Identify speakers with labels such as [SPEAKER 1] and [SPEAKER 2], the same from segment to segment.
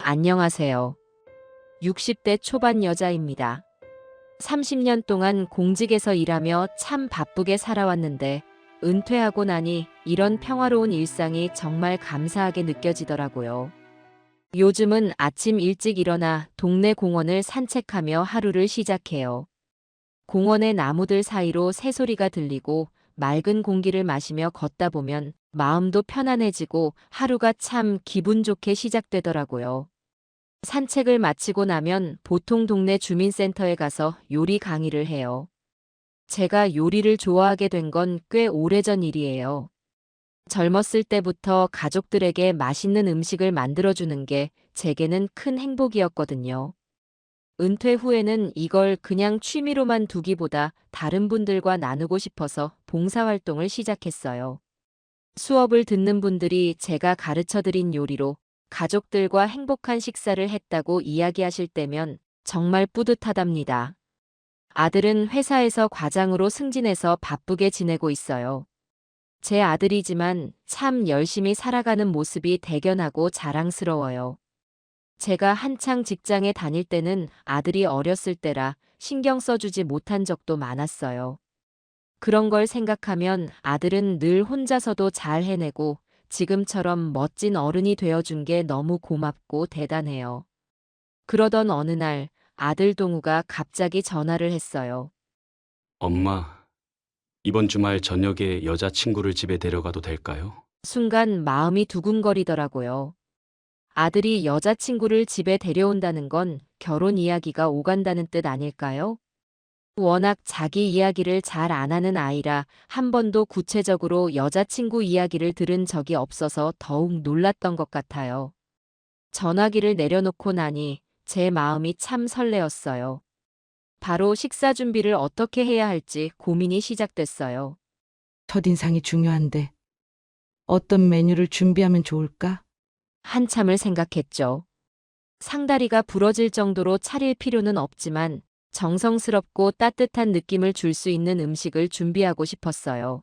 [SPEAKER 1] 안녕하세요. 60대 초반 여자입니다. 30년 동안 공직에서 일하며 참 바쁘게 살아왔는데 은퇴하고 나니 이런 평화로운 일상이 정말 감사하게 느껴지더라고요. 요즘은 아침 일찍 일어나 동네 공원을 산책하며 하루를 시작해요. 공원의 나무들 사이로 새소리가 들리고 맑은 공기를 마시며 걷다 보면 마음도 편안해지고 하루가 참 기분 좋게 시작되더라고요. 산책을 마치고 나면 보통 동네 주민센터에 가서 요리 강의를 해요. 제가 요리를 좋아하게 된 건 꽤 오래전 일이에요. 젊었을 때부터 가족들에게 맛있는 음식을 만들어주는 게 제게는 큰 행복이었거든요. 은퇴 후에는 이걸 그냥 취미로만 두기보다 다른 분들과 나누고 싶어서 봉사활동을 시작했어요. 수업을 듣는 분들이 제가 가르쳐드린 요리로 가족들과 행복한 식사를 했다고 이야기하실 때면 정말 뿌듯하답니다. 아들은 회사에서 과장으로 승진해서 바쁘게 지내고 있어요. 제 아들이지만 참 열심히 살아가는 모습이 대견하고 자랑스러워요. 제가 한창 직장에 다닐 때는 아들이 어렸을 때라 신경 써주지 못한 적도 많았어요. 그런 걸 생각하면 아들은 늘 혼자서도 잘 해내고 지금처럼 멋진 어른이 되어준 게 너무 고맙고 대단해요. 그러던 어느 날 아들 동우가 갑자기 전화를 했어요.
[SPEAKER 2] 엄마, 이번 주말 저녁에 여자친구를 집에 데려가도 될까요?
[SPEAKER 1] 순간 마음이 두근거리더라고요. 아들이 여자친구를 집에 데려온다는 건 결혼 이야기가 오간다는 뜻 아닐까요? 워낙 자기 이야기를 잘 안 하는 아이라 한 번도 구체적으로 여자친구 이야기를 들은 적이 없어서 더욱 놀랐던 것 같아요. 전화기를 내려놓고 나니 제 마음이 참 설레었어요. 바로 식사 준비를 어떻게 해야 할지 고민이 시작됐어요.
[SPEAKER 3] 첫인상이 중요한데 어떤 메뉴를 준비하면 좋을까?
[SPEAKER 1] 한참을 생각했죠. 상다리가 부러질 정도로 차릴 필요는 없지만 정성스럽고 따뜻한 느낌을 줄 수 있는 음식을 준비하고 싶었어요.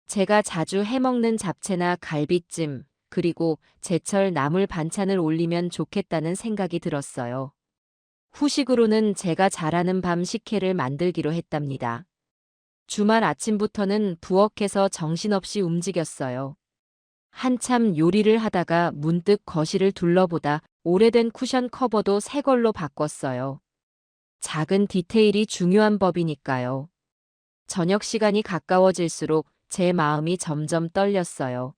[SPEAKER 1] 제가 자주 해먹는 잡채나 갈비찜, 그리고 제철 나물 반찬을 올리면 좋겠다는 생각이 들었어요. 후식으로는 제가 잘하는 밤 식혜를 만들기로 했답니다. 주말 아침부터는 부엌에서 정신없이 움직였어요. 한참 요리를 하다가 문득 거실을 둘러보다 오래된 쿠션 커버도 새 걸로 바꿨어요. 작은 디테일이 중요한 법이니까요. 저녁 시간이 가까워질수록 제 마음이 점점 떨렸어요.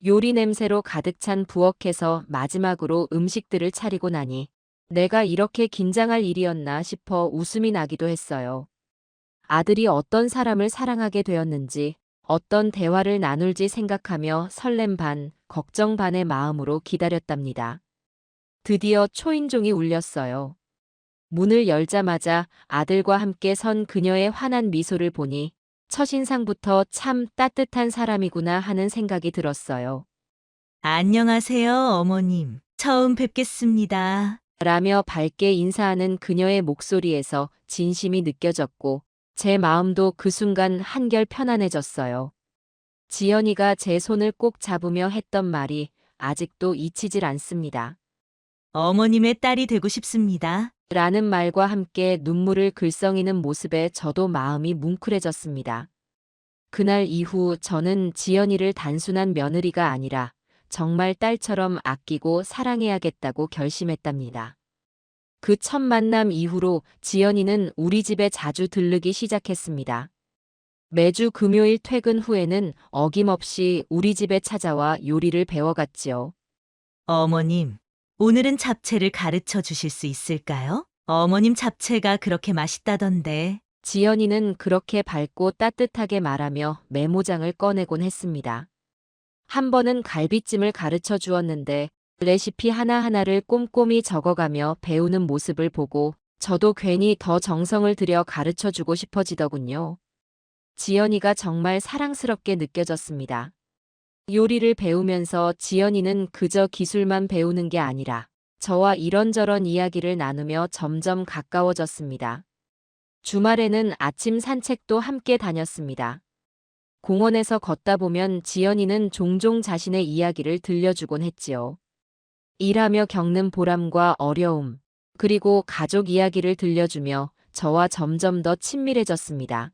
[SPEAKER 1] 요리 냄새로 가득 찬 부엌에서 마지막으로 음식들을 차리고 나니 내가 이렇게 긴장할 일이었나 싶어 웃음이 나기도 했어요. 아들이 어떤 사람을 사랑하게 되었는지, 어떤 대화를 나눌지 생각하며 설렘 반, 걱정 반의 마음으로 기다렸답니다. 드디어 초인종이 울렸어요. 문을 열자마자 아들과 함께 선 그녀의 환한 미소를 보니 첫인상부터 참 따뜻한 사람이구나 하는 생각이 들었어요.
[SPEAKER 4] 안녕하세요, 어머님. 처음 뵙겠습니다.
[SPEAKER 1] 라며 밝게 인사하는 그녀의 목소리에서 진심이 느껴졌고 제 마음도 그 순간 한결 편안해졌어요. 지연이가 제 손을 꼭 잡으며 했던 말이 아직도 잊히질 않습니다.
[SPEAKER 4] 어머님의 딸이 되고 싶습니다.
[SPEAKER 1] 라는 말과 함께 눈물을 글썽이는 모습에 저도 마음이 뭉클해졌습니다. 그날 이후 저는 지연이를 단순한 며느리가 아니라 정말 딸처럼 아끼고 사랑해야겠다고 결심했답니다. 그 첫 만남 이후로 지연이는 우리 집에 자주 들르기 시작했습니다. 매주 금요일 퇴근 후에는 어김없이 우리 집에 찾아와 요리를 배워갔지요.
[SPEAKER 4] 어머님, 오늘은 잡채를 가르쳐 주실 수 있을까요? 어머님 잡채가 그렇게 맛있다던데.
[SPEAKER 1] 지연이는 그렇게 밝고 따뜻하게 말하며 메모장을 꺼내곤 했습니다. 한 번은 갈비찜을 가르쳐 주었는데 레시피 하나하나를 꼼꼼히 적어가며 배우는 모습을 보고 저도 괜히 더 정성을 들여 가르쳐 주고 싶어지더군요. 지연이가 정말 사랑스럽게 느껴졌습니다. 요리를 배우면서 지연이는 그저 기술만 배우는 게 아니라 저와 이런저런 이야기를 나누며 점점 가까워졌습니다. 주말에는 아침 산책도 함께 다녔습니다. 공원에서 걷다 보면 지연이는 종종 자신의 이야기를 들려주곤 했지요. 일하며 겪는 보람과 어려움, 그리고 가족 이야기를 들려주며 저와 점점 더 친밀해졌습니다.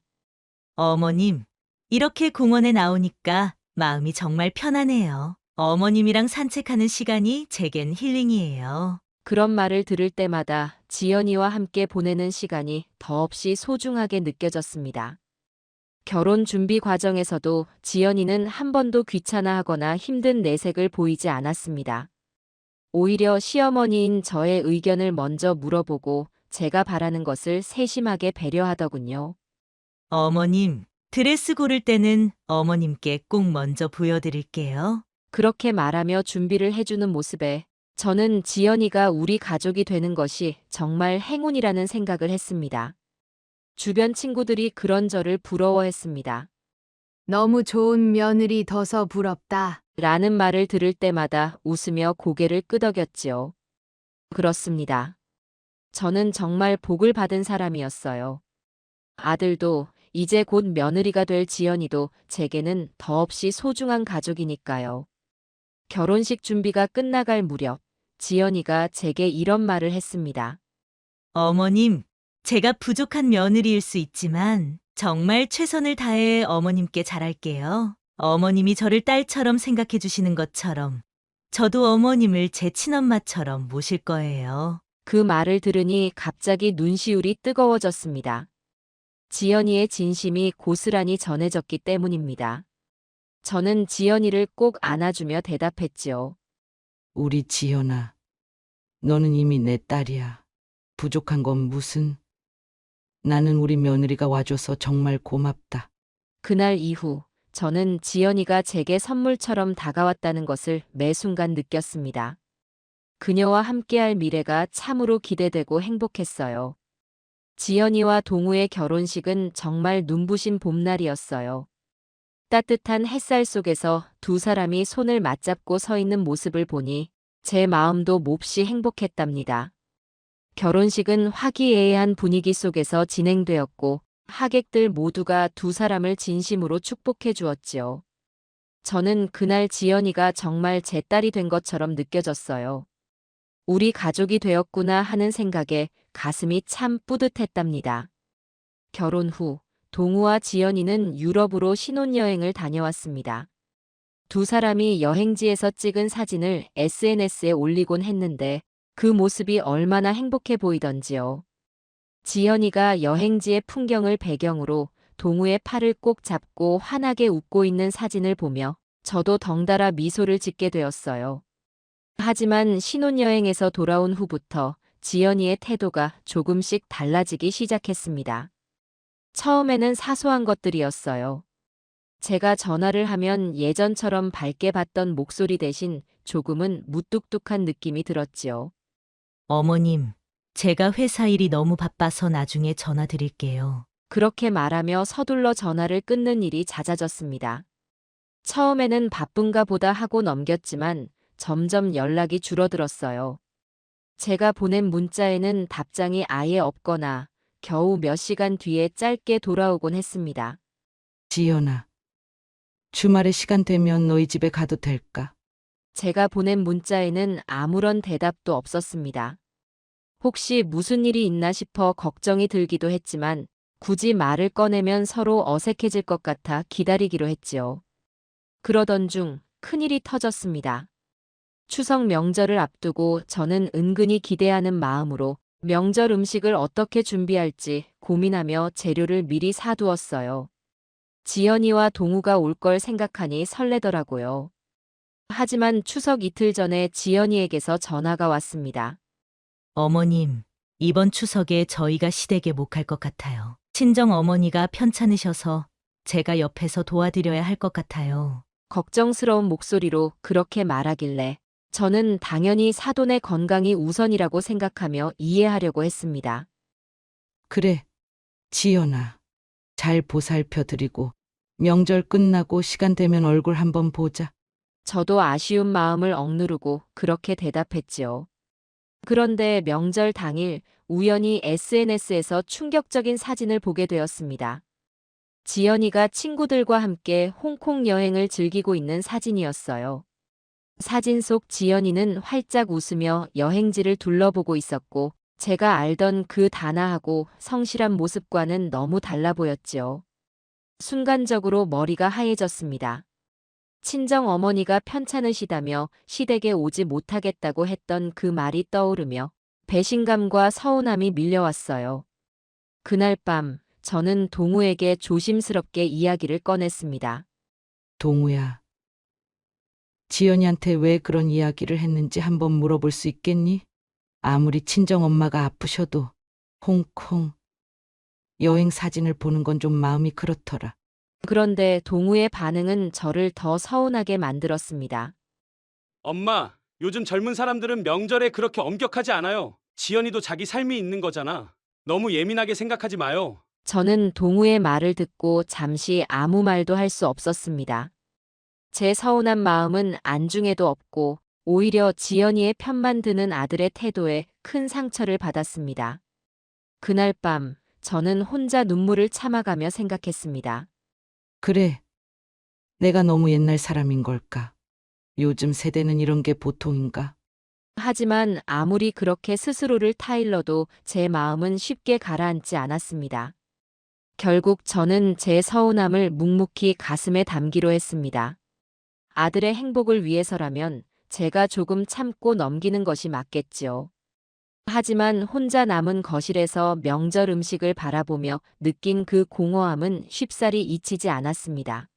[SPEAKER 4] 어머님, 이렇게 공원에 나오니까 마음이 정말 편하네요. 어머님이랑 산책하는 시간이 제겐 힐링이에요.
[SPEAKER 1] 그런 말을 들을 때마다 지연이와 함께 보내는 시간이 더없이 소중하게 느껴졌습니다. 결혼 준비 과정에서도 지연이는 한 번도 귀찮아하거나 힘든 내색을 보이지 않았습니다. 오히려 시어머니인 저의 의견을 먼저 물어보고 제가 바라는 것을 세심하게 배려하더군요.
[SPEAKER 4] 어머님, 드레스 고를 때는 어머님께 꼭 먼저 보여드릴게요.
[SPEAKER 1] 그렇게 말하며 준비를 해주는 모습에 저는 지연이가 우리 가족이 되는 것이 정말 행운이라는 생각을 했습니다. 주변 친구들이 그런 저를 부러워했습니다.
[SPEAKER 5] 너무 좋은 며느리 둬서 부럽다.
[SPEAKER 1] 라는 말을 들을 때마다 웃으며 고개를 끄덕였지요. 그렇습니다. 저는 정말 복을 받은 사람이었어요. 아들도 이제 곧 며느리가 될 지연이도 제게는 더없이 소중한 가족이니까요. 결혼식 준비가 끝나갈 무렵 지연이가 제게 이런 말을 했습니다.
[SPEAKER 4] 어머님, 제가 부족한 며느리일 수 있지만 정말 최선을 다해 어머님께 잘할게요. 어머님이 저를 딸처럼 생각해 주시는 것처럼 저도 어머님을 제 친엄마처럼 모실 거예요.
[SPEAKER 1] 그 말을 들으니 갑자기 눈시울이 뜨거워졌습니다. 지연이의 진심이 고스란히 전해졌기 때문입니다. 저는 지연이를 꼭 안아주며 대답했지요.
[SPEAKER 3] 우리 지연아, 너는 이미 내 딸이야. 부족한 건 무슨? 나는 우리 며느리가 와줘서 정말 고맙다.
[SPEAKER 1] 그날 이후 저는 지연이가 제게 선물처럼 다가왔다는 것을 매 순간 느꼈습니다. 그녀와 함께할 미래가 참으로 기대되고 행복했어요. 지연이와 동우의 결혼식은 정말 눈부신 봄날이었어요. 따뜻한 햇살 속에서 두 사람이 손을 맞잡고 서 있는 모습을 보니 제 마음도 몹시 행복했답니다. 결혼식은 화기애애한 분위기 속에서 진행되었고 하객들 모두가 두 사람을 진심으로 축복해 주었지요. 저는 그날 지연이가 정말 제 딸이 된 것처럼 느껴졌어요. 우리 가족이 되었구나 하는 생각에 가슴이 참 뿌듯했답니다. 결혼 후 동우와 지연이는 유럽으로 신혼여행을 다녀왔습니다. 두 사람이 여행지에서 찍은 사진을 SNS에 올리곤 했는데 그 모습이 얼마나 행복해 보이던지요. 지연이가 여행지의 풍경을 배경으로 동우의 팔을 꼭 잡고 환하게 웃고 있는 사진을 보며 저도 덩달아 미소를 짓게 되었어요. 하지만 신혼여행에서 돌아온 후부터 지연이의 태도가 조금씩 달라지기 시작했습니다. 처음에는 사소한 것들이었어요. 제가 전화를 하면 예전처럼 밝게 받던 목소리 대신 조금은 무뚝뚝한 느낌이 들었지요.
[SPEAKER 4] 어머님, 제가 회사 일이 너무 바빠서 나중에 전화 드릴게요.
[SPEAKER 1] 그렇게 말하며 서둘러 전화를 끊는 일이 잦아졌습니다. 처음에는 바쁜가 보다 하고 넘겼지만 점점 연락이 줄어들었어요. 제가 보낸 문자에는 답장이 아예 없거나 겨우 몇 시간 뒤에 짧게 돌아오곤 했습니다.
[SPEAKER 3] 지연아, 주말에 시간 되면 너희 집에 가도 될까?
[SPEAKER 1] 제가 보낸 문자에는 아무런 대답도 없었습니다. 혹시 무슨 일이 있나 싶어 걱정이 들기도 했지만 굳이 말을 꺼내면 서로 어색해질 것 같아 기다리기로 했지요. 그러던 중 큰일이 터졌습니다. 추석 명절을 앞두고 저는 은근히 기대하는 마음으로 명절 음식을 어떻게 준비할지 고민하며 재료를 미리 사두었어요. 지연이와 동우가 올 걸 생각하니 설레더라고요. 하지만 추석 이틀 전에 지연이에게서 전화가 왔습니다.
[SPEAKER 4] 어머님, 이번 추석에 저희가 시댁에 못 갈 것 같아요. 친정 어머니가 편찮으셔서 제가 옆에서 도와드려야 할 것 같아요.
[SPEAKER 1] 걱정스러운 목소리로 그렇게 말하길래 저는 당연히 사돈의 건강이 우선이라고 생각하며 이해하려고 했습니다.
[SPEAKER 3] 그래, 지연아. 잘 보살펴 드리고 명절 끝나고 시간 되면 얼굴 한번 보자.
[SPEAKER 1] 저도 아쉬운 마음을 억누르고 그렇게 대답했지요. 그런데 명절 당일 우연히 SNS에서 충격적인 사진을 보게 되었습니다. 지연이가 친구들과 함께 홍콩 여행을 즐기고 있는 사진이었어요. 사진 속 지연이는 활짝 웃으며 여행지를 둘러보고 있었고 제가 알던 그 단아하고 성실한 모습과는 너무 달라 보였지요. 순간적으로 머리가 하얘졌습니다. 친정 어머니가 편찮으시다며 시댁에 오지 못하겠다고 했던 그 말이 떠오르며 배신감과 서운함이 밀려왔어요. 그날 밤 저는 동우에게 조심스럽게 이야기를 꺼냈습니다.
[SPEAKER 3] 동우야, 지연이한테 왜 그런 이야기를 했는지 한번 물어볼 수 있겠니? 아무리 친정엄마가 아프셔도 홍콩 여행 사진을 보는 건 좀 마음이 그렇더라.
[SPEAKER 1] 그런데 동우의 반응은 저를 더 서운하게 만들었습니다.
[SPEAKER 2] 엄마, 요즘 젊은 사람들은 명절에 그렇게 엄격하지 않아요. 지연이도 자기 삶이 있는 거잖아. 너무 예민하게 생각하지 마요.
[SPEAKER 1] 저는 동우의 말을 듣고 잠시 아무 말도 할 수 없었습니다. 제 서운한 마음은 안중에도 없고 오히려 지연이의 편만 드는 아들의 태도에 큰 상처를 받았습니다. 그날 밤 저는 혼자 눈물을 참아가며 생각했습니다.
[SPEAKER 3] 그래, 내가 너무 옛날 사람인 걸까? 요즘 세대는 이런 게 보통인가?
[SPEAKER 1] 하지만 아무리 그렇게 스스로를 타일러도 제 마음은 쉽게 가라앉지 않았습니다. 결국 저는 제 서운함을 묵묵히 가슴에 담기로 했습니다. 아들의 행복을 위해서라면 제가 조금 참고 넘기는 것이 맞겠지요. 하지만 혼자 남은 거실에서 명절 음식을 바라보며 느낀 그 공허함은 쉽사리 잊히지 않았습니다.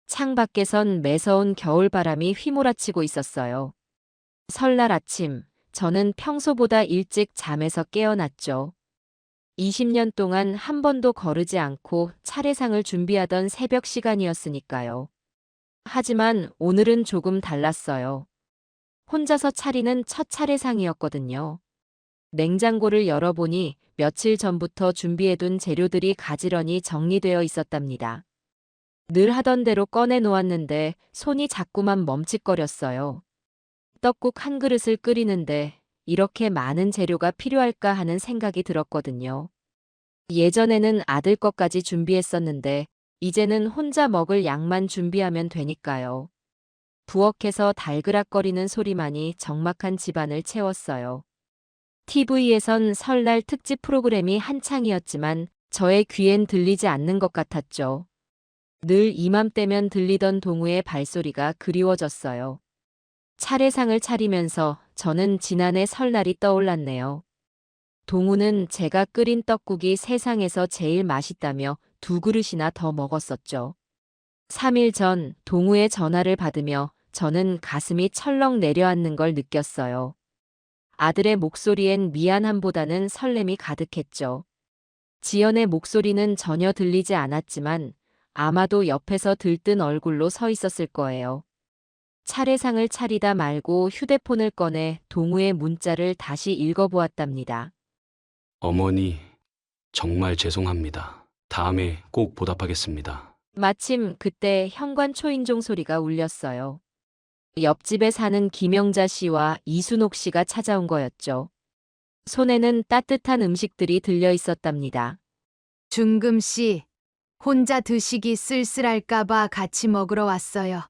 [SPEAKER 1] 창밖에선 매서운 겨울바람이 휘몰아치고 있었어요. 설날 아침, 저는 평소보다 일찍 잠에서 깨어났죠. 20년 동안 한 번도 거르지 않고 차례상을 준비하던 새벽 시간이었으니까요. 하지만 오늘은 조금 달랐어요. 혼자서 차리는 첫 차례상이었거든요. 냉장고를 열어보니 며칠 전부터 준비해둔 재료들이 가지런히 정리되어 있었답니다. 늘 하던 대로 꺼내 놓았는데 손이 자꾸만 멈칫거렸어요. 떡국 한 그릇을 끓이는데 이렇게 많은 재료가 필요할까 하는 생각이 들었거든요. 예전에는 아들 것까지 준비했었는데 이제는 혼자 먹을 양만 준비하면 되니까요. 부엌에서 달그락거리는 소리만이 적막한 집안을 채웠어요. TV에선 설날 특집 프로그램이 한창이었지만 저의 귀엔 들리지 않는 것 같았죠. 늘 이맘때면 들리던 동우의 발소리가 그리워졌어요. 차례상을 차리면서 저는 지난해 설날이 떠올랐네요. 동우는 제가 끓인 떡국이 세상에서 제일 맛있다며 2그릇이나 더 먹었었죠. 3일 전 동우의 전화를 받으며 저는 가슴이 철렁 내려앉는 걸 느꼈어요. 아들의 목소리엔 미안함보다는 설렘이 가득했죠. 지연의 목소리는 전혀 들리지 않았지만 아마도 옆에서 들뜬 얼굴로 서 있었을 거예요. 차례상을 차리다 말고 휴대폰을 꺼내 동우의 문자를 다시 읽어보았답니다.
[SPEAKER 2] 어머니, 정말 죄송합니다. 다음에 꼭 보답하겠습니다.
[SPEAKER 1] 마침 그때 현관 초인종 소리가 울렸어요. 옆집에 사는 김영자 씨와 이순옥 씨가 찾아온 거였죠. 손에는 따뜻한 음식들이 들려 있었답니다.
[SPEAKER 5] 중금 씨, 혼자 드시기 쓸쓸할까봐 같이 먹으러 왔어요.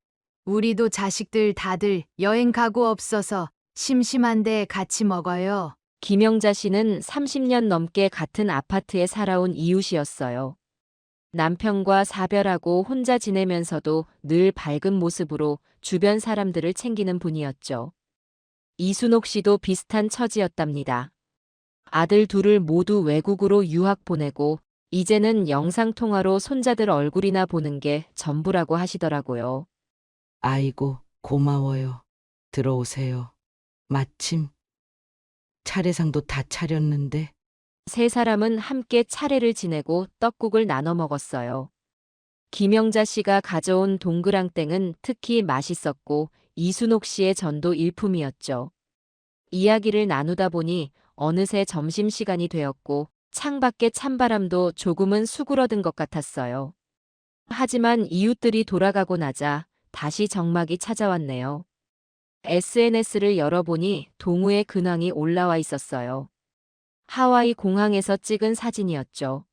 [SPEAKER 5] 우리도 자식들 다들 여행 가고 없어서 심심한데 같이 먹어요.
[SPEAKER 1] 김영자 씨는 30년 넘게 같은 아파트에 살아온 이웃이었어요. 남편과 사별하고 혼자 지내면서도 늘 밝은 모습으로 주변 사람들을 챙기는 분이었죠. 이순옥 씨도 비슷한 처지였답니다. 아들 둘을 모두 외국으로 유학 보내고 이제는 영상통화로 손자들 얼굴이나 보는 게 전부라고 하시더라고요.
[SPEAKER 3] 아이고, 고마워요. 들어오세요. 마침 차례상도 다 차렸는데.
[SPEAKER 1] 세 사람은 함께 차례를 지내고 떡국을 나눠 먹었어요. 김영자 씨가 가져온 동그랑땡은 특히 맛있었고 이순옥 씨의 전도 일품이었죠. 이야기를 나누다 보니 어느새 점심시간이 되었고 창밖에 찬바람도 조금은 수그러든 것 같았어요. 하지만 이웃들이 돌아가고 나자 다시 정막이 찾아왔네요. SNS를 열어보니 동우의 근황이 올라와 있었어요. 하와이 공항에서 찍은 사진이었죠.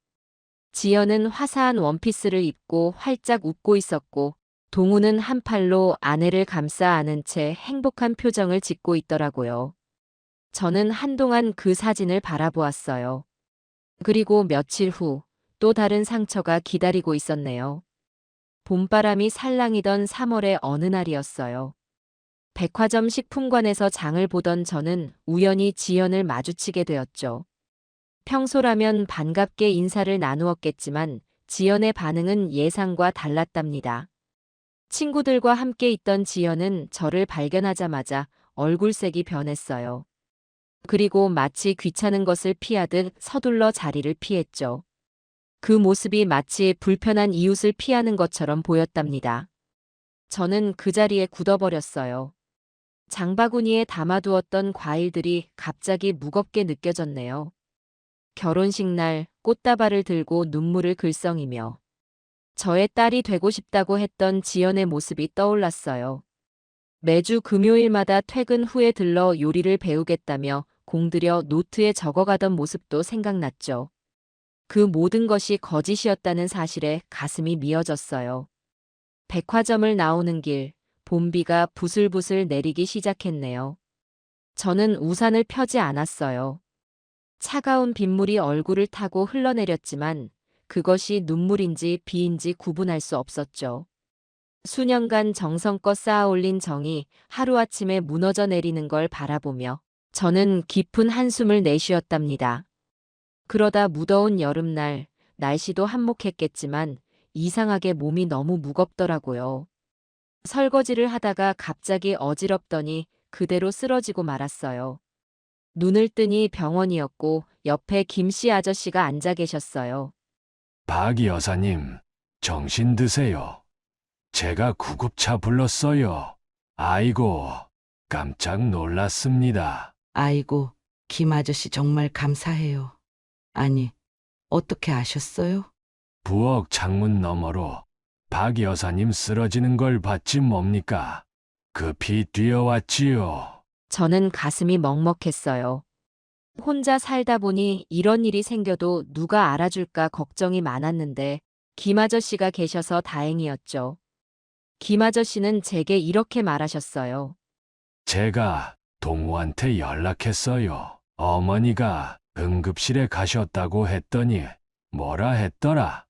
[SPEAKER 1] 지연은 화사한 원피스를 입고 활짝 웃고 있었고 동우는 한 팔로 아내를 감싸 안은 채 행복한 표정을 짓고 있더라고요. 저는 한동안 그 사진을 바라보았어요. 그리고 며칠 후 또 다른 상처가 기다리고 있었네요. 봄바람이 살랑이던 3월의 어느 날이었어요. 백화점 식품관에서 장을 보던 저는 우연히 지연을 마주치게 되었죠. 평소라면 반갑게 인사를 나누었겠지만 지연의 반응은 예상과 달랐답니다. 친구들과 함께 있던 지연은 저를 발견하자마자 얼굴색이 변했어요. 그리고 마치 귀찮은 것을 피하듯 서둘러 자리를 피했죠. 그 모습이 마치 불편한 이웃을 피하는 것처럼 보였답니다. 저는 그 자리에 굳어버렸어요. 장바구니에 담아두었던 과일들이 갑자기 무겁게 느껴졌네요. 결혼식 날 꽃다발을 들고 눈물을 글썽이며 저의 딸이 되고 싶다고 했던 지연의 모습이 떠올랐어요. 매주 금요일마다 퇴근 후에 들러 요리를 배우겠다며 공들여 노트에 적어가던 모습도 생각났죠. 그 모든 것이 거짓이었다는 사실에 가슴이 미어졌어요. 백화점을 나오는 길, 봄비가 부슬부슬 내리기 시작했네요. 저는 우산을 펴지 않았어요. 차가운 빗물이 얼굴을 타고 흘러내렸지만 그것이 눈물인지 비인지 구분할 수 없었죠. 수년간 정성껏 쌓아올린 정이 하루아침에 무너져 내리는 걸 바라보며 저는 깊은 한숨을 내쉬었답니다. 그러다 무더운 여름날, 날씨도 한몫했겠지만 이상하게 몸이 너무 무겁더라고요. 설거지를 하다가 갑자기 어지럽더니 그대로 쓰러지고 말았어요. 눈을 뜨니 병원이었고 옆에 김씨 아저씨가 앉아 계셨어요.
[SPEAKER 6] 박 여사님, 정신 드세요. 제가 구급차 불렀어요. 아이고, 깜짝 놀랐습니다.
[SPEAKER 3] 아이고, 김 아저씨 정말 감사해요. 아니, 어떻게 아셨어요?
[SPEAKER 6] 부엌 창문 너머로 박 여사님 쓰러지는 걸 봤지 뭡니까? 급히 뛰어왔지요.
[SPEAKER 1] 저는 가슴이 먹먹했어요. 혼자 살다 보니 이런 일이 생겨도 누가 알아줄까 걱정이 많았는데 김 아저씨가 계셔서 다행이었죠. 김 아저씨는 제게 이렇게 말하셨어요.
[SPEAKER 6] 제가 동우한테 연락했어요. 어머니가 응급실에 가셨다고 했더니 뭐라 했더라?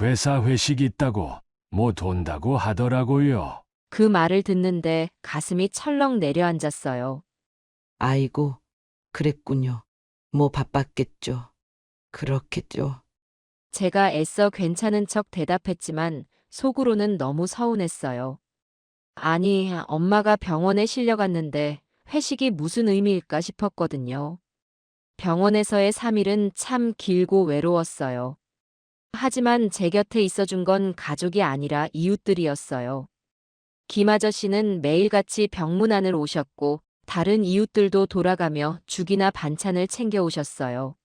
[SPEAKER 6] 회사 회식 있다고 못 온다고 하더라고요.
[SPEAKER 1] 그 말을 듣는데 가슴이 철렁 내려앉았어요.
[SPEAKER 3] 아이고, 그랬군요. 뭐 바빴겠죠. 그렇겠죠.
[SPEAKER 1] 제가 애써 괜찮은 척 대답했지만 속으로는 너무 서운했어요. 아니, 엄마가 병원에 실려갔는데 회식이 무슨 의미일까 싶었거든요. 병원에서의 3일은 참 길고 외로웠어요. 하지만 제 곁에 있어준 건 가족이 아니라 이웃들이었어요. 김 아저씨는 매일같이 병문안을 오셨고 다른 이웃들도 돌아가며 죽이나 반찬을 챙겨 오셨어요.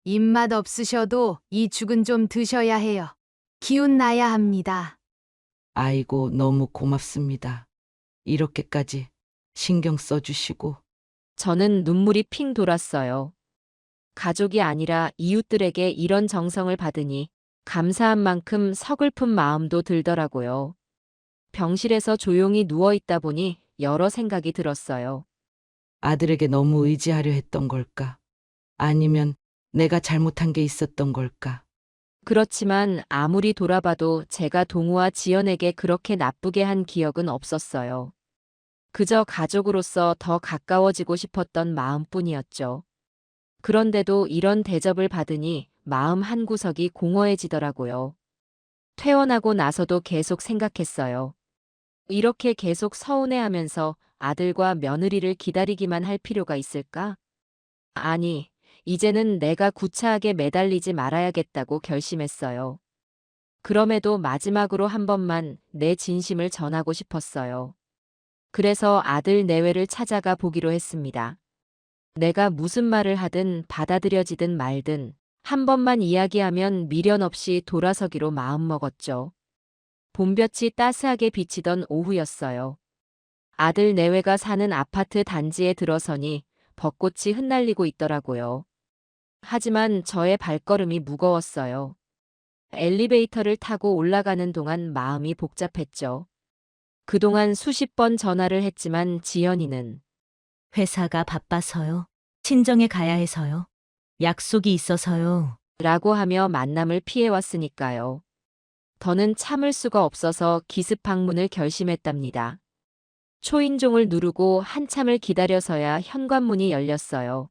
[SPEAKER 5] 입맛 없으셔도 이 죽은 좀 드셔야 해요. 기운 나야 합니다.
[SPEAKER 3] 아이고, 너무 고맙습니다. 이렇게까지 신경 써주시고.
[SPEAKER 1] 저는 눈물이 핑 돌았어요. 가족이 아니라 이웃들에게 이런 정성을 받으니 감사한 만큼 서글픈 마음도 들더라고요. 병실에서 조용히 누워 있다 보니 여러 생각이 들었어요.
[SPEAKER 3] 아들에게 너무 의지하려 했던 걸까? 아니면 내가 잘못한 게 있었던 걸까?
[SPEAKER 1] 그렇지만 아무리 돌아봐도 제가 동우와 지연에게 그렇게 나쁘게 한 기억은 없었어요. 그저 가족으로서 더 가까워지고 싶었던 마음뿐이었죠. 그런데도 이런 대접을 받으니 마음 한구석이 공허해지더라고요. 퇴원하고 나서도 계속 생각했어요. 이렇게 계속 서운해하면서 아들과 며느리를 기다리기만 할 필요가 있을까? 아니, 이제는 내가 구차하게 매달리지 말아야겠다고 결심했어요. 그럼에도 마지막으로 한 번만 내 진심을 전하고 싶었어요. 그래서 아들 내외를 찾아가 보기로 했습니다. 내가 무슨 말을 하든 받아들여지든 말든 한 번만 이야기하면 미련 없이 돌아서기로 마음먹었죠. 봄볕이 따스하게 비치던 오후였어요. 아들 내외가 사는 아파트 단지에 들어서니 벚꽃이 흩날리고 있더라고요. 하지만 저의 발걸음이 무거웠어요. 엘리베이터를 타고 올라가는 동안 마음이 복잡했죠. 그동안 수십 번 전화를 했지만 지연이는
[SPEAKER 4] 회사가 바빠서요. 친정에 가야 해서요. 약속이 있어서요.
[SPEAKER 1] 라고 하며 만남을 피해왔으니까요. 더는 참을 수가 없어서 기습 방문을 결심했답니다. 초인종을 누르고 한참을 기다려서야 현관문이 열렸어요.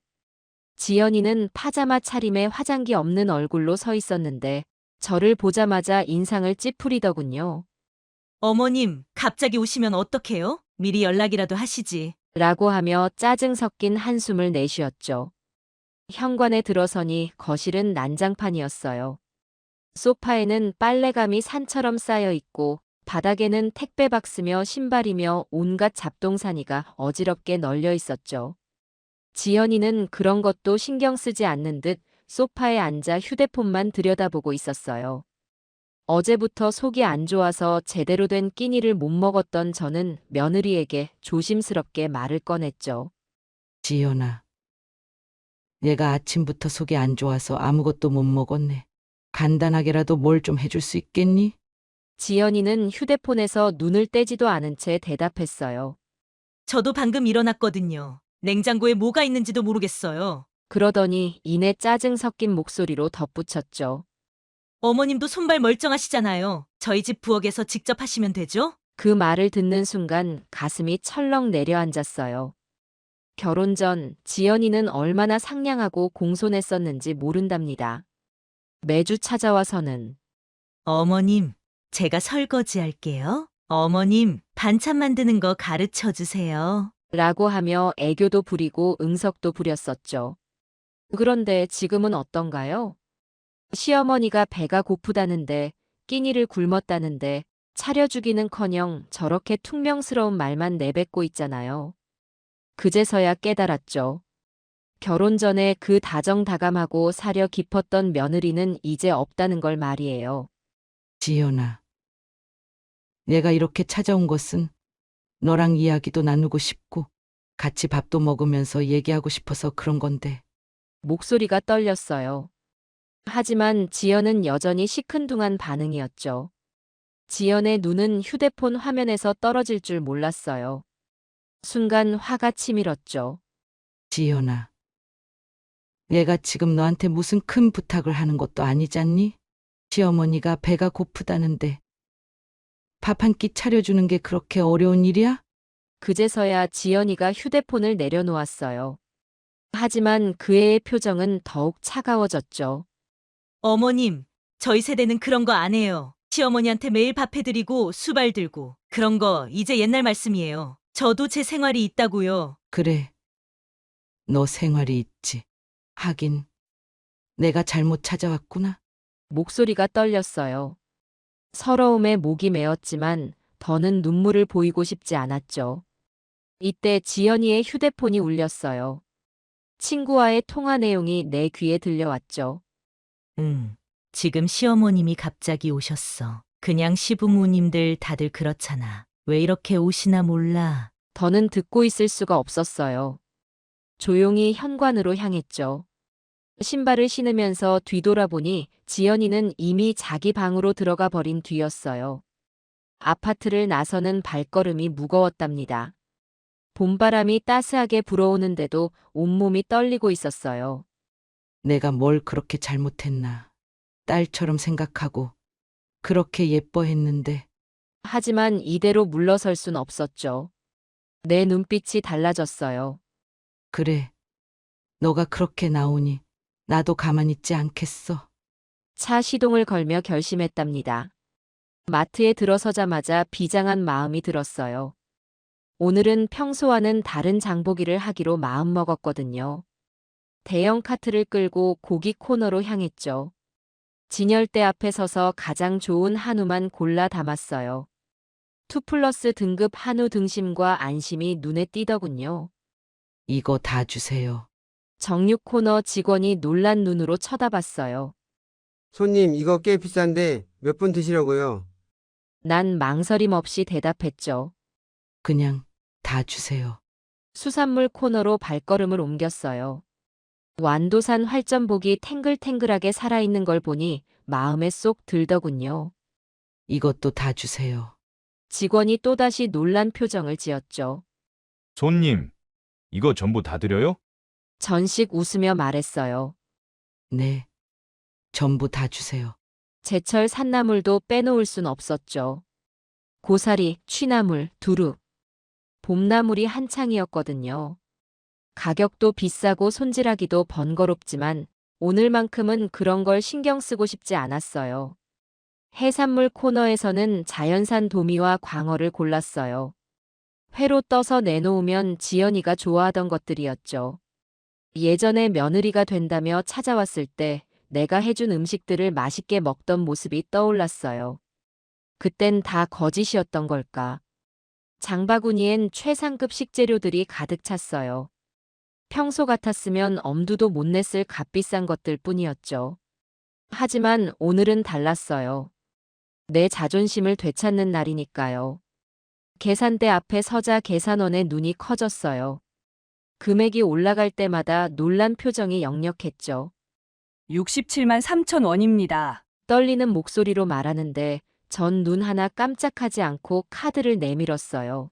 [SPEAKER 1] 지연이는 파자마 차림에 화장기 없는 얼굴로 서 있었는데 저를 보자마자 인상을 찌푸리더군요.
[SPEAKER 4] 어머님, 갑자기 오시면 어떡해요? 미리 연락이라도 하시지.
[SPEAKER 1] 라고 하며 짜증 섞인 한숨을 내쉬었죠. 현관에 들어서니 거실은 난장판이었어요. 소파에는 빨래감이 산처럼 쌓여 있고 바닥에는 택배 박스며 신발이며 온갖 잡동사니가 어지럽게 널려 있었죠. 지연이는 그런 것도 신경 쓰지 않는 듯 소파에 앉아 휴대폰만 들여다보고 있었어요. 어제부터 속이 안 좋아서 제대로 된 끼니를 못 먹었던 저는 며느리에게 조심스럽게 말을 꺼냈죠.
[SPEAKER 3] 지연아, 얘가 아침부터 속이 안 좋아서 아무것도 못 먹었네. 간단하게라도 뭘 좀 해줄 수 있겠니?
[SPEAKER 1] 지연이는 휴대폰에서 눈을 떼지도 않은 채 대답했어요.
[SPEAKER 4] 저도 방금 일어났거든요. 냉장고에 뭐가 있는지도 모르겠어요.
[SPEAKER 1] 그러더니 이내 짜증 섞인 목소리로 덧붙였죠.
[SPEAKER 4] 어머님도 손발 멀쩡하시잖아요. 저희 집 부엌에서 직접 하시면 되죠?
[SPEAKER 1] 그 말을 듣는 순간 가슴이 철렁 내려앉았어요. 결혼 전 지연이는 얼마나 상냥하고 공손했었는지 모른답니다. 매주 찾아와서는
[SPEAKER 4] 어머님, 제가 설거지 할게요. 어머님, 반찬 만드는 거 가르쳐 주세요.
[SPEAKER 1] 라고 하며 애교도 부리고 응석도 부렸었죠. 그런데 지금은 어떤가요? 시어머니가 배가 고프다는데 끼니를 굶었다는데 차려주기는커녕 저렇게 퉁명스러운 말만 내뱉고 있잖아요. 그제서야 깨달았죠. 결혼 전에 그 다정다감하고 사려 깊었던 며느리는 이제 없다는 걸 말이에요.
[SPEAKER 3] 지연아, 내가 이렇게 찾아온 것은 너랑 이야기도 나누고 싶고 같이 밥도 먹으면서 얘기하고 싶어서 그런 건데.
[SPEAKER 1] 목소리가 떨렸어요. 하지만 지연은 여전히 시큰둥한 반응이었죠. 지연의 눈은 휴대폰 화면에서 떨어질 줄 몰랐어요. 순간 화가 치밀었죠.
[SPEAKER 3] 지연아, 얘가 지금 너한테 무슨 큰 부탁을 하는 것도 아니잖니? 시어머니가 배가 고프다는데 밥 한 끼 차려주는 게 그렇게 어려운 일이야?
[SPEAKER 1] 그제서야 지연이가 휴대폰을 내려놓았어요. 하지만 그 애의 표정은 더욱 차가워졌죠.
[SPEAKER 4] 어머님, 저희 세대는 그런 거 안 해요. 시어머니한테 매일 밥 해드리고 수발 들고. 그런 거 이제 옛날 말씀이에요. 저도 제 생활이 있다고요.
[SPEAKER 3] 그래, 너 생활이 있지. 하긴 내가 잘못 찾아왔구나.
[SPEAKER 1] 목소리가 떨렸어요. 서러움에 목이 메었지만 더는 눈물을 보이고 싶지 않았죠. 이때 지연이의 휴대폰이 울렸어요. 친구와의 통화 내용이 내 귀에 들려왔죠.
[SPEAKER 4] 지금 시어머님이 갑자기 오셨어. 그냥 시부모님들 다들 그렇잖아. 왜 이렇게 오시나 몰라.
[SPEAKER 1] 더는 듣고 있을 수가 없었어요. 조용히 현관으로 향했죠. 신발을 신으면서 뒤돌아보니 지연이는 이미 자기 방으로 들어가 버린 뒤였어요. 아파트를 나서는 발걸음이 무거웠답니다. 봄바람이 따스하게 불어오는데도 온몸이 떨리고 있었어요.
[SPEAKER 3] 내가 뭘 그렇게 잘못했나. 딸처럼 생각하고 그렇게 예뻐했는데.
[SPEAKER 1] 하지만 이대로 물러설 순 없었죠. 내 눈빛이 달라졌어요.
[SPEAKER 3] 그래, 너가 그렇게 나오니 나도 가만히 있지 않겠어.
[SPEAKER 1] 차 시동을 걸며 결심했답니다. 마트에 들어서자마자 비장한 마음이 들었어요. 오늘은 평소와는 다른 장보기를 하기로 마음먹었거든요. 대형 카트를 끌고 고기 코너로 향했죠. 진열대 앞에 서서 가장 좋은 한우만 골라 담았어요. 2플러스 등급 한우 등심과 안심이 눈에 띄더군요.
[SPEAKER 3] 이거 다 주세요.
[SPEAKER 1] 정육 코너 직원이 놀란 눈으로 쳐다봤어요.
[SPEAKER 7] 손님, 이거 꽤 비싼데 몇 분 드시려고요?
[SPEAKER 1] 난 망설임 없이 대답했죠.
[SPEAKER 3] 그냥 다 주세요.
[SPEAKER 1] 수산물 코너로 발걸음을 옮겼어요. 완도산 활전복이 탱글탱글하게 살아있는 걸 보니 마음에 쏙 들더군요.
[SPEAKER 3] 이것도 다 주세요.
[SPEAKER 1] 직원이 또다시 놀란 표정을 지었죠.
[SPEAKER 8] 손님, 이거 전부 다 드려요?
[SPEAKER 1] 전식 웃으며 말했어요.
[SPEAKER 3] 네. 전부 다 주세요.
[SPEAKER 1] 제철 산나물도 빼놓을 순 없었죠. 고사리, 취나물, 두릅. 봄나물이 한창이었거든요. 가격도 비싸고 손질하기도 번거롭지만 오늘만큼은 그런 걸 신경 쓰고 싶지 않았어요. 해산물 코너에서는 자연산 도미와 광어를 골랐어요. 회로 떠서 내놓으면 지연이가 좋아하던 것들이었죠. 예전에 며느리가 된다며 찾아왔을 때 내가 해준 음식들을 맛있게 먹던 모습이 떠올랐어요. 그땐 다 거짓이었던 걸까? 장바구니엔 최상급 식재료들이 가득 찼어요. 평소 같았으면 엄두도 못 냈을 값비싼 것들 뿐이었죠. 하지만 오늘은 달랐어요. 내 자존심을 되찾는 날이니까요. 계산대 앞에 서자 계산원의 눈이 커졌어요. 금액이 올라갈 때마다 놀란 표정이 역력했죠.
[SPEAKER 9] 67만 3천 원입니다.
[SPEAKER 1] 떨리는 목소리로 말하는데 전 눈 하나 깜짝하지 않고 카드를 내밀었어요.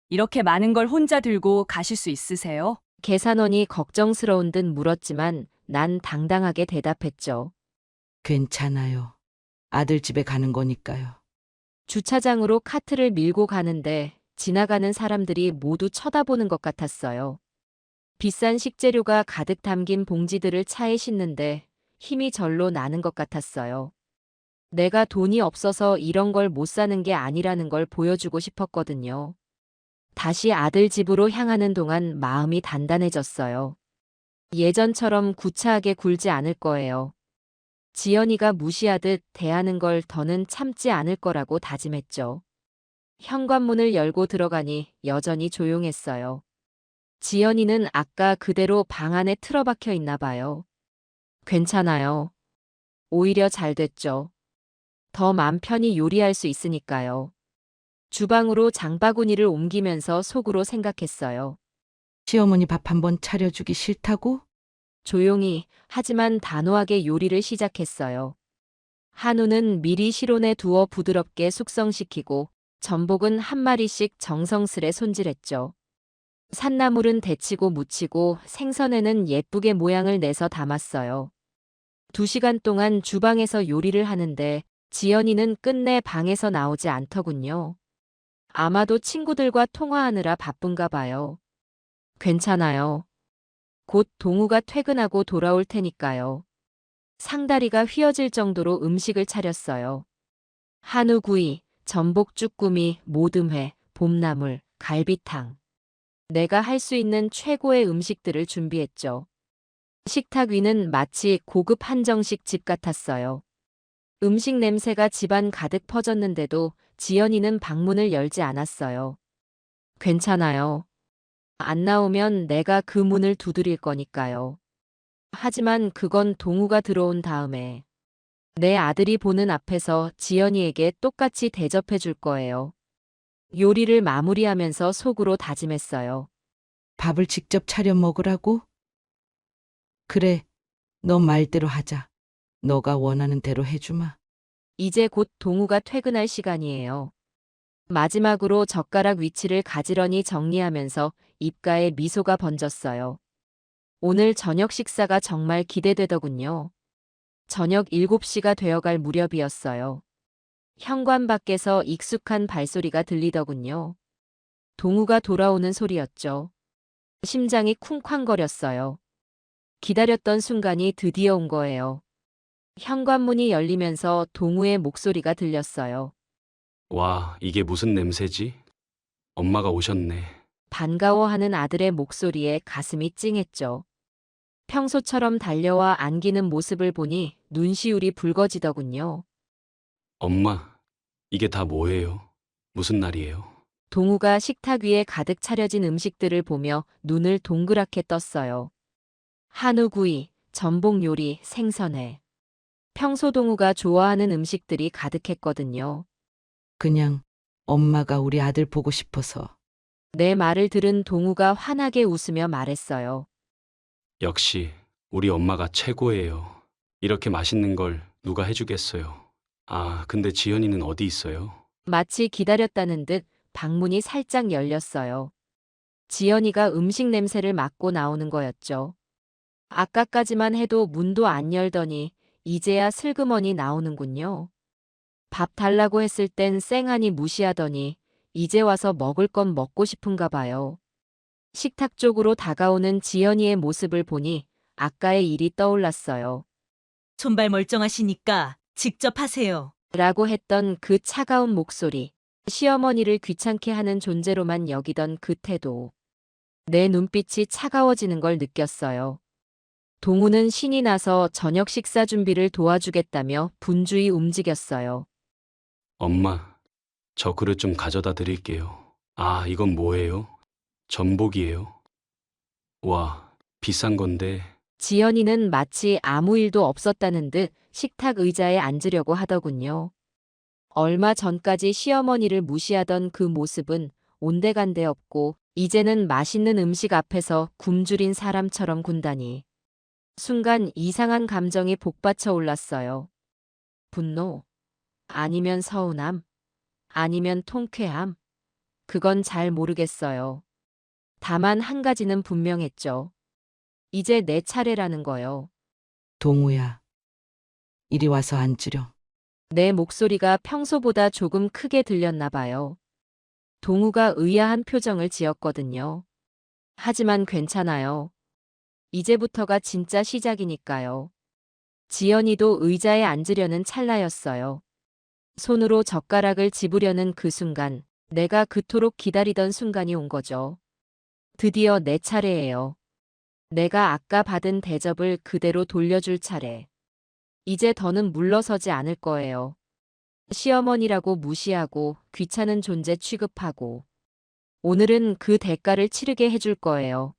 [SPEAKER 9] 이렇게 많은 걸 혼자 들고 가실 수 있으세요?
[SPEAKER 1] 계산원이 걱정스러운 듯 물었지만 난 당당하게 대답했죠.
[SPEAKER 3] 괜찮아요. 아들 집에 가는 거니까요.
[SPEAKER 1] 주차장으로 카트를 밀고 가는데 지나가는 사람들이 모두 쳐다보는 것 같았어요. 비싼 식재료가 가득 담긴 봉지들을 차에 싣는데 힘이 절로 나는 것 같았어요. 내가 돈이 없어서 이런 걸 못 사는 게 아니라는 걸 보여주고 싶었거든요. 다시 아들 집으로 향하는 동안 마음이 단단해졌어요. 예전처럼 구차하게 굴지 않을 거예요. 지연이가 무시하듯 대하는 걸 더는 참지 않을 거라고 다짐했죠. 현관문을 열고 들어가니 여전히 조용했어요. 지연이는 아까 그대로 방 안에 틀어박혀 있나 봐요. 괜찮아요. 오히려 잘 됐죠. 더 맘 편히 요리할 수 있으니까요. 주방으로 장바구니를 옮기면서 속으로 생각했어요.
[SPEAKER 3] 시어머니 밥 한번 차려주기 싫다고?
[SPEAKER 1] 조용히 하지만 단호하게 요리를 시작했어요. 한우는 미리 실온에 두어 부드럽게 숙성시키고 전복은 한 마리씩 정성스레 손질했죠. 산나물은 데치고 무치고 생선에는 예쁘게 모양을 내서 담았어요. 2시간 동안 주방에서 요리를 하는데 지연이는 끝내 방에서 나오지 않더군요. 아마도 친구들과 통화하느라 바쁜가 봐요. 괜찮아요. 곧 동우가 퇴근하고 돌아올 테니까요. 상다리가 휘어질 정도로 음식을 차렸어요. 한우구이, 전복 쭈꾸미, 모듬회, 봄나물, 갈비탕. 내가 할 수 있는 최고의 음식들을 준비했죠. 식탁 위는 마치 고급 한정식 집 같았어요. 음식 냄새가 집안 가득 퍼졌는데도 지연이는 방문을 열지 않았어요. 괜찮아요. 안 나오면 내가 그 문을 두드릴 거니까요. 하지만 그건 동우가 들어온 다음에 내 아들이 보는 앞에서 지연이에게 똑같이 대접해 줄 거예요. 요리를 마무리하면서 속으로 다짐했어요.
[SPEAKER 3] 밥을 직접 차려 먹으라고? 그래, 너 말대로 하자. 너가 원하는 대로 해주마.
[SPEAKER 1] 이제 곧 동우가 퇴근할 시간이에요. 마지막으로 젓가락 위치를 가지런히 정리하면서 입가에 미소가 번졌어요. 오늘 저녁 식사가 정말 기대되더군요. 저녁 7시가 되어갈 무렵이었어요. 현관 밖에서 익숙한 발소리가 들리더군요. 동우가 돌아오는 소리였죠. 심장이 쿵쾅거렸어요. 기다렸던 순간이 드디어 온 거예요. 현관문이 열리면서 동우의 목소리가 들렸어요.
[SPEAKER 2] 와, 이게 무슨 냄새지? 엄마가 오셨네.
[SPEAKER 1] 반가워하는 아들의 목소리에 가슴이 찡했죠. 평소처럼 달려와 안기는 모습을 보니 눈시울이 붉어지더군요.
[SPEAKER 2] 엄마, 이게 다 뭐예요? 무슨 날이에요?
[SPEAKER 1] 동우가 식탁 위에 가득 차려진 음식들을 보며 눈을 동그랗게 떴어요. 한우구이, 전복 요리, 생선회. 평소 동우가 좋아하는 음식들이 가득했거든요.
[SPEAKER 3] 그냥 엄마가 우리 아들 보고 싶어서.
[SPEAKER 1] 내 말을 들은 동우가 환하게 웃으며 말했어요.
[SPEAKER 2] 역시 우리 엄마가 최고예요. 이렇게 맛있는 걸 누가 해주겠어요. 아, 근데 지연이는 어디 있어요?
[SPEAKER 1] 마치 기다렸다는 듯 방문이 살짝 열렸어요. 지연이가 음식 냄새를 맡고 나오는 거였죠. 아까까지만 해도 문도 안 열더니 이제야 슬그머니 나오는군요. 밥 달라고 했을 땐 쌩하니 무시하더니 이제 와서 먹을 건 먹고 싶은가 봐요. 식탁 쪽으로 다가오는 지연이의 모습을 보니 아까의 일이 떠올랐어요.
[SPEAKER 4] 손발 멀쩡하시니까 직접 하세요.
[SPEAKER 1] 라고 했던 그 차가운 목소리. 시어머니를 귀찮게 하는 존재로만 여기던 그 태도. 내 눈빛이 차가워지는 걸 느꼈어요. 동우는 신이 나서 저녁 식사 준비를 도와주겠다며 분주히 움직였어요.
[SPEAKER 2] 엄마, 저 그릇 좀 가져다 드릴게요. 아, 이건 뭐예요? 전복이에요. 와, 비싼 건데.
[SPEAKER 1] 지연이는 마치 아무 일도 없었다는 듯 식탁 의자에 앉으려고 하더군요. 얼마 전까지 시어머니를 무시하던 그 모습은 온데간데 없고 이제는 맛있는 음식 앞에서 굶주린 사람처럼 군다니. 순간 이상한 감정이 복받쳐 올랐어요. 분노, 아니면 서운함, 아니면 통쾌함. 그건 잘 모르겠어요. 다만 한 가지는 분명했죠. 이제 내 차례라는 거요.
[SPEAKER 3] 동우야, 이리 와서 앉으렴.
[SPEAKER 1] 내 목소리가 평소보다 조금 크게 들렸나 봐요. 동우가 의아한 표정을 지었거든요. 하지만 괜찮아요. 이제부터가 진짜 시작이니까요. 지연이도 의자에 앉으려는 찰나였어요. 손으로 젓가락을 집으려는 그 순간, 내가 그토록 기다리던 순간이 온 거죠. 드디어 내 차례예요. 내가 아까 받은 대접을 그대로 돌려줄 차례. 이제 더는 물러서지 않을 거예요. 시어머니라고 무시하고 귀찮은 존재 취급하고 오늘은 그 대가를 치르게 해줄 거예요.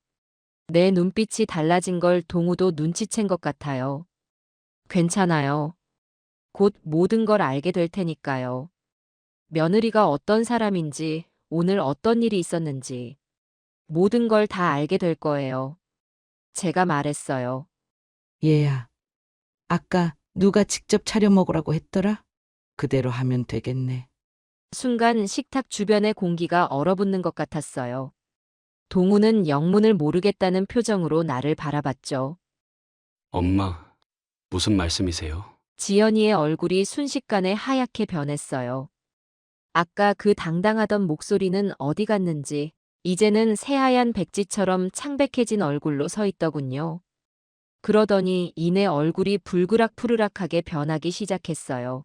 [SPEAKER 1] 내 눈빛이 달라진 걸 동우도 눈치챈 것 같아요. 괜찮아요. 곧 모든 걸 알게 될 테니까요. 며느리가 어떤 사람인지, 오늘 어떤 일이 있었는지 모든 걸 다 알게 될 거예요. 제가 말했어요.
[SPEAKER 3] 얘야, 아까 누가 직접 차려 먹으라고 했더라? 그대로 하면 되겠네.
[SPEAKER 1] 순간 식탁 주변의 공기가 얼어붙는 것 같았어요. 동우는 영문을 모르겠다는 표정으로 나를 바라봤죠.
[SPEAKER 2] 엄마, 무슨 말씀이세요?
[SPEAKER 1] 지연이의 얼굴이 순식간에 하얗게 변했어요. 아까 그 당당하던 목소리는 어디 갔는지 이제는 새하얀 백지처럼 창백해진 얼굴로 서 있더군요. 그러더니 이내 얼굴이 불그락푸르락하게 변하기 시작했어요.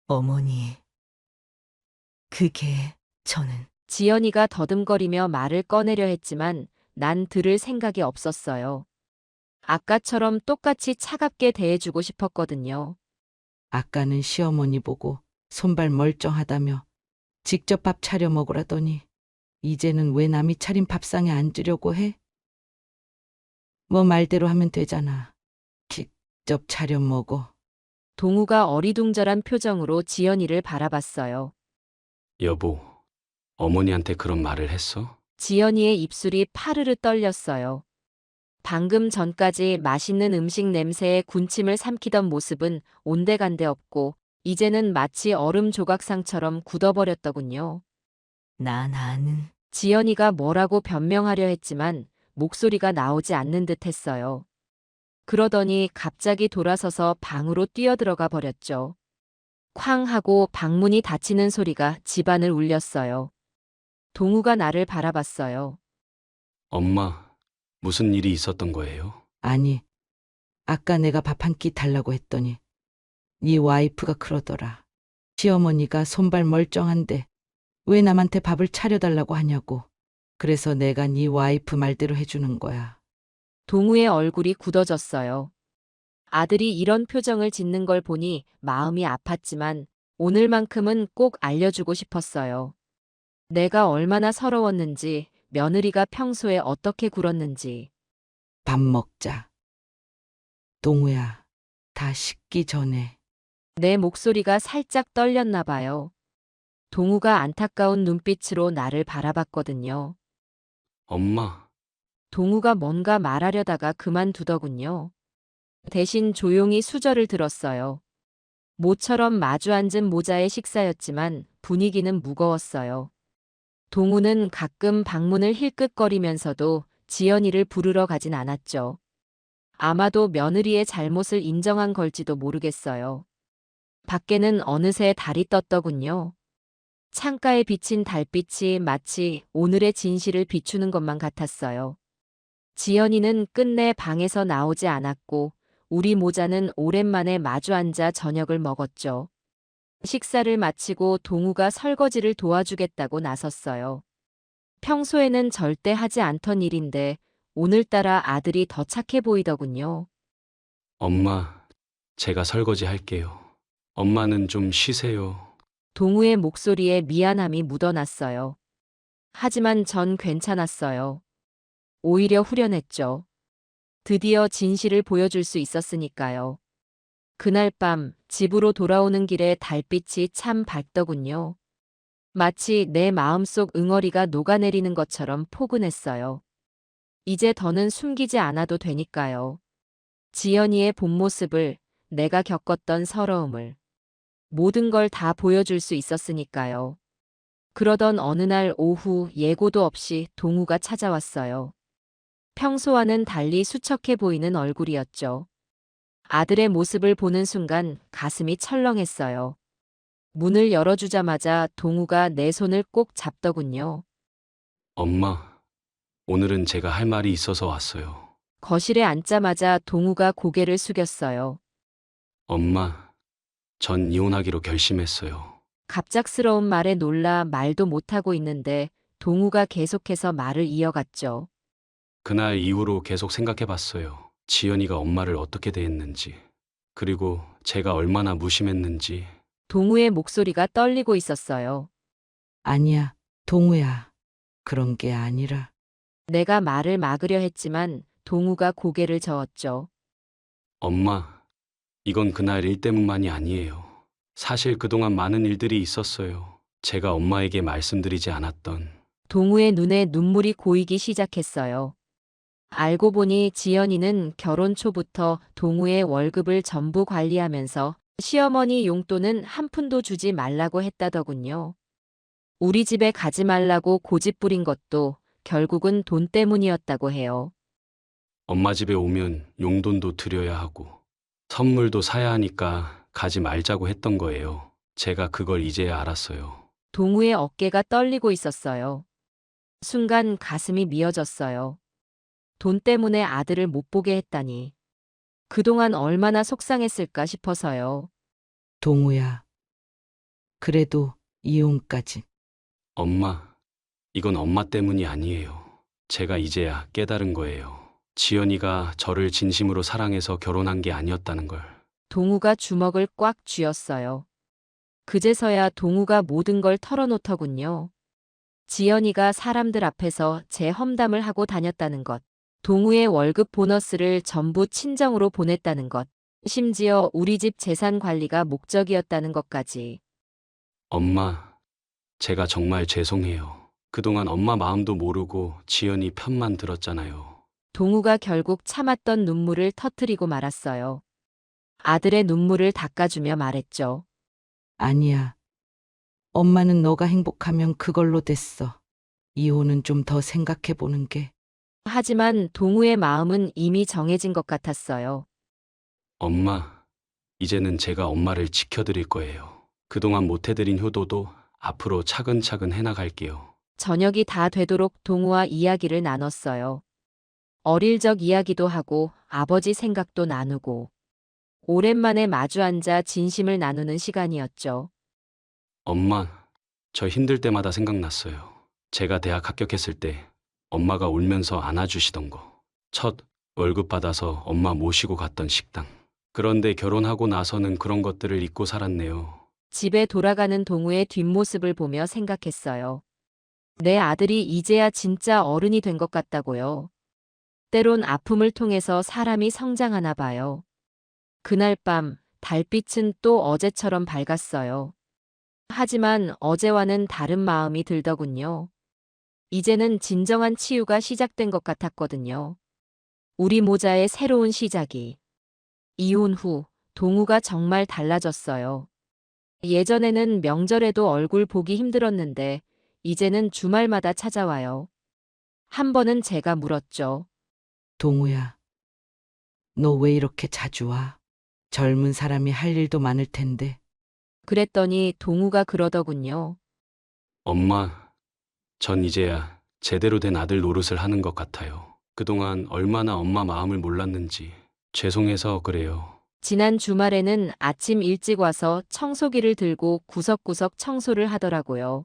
[SPEAKER 4] 어머니. 그게 저는
[SPEAKER 1] 지연이가 더듬거리며 말을 꺼내려 했지만 난 들을 생각이 없었어요. 아까처럼 똑같이 차갑게 대해주고 싶었거든요.
[SPEAKER 3] 아까는 시어머니 보고 손발 멀쩡하다며 직접 밥 차려 먹으라더니 이제는 왜 남이 차린 밥상에 앉으려고 해? 뭐 말대로 하면 되잖아. 직접 차려 먹어.
[SPEAKER 1] 동우가 어리둥절한 표정으로 지연이를 바라봤어요.
[SPEAKER 2] 여보, 어머니한테 그런 말을 했어?
[SPEAKER 1] 지연이의 입술이 파르르 떨렸어요. 방금 전까지 맛있는 음식 냄새에 군침을 삼키던 모습은 온데간데 없고 이제는 마치 얼음 조각상처럼 굳어버렸더군요.
[SPEAKER 4] 나는
[SPEAKER 1] 지연이가 뭐라고 변명하려 했지만 목소리가 나오지 않는 듯 했어요. 그러더니 갑자기 돌아서서 방으로 뛰어들어가 버렸죠. 쾅 하고 방문이 닫히는 소리가 집안을 울렸어요. 동우가 나를 바라봤어요.
[SPEAKER 2] 엄마, 무슨 일이 있었던 거예요?
[SPEAKER 3] 아니, 아까 내가 밥 한 끼 달라고 했더니 네 와이프가 그러더라. 시어머니가 손발 멀쩡한데 왜 남한테 밥을 차려달라고 하냐고. 그래서 내가 네 와이프 말대로 해주는 거야.
[SPEAKER 1] 동우의 얼굴이 굳어졌어요. 아들이 이런 표정을 짓는 걸 보니 마음이 아팠지만 오늘만큼은 꼭 알려주고 싶었어요. 내가 얼마나 서러웠는지, 며느리가 평소에 어떻게 굴었는지.
[SPEAKER 3] 밥 먹자. 동우야, 다 식기 전에.
[SPEAKER 1] 내 목소리가 살짝 떨렸나 봐요. 동우가 안타까운 눈빛으로 나를 바라봤거든요.
[SPEAKER 2] 엄마,
[SPEAKER 1] 동우가 뭔가 말하려다가 그만두더군요. 대신 조용히 수저를 들었어요. 모처럼 마주 앉은 모자의 식사였지만 분위기는 무거웠어요. 동우는 가끔 방문을 힐끗거리면서도 지연이를 부르러 가진 않았죠. 아마도 며느리의 잘못을 인정한 걸지도 모르겠어요. 밖에는 어느새 달이 떴더군요. 창가에 비친 달빛이 마치 오늘의 진실을 비추는 것만 같았어요. 지연이는 끝내 방에서 나오지 않았고 우리 모자는 오랜만에 마주 앉아 저녁을 먹었죠. 식사를 마치고 동우가 설거지를 도와주겠다고 나섰어요. 평소에는 절대 하지 않던 일인데 오늘따라 아들이 더 착해 보이더군요.
[SPEAKER 2] 엄마, 제가 설거지 할게요. 엄마는 좀 쉬세요.
[SPEAKER 1] 동우의 목소리에 미안함이 묻어났어요. 하지만 전 괜찮았어요. 오히려 후련했죠. 드디어 진실을 보여줄 수 있었으니까요. 그날 밤 집으로 돌아오는 길에 달빛이 참 밝더군요. 마치 내 마음속 응어리가 녹아내리는 것처럼 포근했어요. 이제 더는 숨기지 않아도 되니까요. 지연이의 본 모습을, 내가 겪었던 서러움을, 모든 걸 다 보여줄 수 있었으니까요. 그러던 어느 날 오후 예고도 없이 동우가 찾아왔어요. 평소와는 달리 수척해 보이는 얼굴이었죠. 아들의 모습을 보는 순간 가슴이 철렁했어요. 문을 열어주자마자 동우가 내 손을 꼭 잡더군요.
[SPEAKER 2] 엄마, 오늘은 제가 할 말이 있어서 왔어요.
[SPEAKER 1] 거실에 앉자마자 동우가 고개를 숙였어요.
[SPEAKER 2] 엄마, 전 이혼하기로 결심했어요.
[SPEAKER 1] 갑작스러운 말에 놀라 말도 못하고 있는데 동우가 계속해서 말을 이어갔죠.
[SPEAKER 2] 그날 이후로 계속 생각해봤어요. 지연이가 엄마를 어떻게 대했는지, 그리고 제가 얼마나 무심했는지.
[SPEAKER 1] 동우의 목소리가 떨리고 있었어요.
[SPEAKER 3] 아니야, 동우야. 그런 게 아니라.
[SPEAKER 1] 내가 말을 막으려 했지만 동우가 고개를 저었죠.
[SPEAKER 2] 엄마, 이건 그날 일 때문만이 아니에요. 사실 그동안 많은 일들이 있었어요. 제가 엄마에게 말씀드리지 않았던.
[SPEAKER 1] 동우의 눈에 눈물이 고이기 시작했어요. 알고 보니 지연이는 결혼 초부터 동우의 월급을 전부 관리하면서 시어머니 용돈은 한 푼도 주지 말라고 했다더군요. 우리 집에 가지 말라고 고집부린 것도 결국은 돈 때문이었다고 해요.
[SPEAKER 2] 엄마 집에 오면 용돈도 드려야 하고 선물도 사야 하니까 가지 말자고 했던 거예요. 제가 그걸 이제야 알았어요.
[SPEAKER 1] 동우의 어깨가 떨리고 있었어요. 순간 가슴이 미어졌어요. 돈 때문에 아들을 못 보게 했다니. 그동안 얼마나 속상했을까 싶어서요.
[SPEAKER 3] 동우야. 그래도 이혼까지.
[SPEAKER 2] 엄마, 이건 엄마 때문이 아니에요. 제가 이제야 깨달은 거예요. 지연이가 저를 진심으로 사랑해서 결혼한 게 아니었다는 걸.
[SPEAKER 1] 동우가 주먹을 꽉 쥐었어요. 그제서야 동우가 모든 걸 털어놓더군요. 지연이가 사람들 앞에서 제 험담을 하고 다녔다는 것. 동우의 월급 보너스를 전부 친정으로 보냈다는 것. 심지어 우리 집 재산 관리가 목적이었다는 것까지.
[SPEAKER 2] 엄마, 제가 정말 죄송해요. 그동안 엄마 마음도 모르고 지연이 편만 들었잖아요.
[SPEAKER 1] 동우가 결국 참았던 눈물을 터뜨리고 말았어요. 아들의 눈물을 닦아주며 말했죠.
[SPEAKER 3] 아니야. 엄마는 너가 행복하면 그걸로 됐어. 이혼은 좀 더 생각해 보는 게.
[SPEAKER 1] 하지만 동우의 마음은 이미 정해진 것 같았어요.
[SPEAKER 2] 엄마, 이제는 제가 엄마를 지켜드릴 거예요. 그동안 못해드린 효도도 앞으로 차근차근 해나갈게요.
[SPEAKER 1] 저녁이 다 되도록 동우와 이야기를 나눴어요. 어릴 적 이야기도 하고 아버지 생각도 나누고 오랜만에 마주 앉아 진심을 나누는 시간이었죠.
[SPEAKER 2] 엄마, 저 힘들 때마다 생각났어요. 제가 대학 합격했을 때 엄마가 울면서 안아주시던 거. 첫 월급 받아서 엄마 모시고 갔던 식당. 그런데 결혼하고 나서는 그런 것들을 잊고 살았네요.
[SPEAKER 1] 집에 돌아가는 동우의 뒷모습을 보며 생각했어요. 내 아들이 이제야 진짜 어른이 된 것 같다고요. 때론 아픔을 통해서 사람이 성장하나 봐요. 그날 밤 달빛은 또 어제처럼 밝았어요. 하지만 어제와는 다른 마음이 들더군요. 이제는 진정한 치유가 시작된 것 같았거든요. 우리 모자의 새로운 시작이. 이혼 후 동우가 정말 달라졌어요. 예전에는 명절에도 얼굴 보기 힘들었는데 이제는 주말마다 찾아와요. 한 번은 제가 물었죠.
[SPEAKER 3] 동우야, 너 왜 이렇게 자주 와? 젊은 사람이 할 일도 많을 텐데.
[SPEAKER 1] 그랬더니 동우가 그러더군요.
[SPEAKER 2] 엄마, 전 이제야 제대로 된 아들 노릇을 하는 것 같아요. 그동안 얼마나 엄마 마음을 몰랐는지 죄송해서 그래요.
[SPEAKER 1] 지난 주말에는 아침 일찍 와서 청소기를 들고 구석구석 청소를 하더라고요.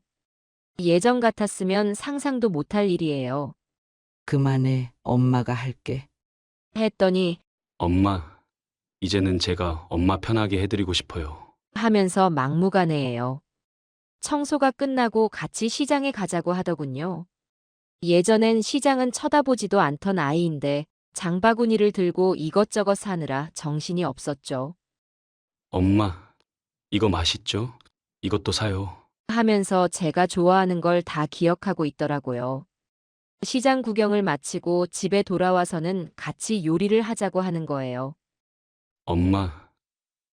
[SPEAKER 1] 예전 같았으면 상상도 못할 일이에요.
[SPEAKER 3] 그만해, 엄마가 할게.
[SPEAKER 1] 했더니
[SPEAKER 2] 엄마, 이제는 제가 엄마 편하게 해드리고 싶어요.
[SPEAKER 1] 하면서 막무가내예요. 청소가 끝나고 같이 시장에 가자고 하더군요. 예전엔 시장은 쳐다보지도 않던 아이인데 장바구니를 들고 이것저것 사느라 정신이 없었죠.
[SPEAKER 2] 엄마, 이거 맛있죠? 이것도 사요.
[SPEAKER 1] 하면서 제가 좋아하는 걸 다 기억하고 있더라고요. 시장 구경을 마치고 집에 돌아와서는 같이 요리를 하자고 하는 거예요.
[SPEAKER 2] 엄마,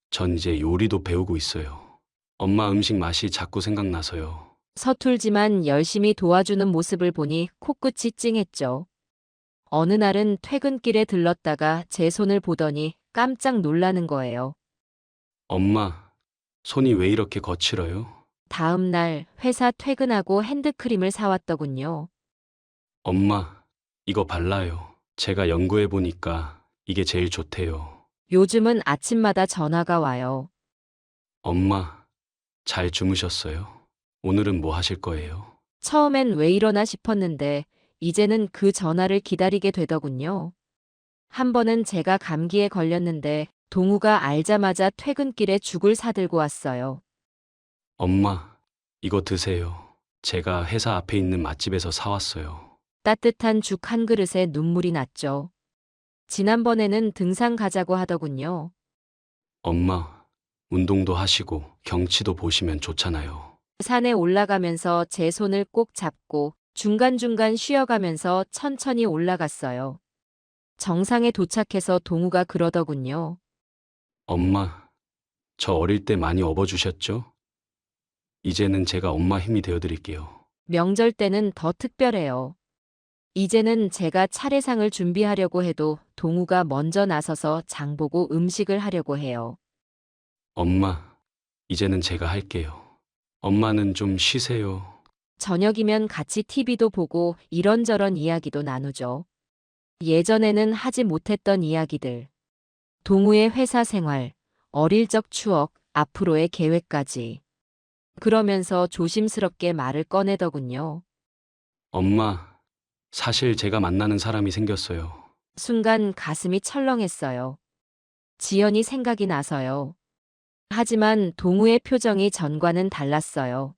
[SPEAKER 2] 전 이제 요리도 배우고 있어요. 엄마 음식 맛이 자꾸 생각나서요.
[SPEAKER 1] 서툴지만 열심히 도와주는 모습을 보니 코끝이 찡했죠. 어느 날은 퇴근길에 들렀다가 제 손을 보더니 깜짝 놀라는 거예요.
[SPEAKER 2] 엄마, 손이 왜 이렇게 거칠어요?
[SPEAKER 1] 다음 날 회사 퇴근하고 핸드크림을 사왔더군요.
[SPEAKER 2] 엄마, 이거 발라요. 제가 연구해 보니까 이게 제일 좋대요.
[SPEAKER 1] 요즘은 아침마다 전화가 와요.
[SPEAKER 2] 엄마, 잘 주무셨어요? 오늘은 뭐 하실 거예요?
[SPEAKER 1] 처음엔 왜 이러나 싶었는데 이제는 그 전화를 기다리게 되더군요. 한 번은 제가 감기에 걸렸는데 동우가 알자마자 퇴근길에 죽을 사들고 왔어요.
[SPEAKER 2] 엄마, 이거 드세요. 제가 회사 앞에 있는 맛집에서 사왔어요.
[SPEAKER 1] 따뜻한 죽 한 그릇에 눈물이 났죠. 지난번에는 등산 가자고 하더군요.
[SPEAKER 2] 엄마, 운동도 하시고 경치도 보시면 좋잖아요.
[SPEAKER 1] 산에 올라가면서 제 손을 꼭 잡고 중간중간 쉬어가면서 천천히 올라갔어요. 정상에 도착해서 동우가 그러더군요.
[SPEAKER 2] 엄마, 저 어릴 때 많이 업어주셨죠? 이제는 제가 엄마 힘이 되어드릴게요.
[SPEAKER 1] 명절 때는 더 특별해요. 이제는 제가 차례상을 준비하려고 해도 동우가 먼저 나서서 장보고 음식을 하려고 해요.
[SPEAKER 2] 엄마, 이제는 제가 할게요. 엄마는 좀 쉬세요.
[SPEAKER 1] 저녁이면 같이 TV도 보고 이런저런 이야기도 나누죠. 예전에는 하지 못했던 이야기들. 동우의 회사 생활, 어릴 적 추억, 앞으로의 계획까지. 그러면서 조심스럽게 말을 꺼내더군요.
[SPEAKER 2] 엄마, 사실 제가 만나는 사람이 생겼어요.
[SPEAKER 1] 순간 가슴이 철렁했어요. 지연이 생각이 나서요. 하지만 동우의 표정이 전과는 달랐어요.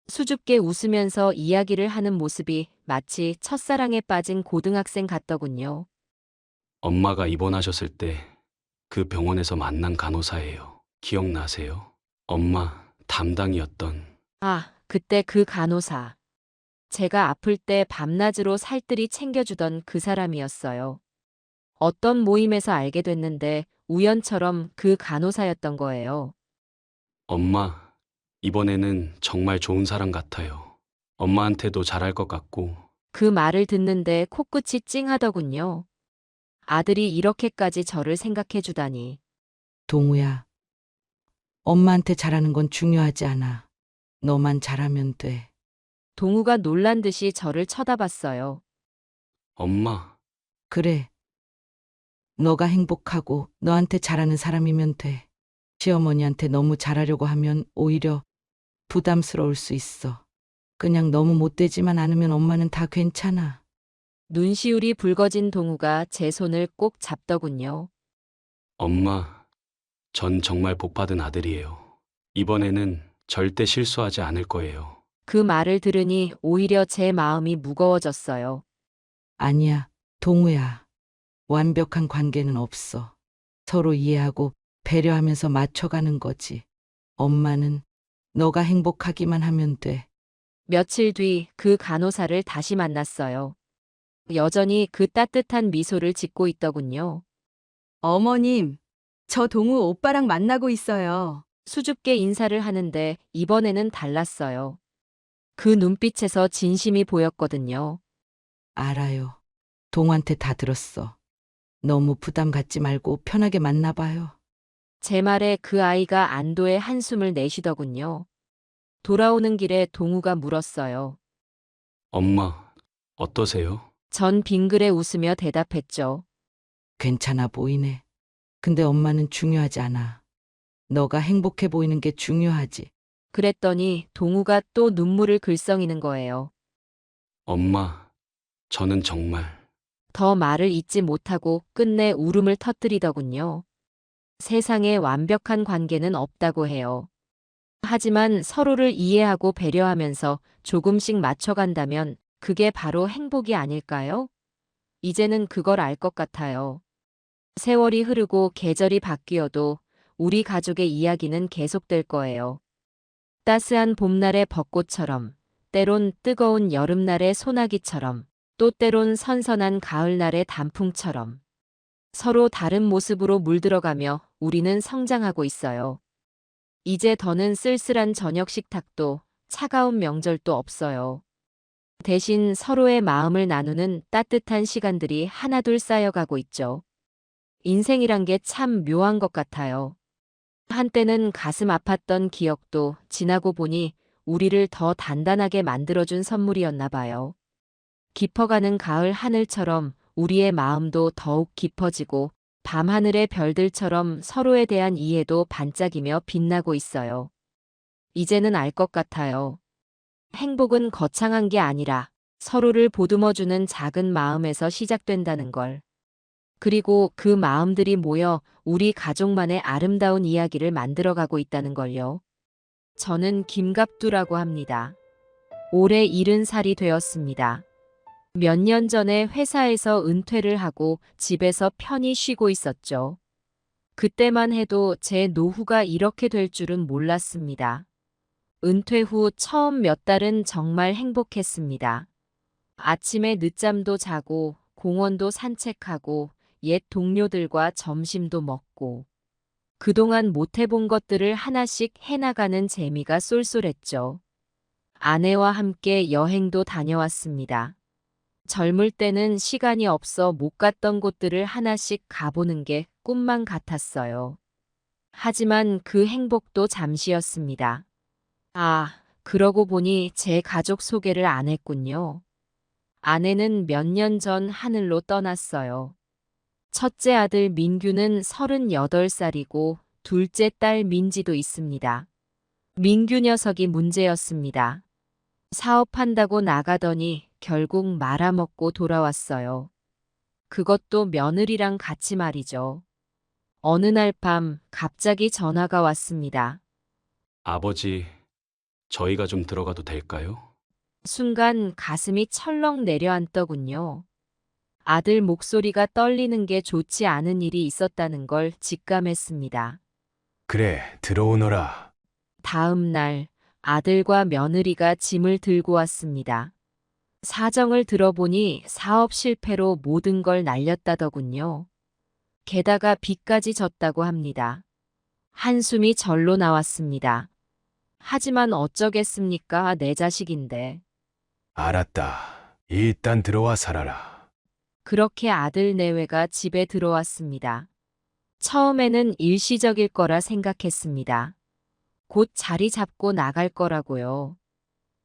[SPEAKER 1] 수줍게 웃으면서 이야기를 하는 모습이 마치 첫사랑에 빠진 고등학생 같더군요.
[SPEAKER 2] 엄마가 입원하셨을 때 그 병원에서 만난 간호사예요. 기억나세요? 엄마 담당이었던.
[SPEAKER 1] 아, 그때 그 간호사. 제가 아플 때 밤낮으로 살뜰히 챙겨주던 그 사람이었어요. 어떤 모임에서 알게 됐는데 우연처럼 그 간호사였던 거예요.
[SPEAKER 2] 엄마, 이번에는 정말 좋은 사람 같아요. 엄마한테도 잘할 것 같고.
[SPEAKER 1] 그 말을 듣는데 코끝이 찡하더군요. 아들이 이렇게까지 저를 생각해 주다니.
[SPEAKER 3] 동우야, 엄마한테 잘하는 건 중요하지 않아. 너만 잘하면 돼.
[SPEAKER 1] 동우가 놀란 듯이 저를 쳐다봤어요.
[SPEAKER 2] 엄마,
[SPEAKER 3] 그래. 너가 행복하고 너한테 잘하는 사람이면 돼. 시어머니한테 너무 잘하려고 하면 오히려 부담스러울 수 있어. 그냥 너무 못되지만 않으면 엄마는 다 괜찮아.
[SPEAKER 1] 눈시울이 붉어진 동우가 제 손을 꼭 잡더군요.
[SPEAKER 2] 엄마, 전 정말 복받은 아들이에요. 이번에는 절대 실수하지 않을 거예요.
[SPEAKER 1] 그 말을 들으니 오히려 제 마음이 무거워졌어요.
[SPEAKER 3] 아니야, 동우야. 완벽한 관계는 없어. 서로 이해하고 배려하면서 맞춰가는 거지. 엄마는 너가 행복하기만 하면 돼.
[SPEAKER 1] 며칠 뒤 그 간호사를 다시 만났어요. 여전히 그 따뜻한 미소를 짓고 있더군요.
[SPEAKER 9] 어머님, 저 동우 오빠랑 만나고 있어요.
[SPEAKER 1] 수줍게 인사를 하는데 이번에는 달랐어요. 그 눈빛에서 진심이 보였거든요.
[SPEAKER 3] 알아요. 동우한테 다 들었어. 너무 부담 갖지 말고 편하게 만나봐요.
[SPEAKER 1] 제 말에 그 아이가 안도의 한숨을 내쉬더군요. 돌아오는 길에 동우가 물었어요.
[SPEAKER 2] 엄마, 어떠세요?
[SPEAKER 1] 전 빙그레 웃으며 대답했죠.
[SPEAKER 3] 괜찮아 보이네. 근데 엄마는 중요하지 않아. 너가 행복해 보이는 게 중요하지.
[SPEAKER 1] 그랬더니 동우가 또 눈물을 글썽이는 거예요.
[SPEAKER 2] 엄마, 저는 정말
[SPEAKER 1] 더 말을 잇지 못하고 끝내 울음을 터뜨리더군요. 세상에 완벽한 관계는 없다고 해요. 하지만 서로를 이해하고 배려하면서 조금씩 맞춰간다면 그게 바로 행복이 아닐까요? 이제는 그걸 알 것 같아요. 세월이 흐르고 계절이 바뀌어도 우리 가족의 이야기는 계속될 거예요. 따스한 봄날의 벚꽃처럼, 때론 뜨거운 여름날의 소나기처럼, 또 때론 선선한 가을날의 단풍처럼 서로 다른 모습으로 물들어가며 우리는 성장하고 있어요. 이제 더는 쓸쓸한 저녁 식탁도 차가운 명절도 없어요. 대신 서로의 마음을 나누는 따뜻한 시간들이 하나둘 쌓여가고 있죠. 인생이란 게 참 묘한 것 같아요. 한때는 가슴 아팠던 기억도 지나고 보니 우리를 더 단단하게 만들어준 선물이었나 봐요. 깊어가는 가을 하늘처럼 우리의 마음도 더욱 깊어지고 밤하늘의 별들처럼 서로에 대한 이해도 반짝이며 빛나고 있어요. 이제는 알 것 같아요. 행복은 거창한 게 아니라 서로를 보듬어주는 작은 마음에서 시작된다는 걸. 그리고 그 마음들이 모여 우리 가족만의 아름다운 이야기를 만들어가고 있다는 걸요. 저는 김갑두라고 합니다. 올해 70살이 되었습니다. 몇 년 전에 회사에서 은퇴를 하고 집에서 편히 쉬고 있었죠. 그때만 해도 제 노후가 이렇게 될 줄은 몰랐습니다. 은퇴 후 처음 몇 달은 정말 행복했습니다. 아침에 늦잠도 자고 공원도 산책하고 옛 동료들과 점심도 먹고 그동안 못 해본 것들을 하나씩 해나가는 재미가 쏠쏠했죠. 아내와 함께 여행도 다녀왔습니다. 젊을 때는 시간이 없어 못 갔던 곳들을 하나씩 가보는 게 꿈만 같았어요. 하지만 그 행복도 잠시였습니다. 아, 그러고 보니 제 가족 소개를 안 했군요. 아내는 몇 년 전 하늘로 떠났어요. 첫째 아들 민규는 38살이고 둘째 딸 민지도 있습니다. 민규 녀석이 문제였습니다. 사업한다고 나가더니 결국 말아먹고 돌아왔어요. 그것도 며느리랑 같이 말이죠. 어느 날 밤 갑자기 전화가 왔습니다.
[SPEAKER 2] 아버지, 저희가 좀 들어가도 될까요?
[SPEAKER 1] 순간 가슴이 철렁 내려앉더군요. 아들 목소리가 떨리는 게 좋지 않은 일이 있었다는 걸 직감했습니다.
[SPEAKER 6] 그래, 들어오너라.
[SPEAKER 1] 다음 날 아들과 며느리가 짐을 들고 왔습니다. 사정을 들어보니 사업 실패로 모든 걸 날렸다더군요. 게다가 빚까지 졌다고 합니다. 한숨이 절로 나왔습니다. 하지만 어쩌겠습니까? 내 자식인데.
[SPEAKER 6] 알았다. 일단 들어와 살아라.
[SPEAKER 1] 그렇게 아들 내외가 집에 들어왔습니다. 처음에는 일시적일 거라 생각했습니다. 곧 자리 잡고 나갈 거라고요.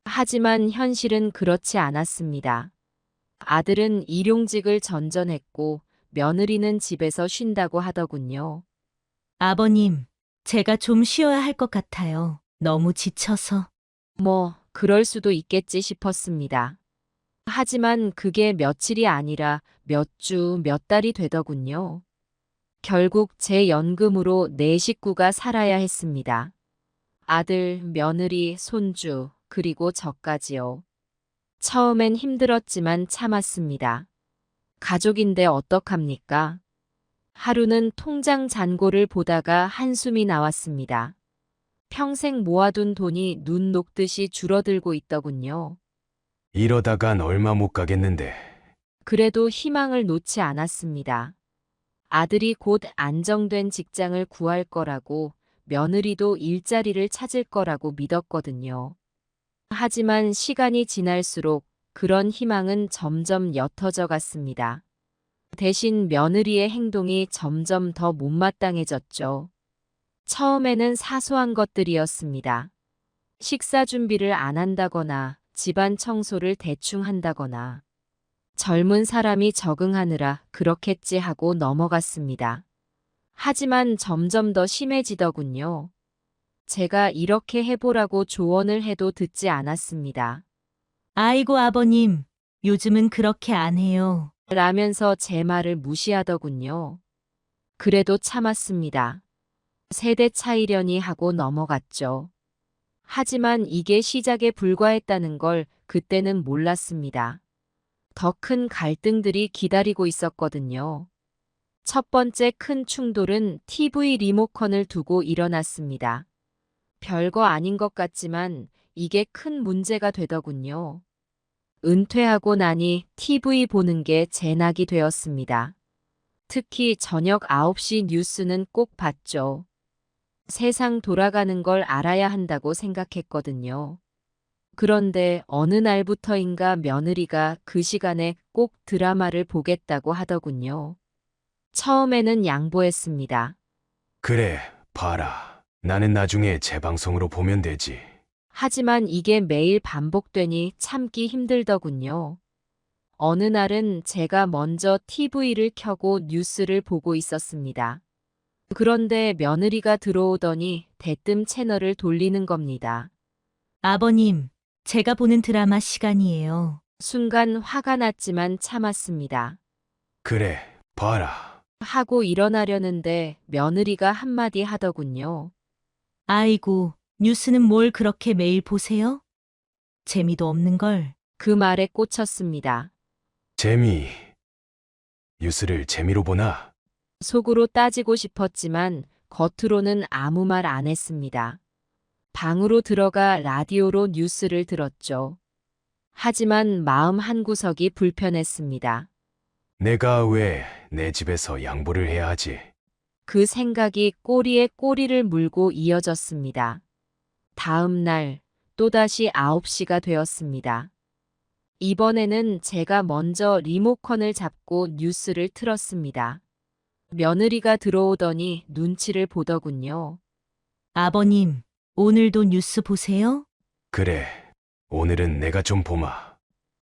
[SPEAKER 1] 하지만 현실은 그렇지 않았습니다. 아들은 일용직을 전전했고 며느리는 집에서 쉰다고 하더군요.
[SPEAKER 4] 아버님, 제가 좀 쉬어야 할 것 같아요. 너무 지쳐서.
[SPEAKER 1] 뭐 그럴 수도 있겠지 싶었습니다. 하지만 그게 며칠이 아니라 몇 주, 몇 달이 되더군요. 결국 제 연금으로 네 식구가 살아야 했습니다. 아들, 며느리, 손주, 그리고 저까지요. 처음엔 힘들었지만 참았습니다. 가족인데 어떡합니까? 하루는 통장 잔고를 보다가 한숨이 나왔습니다. 평생 모아둔 돈이 눈 녹듯이 줄어들고 있더군요.
[SPEAKER 6] 이러다간 얼마 못 가겠는데.
[SPEAKER 1] 그래도 희망을 놓지 않았습니다. 아들이 곧 안정된 직장을 구할 거라고 며느리도 일자리를 찾을 거라고 믿었거든요. 하지만 시간이 지날수록 그런 희망은 점점 옅어져 갔습니다. 대신 며느리의 행동이 점점 더 못마땅해졌죠. 처음에는 사소한 것들이었습니다. 식사 준비를 안 한다거나 집안 청소를 대충 한다거나 젊은 사람이 적응하느라 그렇겠지 하고 넘어갔습니다. 하지만 점점 더 심해지더군요. 제가 이렇게 해보라고 조언을 해도 듣지 않았습니다.
[SPEAKER 4] 아이고, 아버님. 요즘은 그렇게 안 해요.
[SPEAKER 1] 라면서 제 말을 무시하더군요. 그래도 참았습니다. 세대 차이려니 하고 넘어갔죠. 하지만 이게 시작에 불과했다는 걸 그때는 몰랐습니다. 더 큰 갈등들이 기다리고 있었거든요. 첫 번째 큰 충돌은 TV 리모컨을 두고 일어났습니다. 별거 아닌 것 같지만 이게 큰 문제가 되더군요. 은퇴하고 나니 TV 보는 게 제 낙이 되었습니다. 특히 저녁 9시 뉴스는 꼭 봤죠. 세상 돌아가는 걸 알아야 한다고 생각했거든요. 그런데 어느 날부터인가 며느리가 그 시간에 꼭 드라마를 보겠다고 하더군요. 처음에는 양보했습니다.
[SPEAKER 6] 그래, 봐라. 나는 나중에 재방송으로 보면 되지.
[SPEAKER 1] 하지만 이게 매일 반복되니 참기 힘들더군요. 어느 날은 제가 먼저 TV를 켜고 뉴스를 보고 있었습니다. 그런데 며느리가 들어오더니 대뜸 채널을 돌리는 겁니다.
[SPEAKER 4] 아버님, 제가 보는 드라마 시간이에요.
[SPEAKER 1] 순간 화가 났지만 참았습니다.
[SPEAKER 6] 그래, 봐라.
[SPEAKER 1] 하고 일어나려는데 며느리가 한마디 하더군요.
[SPEAKER 4] 아이고, 뉴스는 뭘 그렇게 매일 보세요? 재미도 없는 걸.
[SPEAKER 1] 그 말에 꽂혔습니다.
[SPEAKER 6] 재미. 뉴스를 재미로 보나?
[SPEAKER 1] 속으로 따지고 싶었지만 겉으로는 아무 말 안 했습니다. 방으로 들어가 라디오로 뉴스를 들었죠. 하지만 마음 한구석이 불편했습니다.
[SPEAKER 6] 내가 왜 내 집에서 양보를 해야 하지?
[SPEAKER 1] 그 생각이 꼬리에 꼬리를 물고 이어졌습니다. 다음 날 또다시 9시가 되었습니다. 이번에는 제가 먼저 리모컨을 잡고 뉴스를 틀었습니다. 며느리가 들어오더니 눈치를 보더군요.
[SPEAKER 4] 아버님, 오늘도 뉴스 보세요?
[SPEAKER 6] 그래, 오늘은 내가 좀 보마.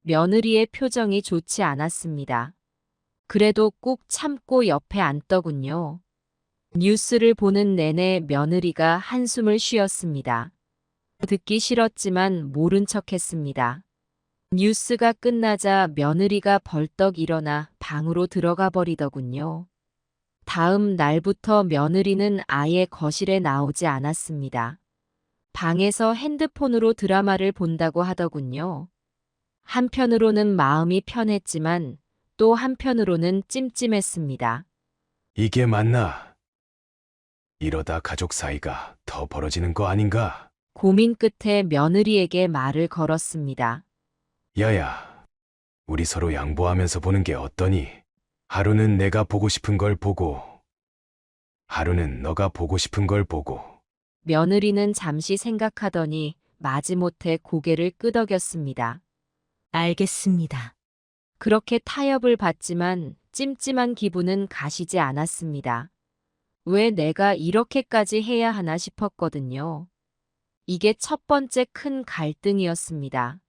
[SPEAKER 1] 며느리의 표정이 좋지 않았습니다. 그래도 꾹 참고 옆에 앉더군요. 뉴스를 보는 내내 며느리가 한숨을 쉬었습니다. 듣기 싫었지만 모른 척했습니다. 뉴스가 끝나자 며느리가 벌떡 일어나 방으로 들어가 버리더군요. 다음 날부터 며느리는 아예 거실에 나오지 않았습니다. 방에서 핸드폰으로 드라마를 본다고 하더군요. 한편으로는 마음이 편했지만 또 한편으로는 찜찜했습니다.
[SPEAKER 6] 이게 맞나? 이러다 가족 사이가 더 벌어지는 거 아닌가?
[SPEAKER 1] 고민 끝에 며느리에게 말을 걸었습니다.
[SPEAKER 6] 야야, 우리 서로 양보하면서 보는 게 어떠니? 하루는 내가 보고 싶은 걸 보고, 하루는 너가 보고 싶은 걸 보고.
[SPEAKER 1] 며느리는 잠시 생각하더니 마지못해 고개를 끄덕였습니다.
[SPEAKER 4] 알겠습니다.
[SPEAKER 1] 그렇게 타협을 받지만 찜찜한 기분은 가시지 않았습니다. 왜 내가 이렇게까지 해야 하나 싶었거든요. 이게 첫 번째 큰 갈등이었습니다.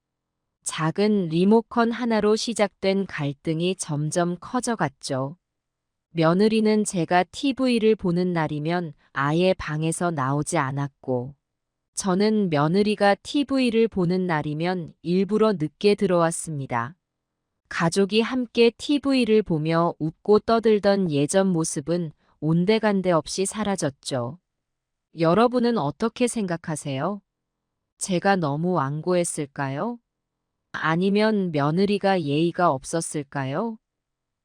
[SPEAKER 1] 작은 리모컨 하나로 시작된 갈등이 점점 커져갔죠. 며느리는 제가 TV를 보는 날이면 아예 방에서 나오지 않았고, 저는 며느리가 TV를 보는 날이면 일부러 늦게 들어왔습니다. 가족이 함께 TV를 보며 웃고 떠들던 예전 모습은 온데간데 없이 사라졌죠. 여러분은 어떻게 생각하세요? 제가 너무 완고했을까요? 아니면 며느리가 예의가 없었을까요?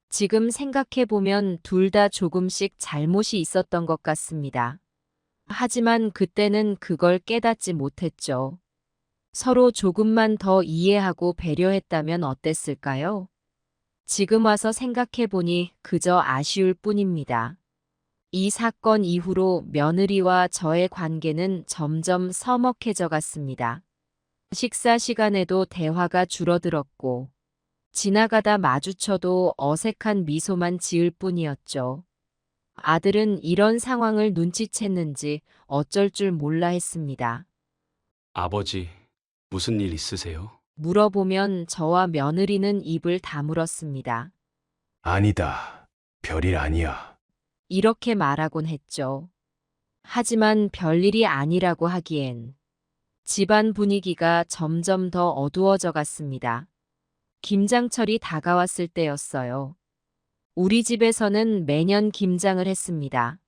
[SPEAKER 1] 지금 생각해보면 둘 다 조금씩 잘못이 있었던 것 같습니다. 하지만 그때는 그걸 깨닫지 못했죠. 서로 조금만 더 이해하고 배려했다면 어땠을까요? 지금 와서 생각해보니 그저 아쉬울 뿐입니다. 이 사건 이후로 며느리와 저의 관계는 점점 서먹해져 갔습니다. 식사 시간에도 대화가 줄어들었고, 지나가다 마주쳐도 어색한 미소만 지을 뿐이었죠. 아들은 이런 상황을 눈치챘는지 어쩔 줄 몰라 했습니다.
[SPEAKER 2] 아버지, 무슨 일 있으세요?
[SPEAKER 1] 물어보면 저와 며느리는 입을 다물었습니다.
[SPEAKER 6] 아니다. 별일 아니야.
[SPEAKER 1] 이렇게 말하곤 했죠. 하지만 별일이 아니라고 하기엔 집안 분위기가 점점 더 어두워져 갔습니다. 김장철이 다가왔을 때였어요. 우리 집에서는 매년 김장을 했습니다.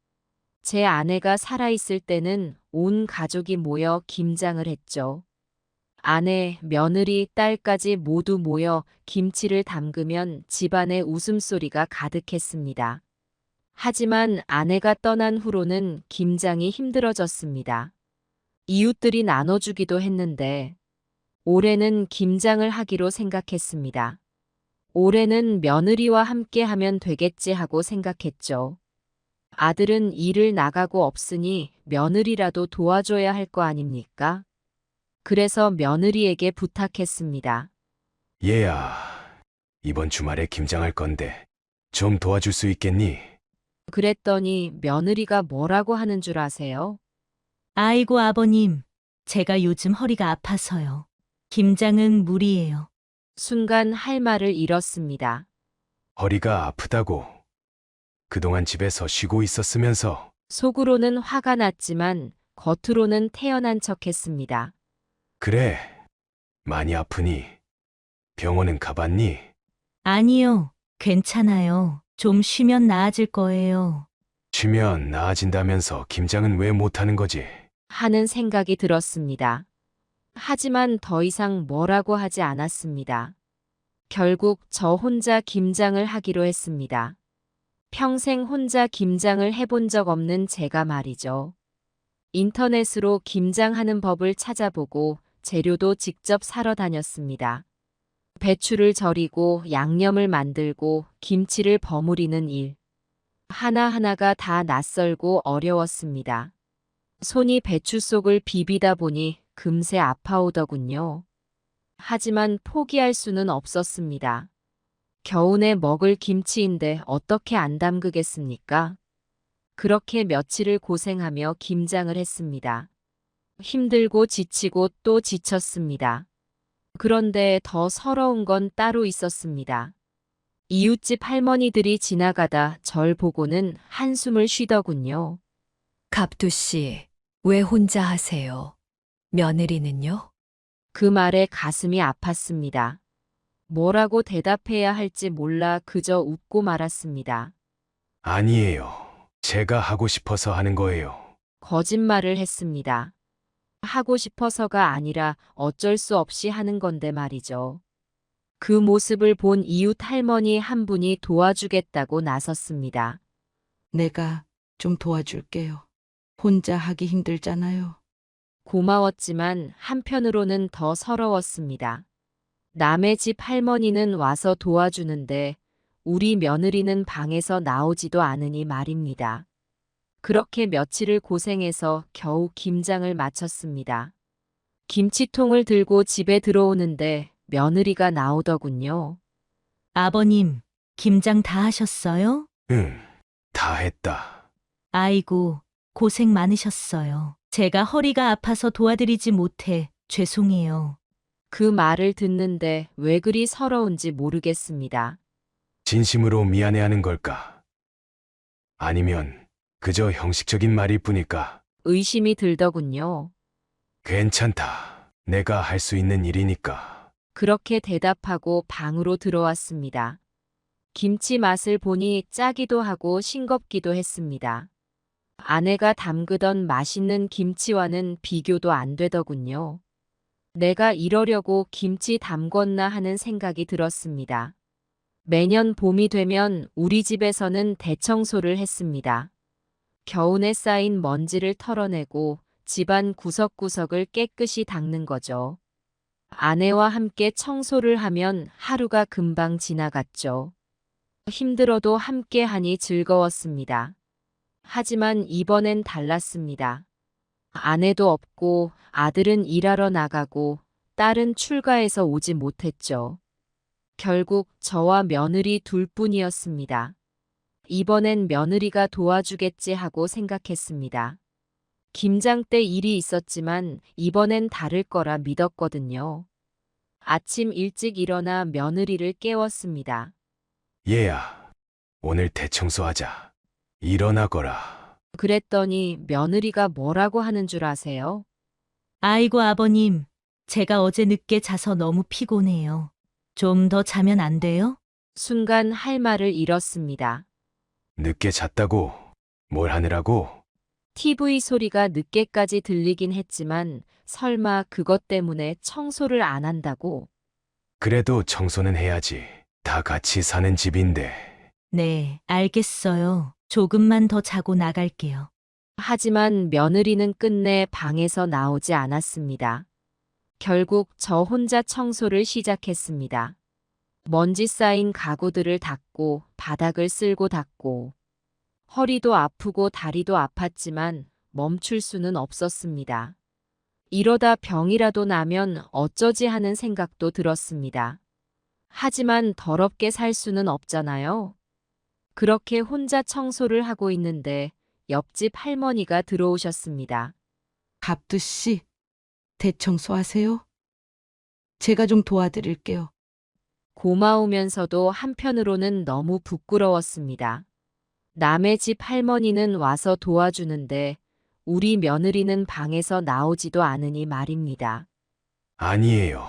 [SPEAKER 1] 제 아내가 살아있을 때는 온 가족이 모여 김장을 했죠. 아내, 며느리, 딸까지 모두 모여 김치를 담그면 집안에 웃음소리가 가득했습니다. 하지만 아내가 떠난 후로는 김장이 힘들어졌습니다. 이웃들이 나눠주기도 했는데 올해는 김장을 하기로 생각했습니다. 올해는 며느리와 함께 하면 되겠지 하고 생각했죠. 아들은 일을 나가고 없으니 며느리라도 도와줘야 할 거 아닙니까? 그래서 며느리에게 부탁했습니다.
[SPEAKER 6] 얘야, 이번 주말에 김장할 건데 좀 도와줄 수 있겠니?
[SPEAKER 1] 그랬더니 며느리가 뭐라고 하는 줄 아세요?
[SPEAKER 4] 아이고, 아버님. 제가 요즘 허리가 아파서요. 김장은 무리예요.
[SPEAKER 1] 순간 할 말을 잃었습니다.
[SPEAKER 6] 허리가 아프다고. 그동안 집에서 쉬고 있었으면서.
[SPEAKER 1] 속으로는 화가 났지만 겉으로는 태연한 척했습니다.
[SPEAKER 6] 그래, 많이 아프니? 병원은 가봤니?
[SPEAKER 4] 아니요. 괜찮아요. 좀 쉬면 나아질 거예요.
[SPEAKER 6] 쉬면 나아진다면서 김장은 왜 못하는 거지?
[SPEAKER 1] 하는 생각이 들었습니다. 하지만 더 이상 뭐라고 하지 않았습니다. 결국 저 혼자 김장을 하기로 했습니다. 평생 혼자 김장을 해본 적 없는 제가 말이죠. 인터넷으로 김장하는 법을 찾아보고 재료도 직접 사러 다녔습니다. 배추를 절이고 양념을 만들고 김치를 버무리는 일. 하나하나가 다 낯설고 어려웠습니다. 손이 배추 속을 비비다 보니 금세 아파오더군요. 하지만 포기할 수는 없었습니다. 겨우내 먹을 김치인데 어떻게 안 담그겠습니까? 그렇게 며칠을 고생하며 김장을 했습니다. 힘들고 지치고 또 지쳤습니다. 그런데 더 서러운 건 따로 있었습니다. 이웃집 할머니들이 지나가다 절 보고는 한숨을 쉬더군요.
[SPEAKER 10] 갑두 씨, 왜 혼자 하세요? 며느리는요?
[SPEAKER 1] 그 말에 가슴이 아팠습니다. 뭐라고 대답해야 할지 몰라 그저 웃고 말았습니다.
[SPEAKER 6] 아니에요. 제가 하고 싶어서 하는 거예요.
[SPEAKER 1] 거짓말을 했습니다. 하고 싶어서가 아니라 어쩔 수 없이 하는 건데 말이죠. 그 모습을 본 이웃 할머니 한 분이 도와주겠다고 나섰습니다.
[SPEAKER 3] 내가 좀 도와줄게요. 혼자 하기 힘들잖아요.
[SPEAKER 1] 고마웠지만 한편으로는 더 서러웠습니다. 남의 집 할머니는 와서 도와주는데 우리 며느리는 방에서 나오지도 않으니 말입니다. 그렇게 며칠을 고생해서 겨우 김장을 마쳤습니다. 김치통을 들고 집에 들어오는데 며느리가 나오더군요.
[SPEAKER 4] 아버님, 김장 다 하셨어요?
[SPEAKER 6] 응, 다 했다.
[SPEAKER 4] 아이고, 고생 많으셨어요. 제가 허리가 아파서 도와드리지 못해 죄송해요.
[SPEAKER 1] 그 말을 듣는데 왜 그리 서러운지 모르겠습니다.
[SPEAKER 6] 진심으로 미안해하는 걸까? 아니면 그저 형식적인 말일 뿐일까?
[SPEAKER 1] 의심이 들더군요.
[SPEAKER 6] 괜찮다. 내가 할 수 있는 일이니까.
[SPEAKER 1] 그렇게 대답하고 방으로 들어왔습니다. 김치 맛을 보니 짜기도 하고 싱겁기도 했습니다. 아내가 담그던 맛있는 김치와는 비교도 안 되더군요. 내가 이러려고 김치 담궜나 하는 생각이 들었습니다. 매년 봄이 되면 우리 집에서는 대청소를 했습니다. 겨우내 쌓인 먼지를 털어내고 집안 구석구석을 깨끗이 닦는 거죠. 아내와 함께 청소를 하면 하루가 금방 지나갔죠. 힘들어도 함께 하니 즐거웠습니다. 하지만 이번엔 달랐습니다. 아내도 없고 아들은 일하러 나가고 딸은 출가해서 오지 못했죠. 결국 저와 며느리 둘뿐이었습니다. 이번엔 며느리가 도와주겠지 하고 생각했습니다. 김장 때 일이 있었지만 이번엔 다를 거라 믿었거든요. 아침 일찍 일어나 며느리를 깨웠습니다.
[SPEAKER 6] 얘야, 오늘 대청소하자. 일어나거라.
[SPEAKER 1] 그랬더니 며느리가 뭐라고 하는 줄 아세요?
[SPEAKER 4] 아이고 아버님, 제가 어제 늦게 자서 너무 피곤해요. 좀 더 자면 안 돼요?
[SPEAKER 1] 순간 할 말을 잃었습니다.
[SPEAKER 6] 늦게 잤다고? 뭘 하느라고?
[SPEAKER 1] TV 소리가 늦게까지 들리긴 했지만 설마 그것 때문에 청소를 안 한다고?
[SPEAKER 6] 그래도 청소는 해야지. 다 같이 사는 집인데.
[SPEAKER 4] 네, 알겠어요. 조금만 더 자고 나갈게요.
[SPEAKER 1] 하지만 며느리는 끝내 방에서 나오지 않았습니다. 결국 저 혼자 청소를 시작했습니다. 먼지 쌓인 가구들을 닦고 바닥을 쓸고 닦고 허리도 아프고 다리도 아팠지만 멈출 수는 없었습니다. 이러다 병이라도 나면 어쩌지 하는 생각도 들었습니다. 하지만 더럽게 살 수는 없잖아요. 그렇게 혼자 청소를 하고 있는데 옆집 할머니가 들어오셨습니다.
[SPEAKER 3] 갑두 씨, 대청소하세요? 제가 좀 도와드릴게요.
[SPEAKER 1] 고마우면서도 한편으로는 너무 부끄러웠습니다. 남의 집 할머니는 와서 도와주는데 우리 며느리는 방에서 나오지도 않으니 말입니다.
[SPEAKER 6] 아니에요.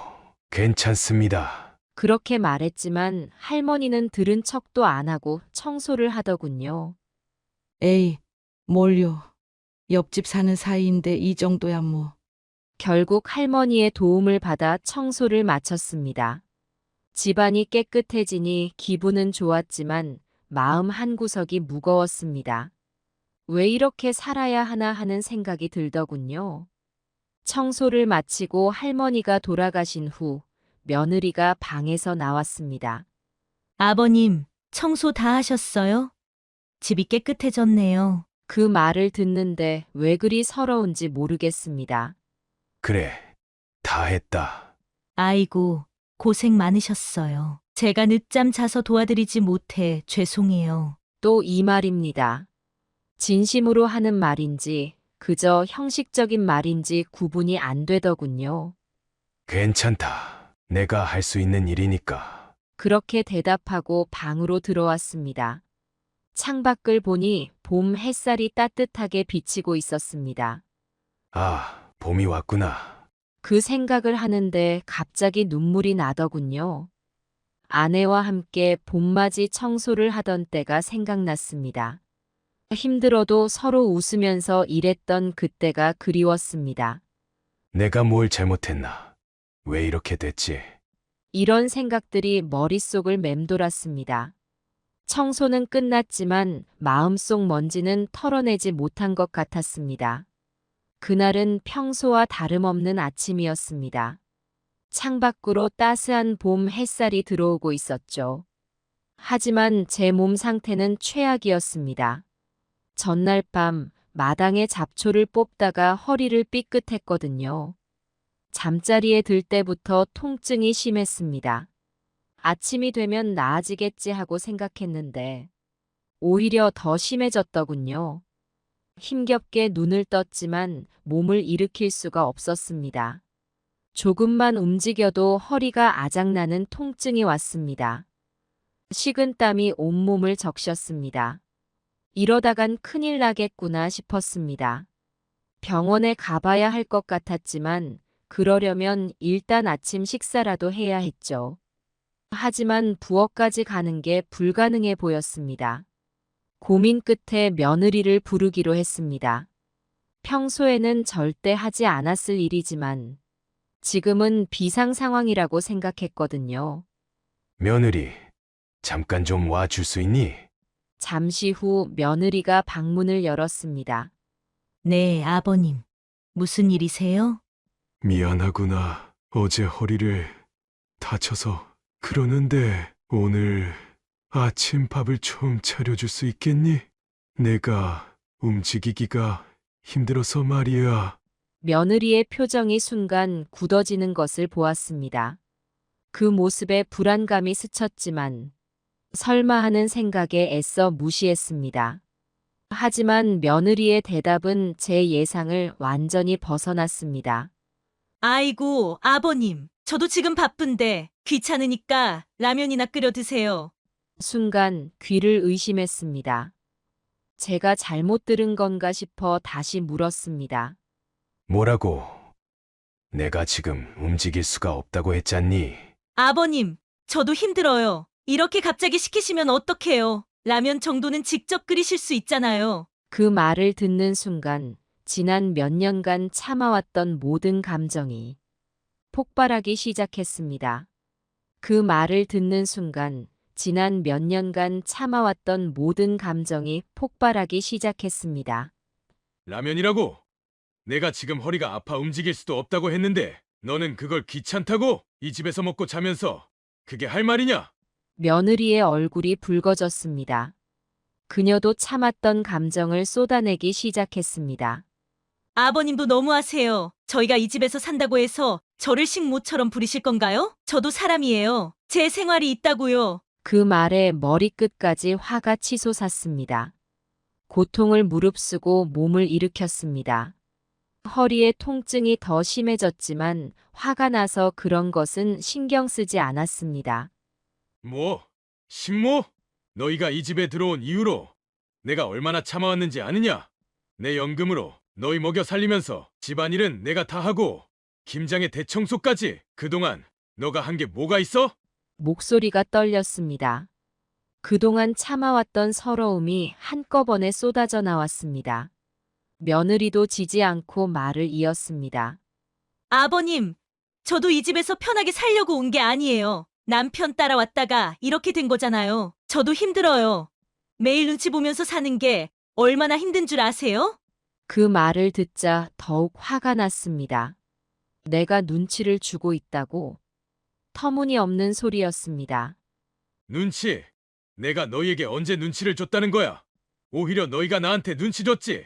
[SPEAKER 6] 괜찮습니다.
[SPEAKER 1] 그렇게 말했지만 할머니는 들은 척도 안 하고 청소를 하더군요.
[SPEAKER 3] 에이, 뭘요. 옆집 사는 사이인데 이 정도야 뭐.
[SPEAKER 1] 결국 할머니의 도움을 받아 청소를 마쳤습니다. 집안이 깨끗해지니 기분은 좋았지만 마음 한구석이 무거웠습니다. 왜 이렇게 살아야 하나 하는 생각이 들더군요. 청소를 마치고 할머니가 돌아가신 후 며느리가 방에서 나왔습니다.
[SPEAKER 4] 아버님, 청소 다 하셨어요? 집이 깨끗해졌네요.
[SPEAKER 1] 그 말을 듣는데 왜 그리 서러운지 모르겠습니다.
[SPEAKER 6] 그래, 다 했다.
[SPEAKER 4] 아이고, 고생 많으셨어요. 제가 늦잠 자서 도와드리지 못해 죄송해요.
[SPEAKER 1] 또 이 말입니다. 진심으로 하는 말인지 그저 형식적인 말인지 구분이 안 되더군요.
[SPEAKER 6] 괜찮다. 내가 할 수 있는 일이니까.
[SPEAKER 1] 그렇게 대답하고 방으로 들어왔습니다. 창밖을 보니 봄 햇살이 따뜻하게 비치고 있었습니다.
[SPEAKER 6] 아, 봄이 왔구나.
[SPEAKER 1] 그 생각을 하는데 갑자기 눈물이 나더군요. 아내와 함께 봄맞이 청소를 하던 때가 생각났습니다. 힘들어도 서로 웃으면서 일했던 그때가 그리웠습니다.
[SPEAKER 6] 내가 뭘 잘못했나? 왜 이렇게 됐지?
[SPEAKER 1] 이런 생각들이 머릿속을 맴돌았습니다. 청소는 끝났지만 마음속 먼지는 털어내지 못한 것 같았습니다. 그날은 평소와 다름없는 아침이었습니다. 창밖으로 따스한 봄 햇살이 들어오고 있었죠. 하지만 제 몸 상태는 최악이었습니다. 전날 밤 마당에 잡초를 뽑다가 허리를 삐끗했거든요. 잠자리에 들 때부터 통증이 심했습니다. 아침이 되면 나아지겠지 하고 생각했는데 오히려 더 심해졌더군요. 힘겹게 눈을 떴지만 몸을 일으킬 수가 없었습니다. 조금만 움직여도 허리가 아작나는 통증이 왔습니다. 식은땀이 온몸을 적셨습니다. 이러다간 큰일 나겠구나 싶었습니다. 병원에 가봐야 할 것 같았지만 그러려면 일단 아침 식사라도 해야 했죠. 하지만 부엌까지 가는 게 불가능해 보였습니다. 고민 끝에 며느리를 부르기로 했습니다. 평소에는 절대 하지 않았을 일이지만 지금은 비상 상황이라고 생각했거든요.
[SPEAKER 6] 며느리, 잠깐 좀 와줄 수 있니?
[SPEAKER 1] 잠시 후 며느리가 방문을 열었습니다.
[SPEAKER 4] 네, 아버님. 무슨 일이세요?
[SPEAKER 6] 미안하구나. 어제 허리를 다쳐서 그러는데 오늘 아침 밥을 좀 차려줄 수 있겠니? 내가 움직이기가 힘들어서 말이야.
[SPEAKER 1] 며느리의 표정이 순간 굳어지는 것을 보았습니다. 그 모습에 불안감이 스쳤지만 설마 하는 생각에 애써 무시했습니다. 하지만 며느리의 대답은 제 예상을 완전히 벗어났습니다.
[SPEAKER 4] 아이고, 아버님. 저도 지금 바쁜데 귀찮으니까 라면이나 끓여 드세요.
[SPEAKER 1] 순간 귀를 의심했습니다. 제가 잘못 들은 건가 싶어 다시 물었습니다.
[SPEAKER 6] 뭐라고? 내가 지금 움직일 수가 없다고 했잖니?
[SPEAKER 4] 아버님, 저도 힘들어요. 이렇게 갑자기 시키시면 어떡해요? 라면 정도는 직접 끓이실 수 있잖아요.
[SPEAKER 1] 그 말을 듣는 순간 지난 몇 년간 참아왔던 모든 감정이 폭발하기 시작했습니다. 그 말을 듣는 순간 지난 몇 년간 참아왔던 모든 감정이 폭발하기 시작했습니다.
[SPEAKER 6] 라면이라고? 내가 지금 허리가 아파 움직일 수도 없다고 했는데 너는 그걸 귀찮다고? 이 집에서 먹고 자면서 그게 할 말이냐?
[SPEAKER 1] 며느리의 얼굴이 붉어졌습니다. 그녀도 참았던 감정을 쏟아내기 시작했습니다.
[SPEAKER 4] 아버님도 너무하세요. 저희가 이 집에서 산다고 해서 저를 식모처럼 부리실 건가요? 저도 사람이에요. 제 생활이 있다고요.
[SPEAKER 1] 그 말에 머리끝까지 화가 치솟았습니다. 고통을 무릅쓰고 몸을 일으켰습니다. 허리에 통증이 더 심해졌지만 화가 나서 그런 것은 신경 쓰지 않았습니다.
[SPEAKER 6] 뭐? 식모? 너희가 이 집에 들어온 이후로 내가 얼마나 참아왔는지 아느냐? 내 연금으로 너희 먹여 살리면서 집안일은 내가 다 하고 김장의 대청소까지 그동안 너가 한 게 뭐가 있어?
[SPEAKER 1] 목소리가 떨렸습니다. 그동안 참아왔던 서러움이 한꺼번에 쏟아져 나왔습니다. 며느리도 지지 않고 말을 이었습니다.
[SPEAKER 4] 아버님, 저도 이 집에서 편하게 살려고 온 게 아니에요. 남편 따라왔다가 이렇게 된 거잖아요. 저도 힘들어요. 매일 눈치 보면서 사는 게 얼마나 힘든 줄 아세요?
[SPEAKER 1] 그 말을 듣자 더욱 화가 났습니다. 내가 눈치를 주고 있다고? 터무니없는 소리였습니다.
[SPEAKER 6] 눈치? 내가 너희에게 언제 눈치를 줬다는 거야? 오히려 너희가 나한테 눈치 줬지.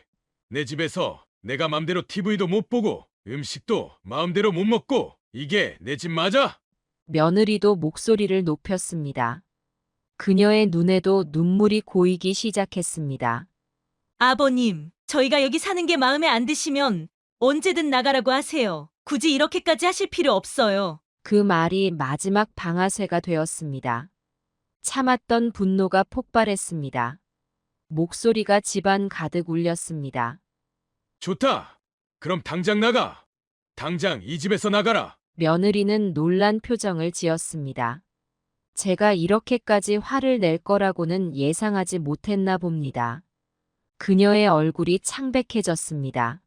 [SPEAKER 6] 내 집에서 내가 맘대로 TV도 못 보고 음식도 마음대로 못 먹고 이게 내 집 맞아?
[SPEAKER 1] 며느리도 목소리를 높였습니다. 그녀의 눈에도 눈물이 고이기 시작했습니다.
[SPEAKER 4] 아버님, 저희가 여기 사는 게 마음에 안 드시면 언제든 나가라고 하세요. 굳이 이렇게까지 하실 필요 없어요.
[SPEAKER 1] 그 말이 마지막 방아쇠가 되었습니다. 참았던 분노가 폭발했습니다. 목소리가 집안 가득 울렸습니다.
[SPEAKER 6] 좋다. 그럼 당장 나가. 당장 이 집에서 나가라.
[SPEAKER 1] 며느리는 놀란 표정을 지었습니다. 제가 이렇게까지 화를 낼 거라고는 예상하지 못했나 봅니다. 그녀의 얼굴이 창백해졌습니다.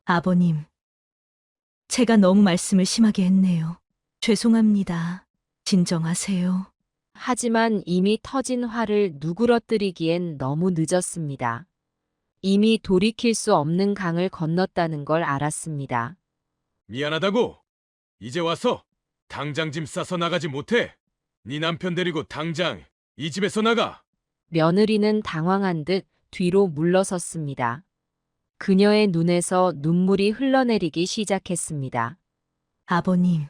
[SPEAKER 4] 아버님, 제가 너무 말씀을 심하게 했네요. 죄송합니다. 진정하세요.
[SPEAKER 1] 하지만 이미 터진 화를 누그러뜨리기엔 너무 늦었습니다. 이미 돌이킬 수 없는 강을 건넜다는 걸 알았습니다.
[SPEAKER 6] 미안하다고. 이제 와서 당장 짐 싸서 나가지 못해. 네 남편 데리고 당장 이 집에서 나가.
[SPEAKER 1] 며느리는 당황한 듯 뒤로 물러섰습니다. 그녀의 눈에서 눈물이 흘러내리기 시작했습니다.
[SPEAKER 4] 아버님,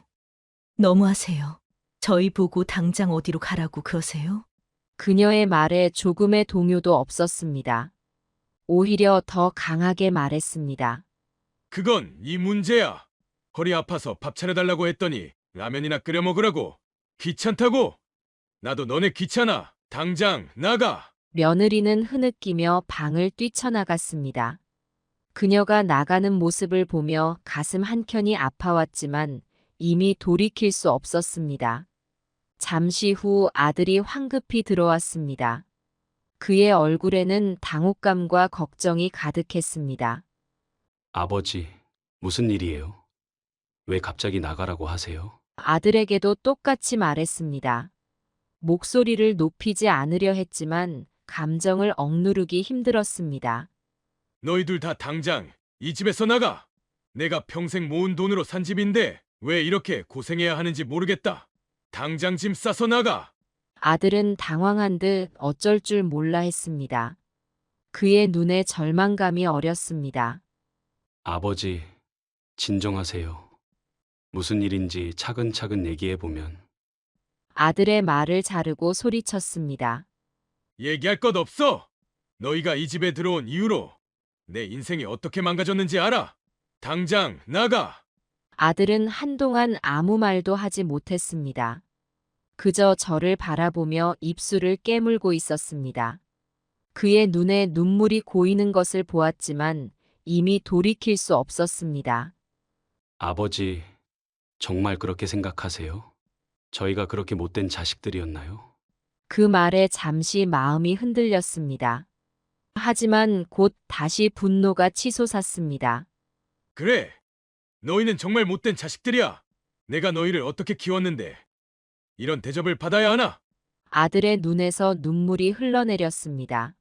[SPEAKER 4] 너무하세요. 저희 보고 당장 어디로 가라고 그러세요?
[SPEAKER 1] 그녀의 말에 조금의 동요도 없었습니다. 오히려 더 강하게 말했습니다.
[SPEAKER 6] 그건 네 문제야. 허리 아파서 밥 차려달라고 했더니 라면이나 끓여 먹으라고. 귀찮다고. 나도 너네 귀찮아. 당장 나가.
[SPEAKER 1] 며느리는 흐느끼며 방을 뛰쳐나갔습니다. 그녀가 나가는 모습을 보며 가슴 한켠이 아파왔지만 이미 돌이킬 수 없었습니다. 잠시 후 아들이 황급히 들어왔습니다. 그의 얼굴에는 당혹감과 걱정이 가득했습니다.
[SPEAKER 2] 아버지, 무슨 일이에요? 왜 갑자기 나가라고 하세요?
[SPEAKER 1] 아들에게도 똑같이 말했습니다. 목소리를 높이지 않으려 했지만 감정을 억누르기 힘들었습니다.
[SPEAKER 6] 너희들 다 당장 이 집에서 나가. 내가 평생 모은 돈으로 산 집인데 왜 이렇게 고생해야 하는지 모르겠다. 당장 짐 싸서 나가.
[SPEAKER 1] 아들은 당황한 듯 어쩔 줄 몰라 했습니다. 그의 눈에 절망감이 어렸습니다.
[SPEAKER 2] 아버지, 진정하세요. 무슨 일인지 차근차근 얘기해보면.
[SPEAKER 1] 아들의 말을 자르고 소리쳤습니다.
[SPEAKER 6] 얘기할 것 없어. 너희가 이 집에 들어온 이후로 내 인생이 어떻게 망가졌는지 알아. 당장 나가.
[SPEAKER 1] 아들은 한동안 아무 말도 하지 못했습니다. 그저 저를 바라보며 입술을 깨물고 있었습니다. 그의 눈에 눈물이 고이는 것을 보았지만 이미 돌이킬 수 없었습니다.
[SPEAKER 2] 아버지, 정말 그렇게 생각하세요? 저희가 그렇게 못된 자식들이었나요?
[SPEAKER 1] 그 말에 잠시 마음이 흔들렸습니다. 하지만 곧 다시 분노가 치솟았습니다.
[SPEAKER 6] 그래. 너희는 정말 못된 자식들이야. 내가 너희를 어떻게 키웠는데 이런 대접을 받아야 하나?
[SPEAKER 1] 아들의 눈에서 눈물이 흘러내렸습니다.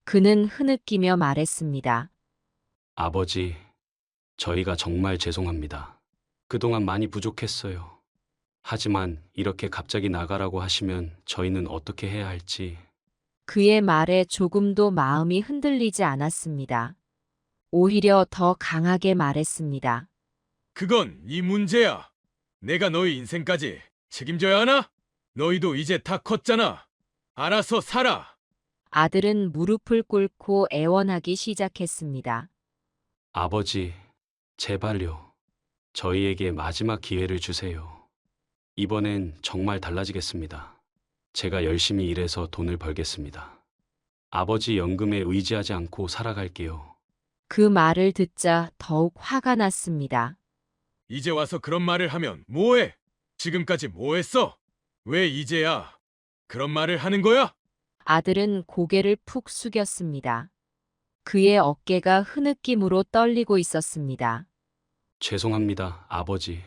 [SPEAKER 1] 그는 흐느끼며 말했습니다.
[SPEAKER 2] 아버지, 저희가 정말 죄송합니다. 그동안 많이 부족했어요. 하지만 이렇게 갑자기 나가라고 하시면 저희는 어떻게 해야 할지.
[SPEAKER 1] 그의 말에 조금도 마음이 흔들리지 않았습니다. 오히려 더 강하게 말했습니다.
[SPEAKER 6] 그건 이 문제야. 내가 너희 인생까지 책임져야 하나? 너희도 이제 다 컸잖아. 알아서 살아.
[SPEAKER 1] 아들은 무릎을 꿇고 애원하기 시작했습니다.
[SPEAKER 2] 아버지, 제발요. 저희에게 마지막 기회를 주세요. 이번엔 정말 달라지겠습니다. 제가 열심히 일해서 돈을 벌겠습니다. 아버지 연금에 의지하지 않고 살아갈게요.
[SPEAKER 1] 그 말을 듣자 더욱 화가 났습니다.
[SPEAKER 6] 이제 와서 그런 말을 하면 뭐해? 지금까지 뭐했어? 왜 이제야 그런 말을 하는 거야?
[SPEAKER 1] 아들은 고개를 푹 숙였습니다. 그의 어깨가 흐느낌으로 떨리고 있었습니다.
[SPEAKER 2] 죄송합니다, 아버지.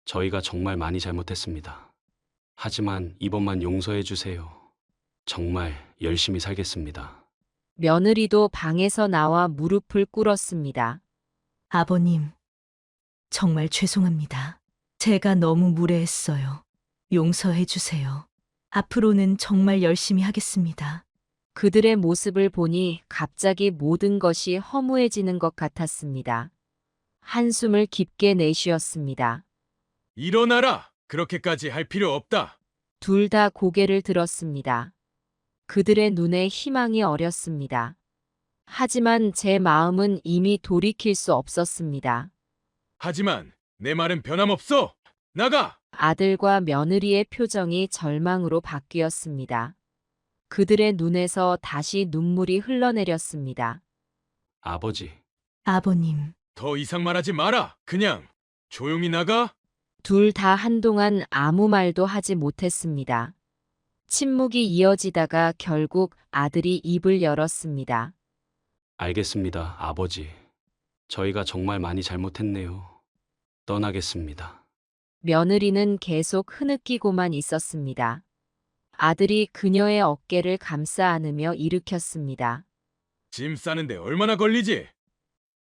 [SPEAKER 2] 저희가 정말 많이 잘못했습니다. 하지만 이번만 용서해 주세요. 정말 열심히 살겠습니다.
[SPEAKER 1] 며느리도 방에서 나와 무릎을 꿇었습니다.
[SPEAKER 4] 아버님, 정말 죄송합니다. 제가 너무 무례했어요. 용서해 주세요. 앞으로는 정말 열심히 하겠습니다.
[SPEAKER 1] 그들의 모습을 보니 갑자기 모든 것이 허무해지는 것 같았습니다. 한숨을 깊게 내쉬었습니다.
[SPEAKER 6] 일어나라. 그렇게까지 할 필요 없다.
[SPEAKER 1] 둘 다 고개를 들었습니다. 그들의 눈에 희망이 어렸습니다. 하지만 제 마음은 이미 돌이킬 수 없었습니다.
[SPEAKER 6] 하지만 내 말은 변함없어. 나가.
[SPEAKER 1] 아들과 며느리의 표정이 절망으로 바뀌었습니다. 그들의 눈에서 다시 눈물이 흘러내렸습니다.
[SPEAKER 2] 아버지,
[SPEAKER 4] 아버님,
[SPEAKER 6] 더 이상 말하지 마라. 그냥 조용히 나가.
[SPEAKER 1] 둘 다 한동안 아무 말도 하지 못했습니다. 침묵이 이어지다가 결국 아들이 입을 열었습니다.
[SPEAKER 2] 알겠습니다, 아버지. 저희가 정말 많이 잘못했네요. 떠나겠습니다.
[SPEAKER 1] 며느리는 계속 흐느끼고만 있었습니다. 아들이 그녀의 어깨를 감싸 안으며 일으켰습니다.
[SPEAKER 6] 짐 싸는데 얼마나 걸리지?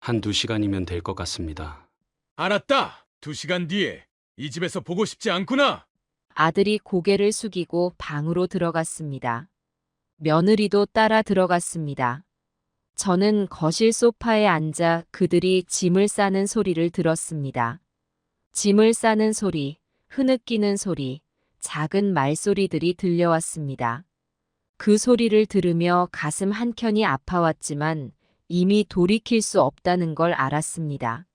[SPEAKER 2] 한두 시간이면 될 것 같습니다.
[SPEAKER 6] 알았다. 2시간 뒤에 이 집에서 보고 싶지 않구나.
[SPEAKER 1] 아들이 고개를 숙이고 방으로 들어갔습니다. 며느리도 따라 들어갔습니다. 저는 거실 소파에 앉아 그들이 짐을 싸는 소리를 들었습니다. 짐을 싸는 소리, 흐느끼는 소리, 작은 말소리들이 들려왔습니다. 그 소리를 들으며 가슴 한켠이 아파왔지만 이미 돌이킬 수 없다는 걸 알았습니다.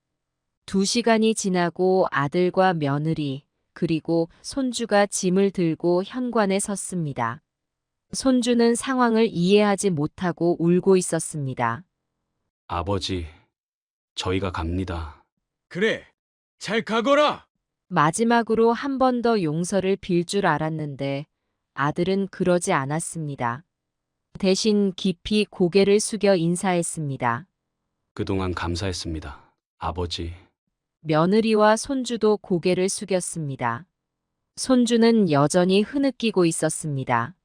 [SPEAKER 1] 2시간이 지나고 아들과 며느리, 그리고 손주가 짐을 들고 현관에 섰습니다. 손주는 상황을 이해하지 못하고 울고 있었습니다.
[SPEAKER 2] 아버지, 저희가 갑니다.
[SPEAKER 6] 그래. 잘 가거라.
[SPEAKER 1] 마지막으로 한 번 더 용서를 빌 줄 알았는데 아들은 그러지 않았습니다. 대신 깊이 고개를 숙여 인사했습니다.
[SPEAKER 2] 그동안 감사했습니다, 아버지.
[SPEAKER 1] 며느리와 손주도 고개를 숙였습니다. 손주는 여전히 흐느끼고 있었습니다.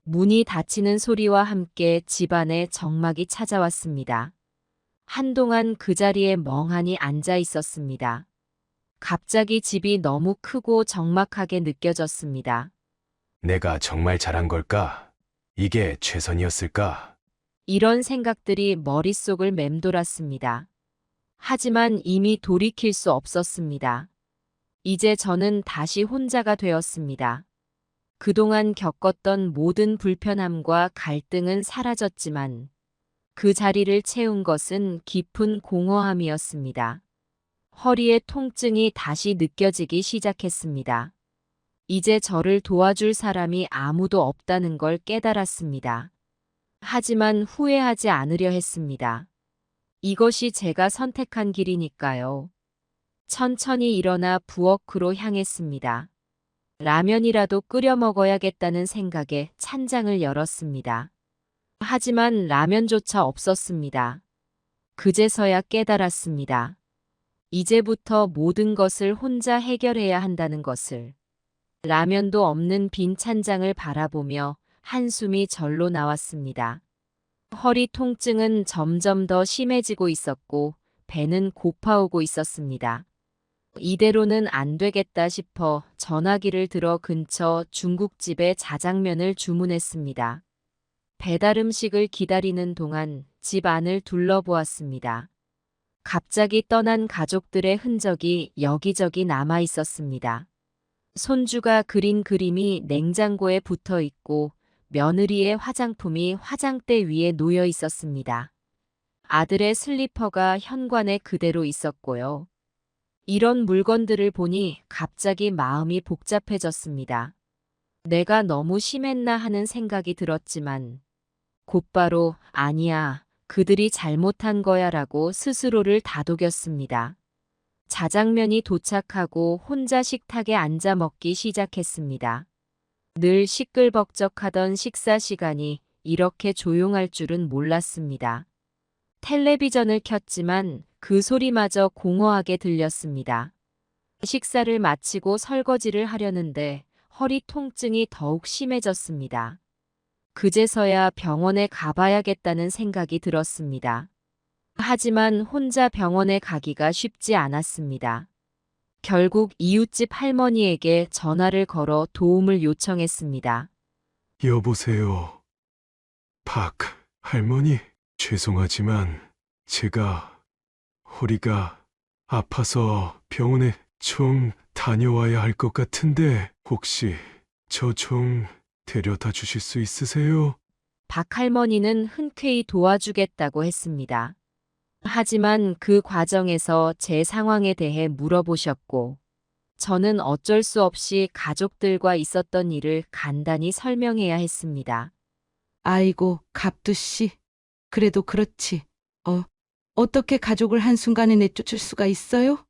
[SPEAKER 1] 문이 닫히는 소리와 함께 집안에 정막이 찾아왔습니다. 한동안 그 자리에 멍하니 앉아 있었습니다. 갑자기 집이 너무 크고 적막하게 느껴졌습니다.
[SPEAKER 6] 내가 정말 잘한 걸까? 이게 최선이었을까?
[SPEAKER 1] 이런 생각들이 머릿속을 맴돌았습니다. 하지만 이미 돌이킬 수 없었습니다. 이제 저는 다시 혼자가 되었습니다. 그동안 겪었던 모든 불편함과 갈등은 사라졌지만 그 자리를 채운 것은 깊은 공허함이었습니다. 허리의 통증이 다시 느껴지기 시작했습니다. 이제 저를 도와줄 사람이 아무도 없다는 걸 깨달았습니다. 하지만 후회하지 않으려 했습니다. 이것이 제가 선택한 길이니까요. 천천히 일어나 부엌으로 향했습니다. 라면이라도 끓여 먹어야겠다는 생각에 찬장을 열었습니다. 하지만 라면조차 없었습니다. 그제서야 깨달았습니다. 이제부터 모든 것을 혼자 해결해야 한다는 것을. 라면도 없는 빈 찬장을 바라보며 한숨이 절로 나왔습니다. 허리 통증은 점점 더 심해지고 있었고 배는 고파오고 있었습니다. 이대로는 안 되겠다 싶어 전화기를 들어 근처 중국집에 자장면을 주문했습니다. 배달 음식을 기다리는 동안 집 안을 둘러보았습니다. 갑자기 떠난 가족들의 흔적이 여기저기 남아 있었습니다. 손주가 그린 그림이 냉장고에 붙어 있고 며느리의 화장품이 화장대 위에 놓여 있었습니다. 아들의 슬리퍼가 현관에 그대로 있었고요. 이런 물건들을 보니 갑자기 마음이 복잡해졌습니다. 내가 너무 심했나 하는 생각이 들었지만 곧바로 아니야, 그들이 잘못한 거야 라고 스스로를 다독였습니다. 자장면이 도착하고 혼자 식탁에 앉아 먹기 시작했습니다. 늘 시끌벅적하던 식사 시간이 이렇게 조용할 줄은 몰랐습니다. 텔레비전을 켰지만 그 소리마저 공허하게 들렸습니다. 식사를 마치고 설거지를 하려는데 허리 통증이 더욱 심해졌습니다. 그제서야 병원에 가봐야겠다는 생각이 들었습니다. 하지만 혼자 병원에 가기가 쉽지 않았습니다. 결국 이웃집 할머니에게 전화를 걸어 도움을 요청했습니다.
[SPEAKER 6] 여보세요. 박 할머니, 죄송하지만 제가 허리가 아파서 병원에 좀 다녀와야 할 것 같은데 혹시 저 좀 데려다 주실 수 있으세요?
[SPEAKER 1] 박 할머니는 흔쾌히 도와주겠다고 했습니다. 하지만 그 과정에서 제 상황에 대해 물어보셨고, 저는 어쩔 수 없이 가족들과 있었던 일을 간단히 설명해야 했습니다.
[SPEAKER 3] 아이고, 갑두씨. 그래도 그렇지. 어떻게 가족을 한순간에 내쫓을 수가 있어요?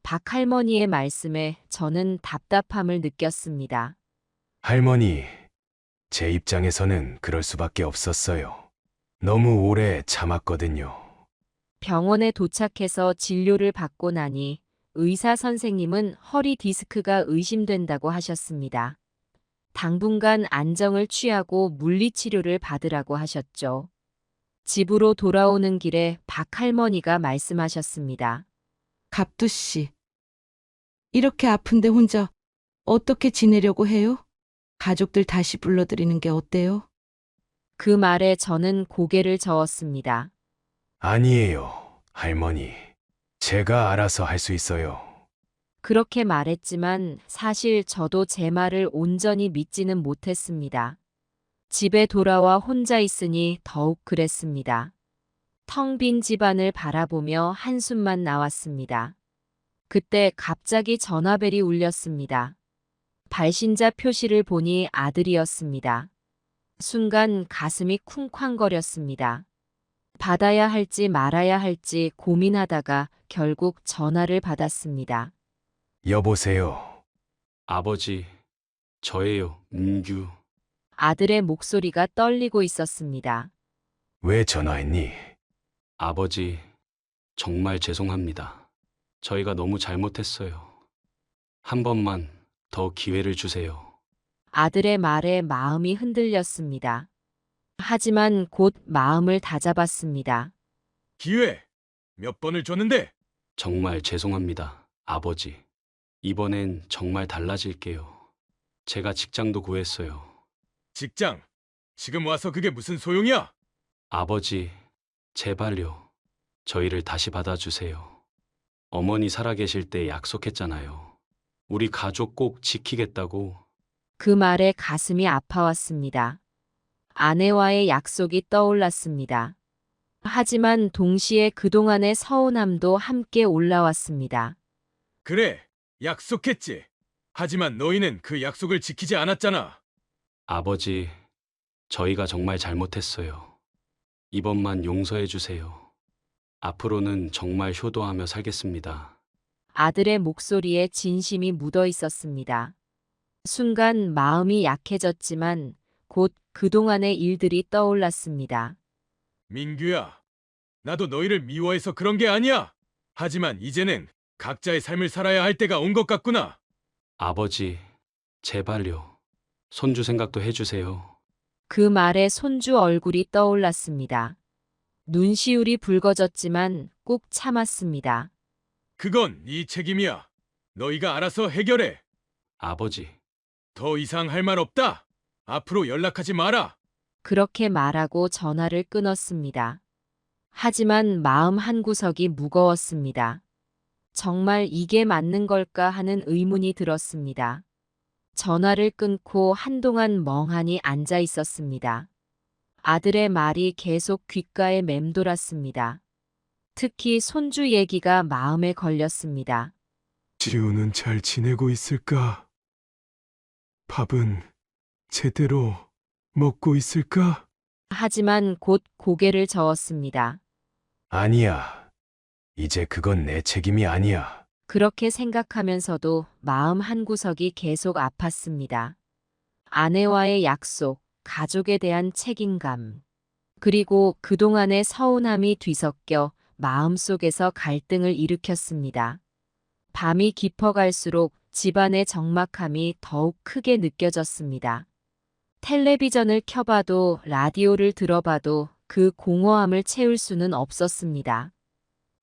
[SPEAKER 1] 박 할머니의 말씀에 저는 답답함을 느꼈습니다.
[SPEAKER 6] 할머니, 제 입장에서는 그럴 수밖에 없었어요. 너무 오래 참았거든요.
[SPEAKER 1] 병원에 도착해서 진료를 받고 나니 의사 선생님은 허리 디스크가 의심된다고 하셨습니다. 당분간 안정을 취하고 물리치료를 받으라고 하셨죠. 집으로 돌아오는 길에 박 할머니가 말씀하셨습니다.
[SPEAKER 3] 갑두씨. 이렇게 아픈데 혼자 어떻게 지내려고 해요? 가족들 다시 불러들이는 게 어때요?
[SPEAKER 1] 그 말에 저는 고개를 저었습니다.
[SPEAKER 6] 아니에요, 할머니. 제가 알아서 할 수 있어요.
[SPEAKER 1] 그렇게 말했지만 사실 저도 제 말을 온전히 믿지는 못했습니다. 집에 돌아와 혼자 있으니 더욱 그랬습니다. 텅 빈 집안을 바라보며 한숨만 나왔습니다. 그때 갑자기 전화벨이 울렸습니다. 발신자 표시를 보니 아들이었습니다. 순간 가슴이 쿵쾅거렸습니다. 받아야 할지 말아야 할지 고민하다가 결국 전화를 받았습니다.
[SPEAKER 6] 여보세요.
[SPEAKER 2] 아버지, 저예요, 민규.
[SPEAKER 1] 아들의 목소리가 떨리고 있었습니다.
[SPEAKER 6] 왜 전화했니?
[SPEAKER 2] 아버지, 정말 죄송합니다. 저희가 너무 잘못했어요. 한 번만 더 기회를 주세요.
[SPEAKER 1] 아들의 말에 마음이 흔들렸습니다. 하지만 곧 마음을 다잡았습니다.
[SPEAKER 6] 기회 몇 번을 줬는데?
[SPEAKER 2] 정말 죄송합니다, 아버지. 이번엔 정말 달라질게요. 제가 직장도 구했어요.
[SPEAKER 6] 직장. 지금 와서 그게 무슨 소용이야?
[SPEAKER 2] 아버지, 제발요. 저희를 다시 받아주세요. 어머니 살아계실 때 약속했잖아요. 우리 가족 꼭 지키겠다고.
[SPEAKER 1] 그 말에 가슴이 아파왔습니다. 아내와의 약속이 떠올랐습니다. 하지만 동시에 그동안의 서운함도 함께 올라왔습니다.
[SPEAKER 6] 그래, 약속했지. 하지만 너희는 그 약속을 지키지 않았잖아.
[SPEAKER 2] 아버지, 저희가 정말 잘못했어요. 이번만 용서해 주세요. 앞으로는 정말 효도하며 살겠습니다.
[SPEAKER 1] 아들의 목소리에 진심이 묻어 있었습니다. 순간 마음이 약해졌지만 곧 그동안의 일들이 떠올랐습니다.
[SPEAKER 6] 민규야, 나도 너희를 미워해서 그런 게 아니야. 하지만 이제는 각자의 삶을 살아야 할 때가 온 것 같구나.
[SPEAKER 2] 아버지, 제발요. 손주 생각도 해주세요.
[SPEAKER 1] 그 말에 손주 얼굴이 떠올랐습니다. 눈시울이 붉어졌지만 꾹 참았습니다.
[SPEAKER 6] 그건 네 책임이야. 너희가 알아서 해결해.
[SPEAKER 2] 아버지,
[SPEAKER 6] 더 이상 할 말 없다. 앞으로 연락하지 마라.
[SPEAKER 1] 그렇게 말하고 전화를 끊었습니다. 하지만 마음 한구석이 무거웠습니다. 정말 이게 맞는 걸까 하는 의문이 들었습니다. 전화를 끊고 한동안 멍하니 앉아 있었습니다. 아들의 말이 계속 귓가에 맴돌았습니다. 특히 손주 얘기가 마음에 걸렸습니다.
[SPEAKER 6] 지우는 잘 지내고 있을까? 밥은 제대로 먹고 있을까?
[SPEAKER 1] 하지만 곧 고개를 저었습니다.
[SPEAKER 6] 아니야. 이제 그건 내 책임이 아니야.
[SPEAKER 1] 그렇게 생각하면서도 마음 한구석이 계속 아팠습니다. 아내와의 약속, 가족에 대한 책임감, 그리고 그동안의 서운함이 뒤섞여 마음속에서 갈등을 일으켰습니다. 밤이 깊어갈수록 집안의 적막함이 더욱 크게 느껴졌습니다. 텔레비전을 켜봐도 라디오를 들어봐도 그 공허함을 채울 수는 없었습니다.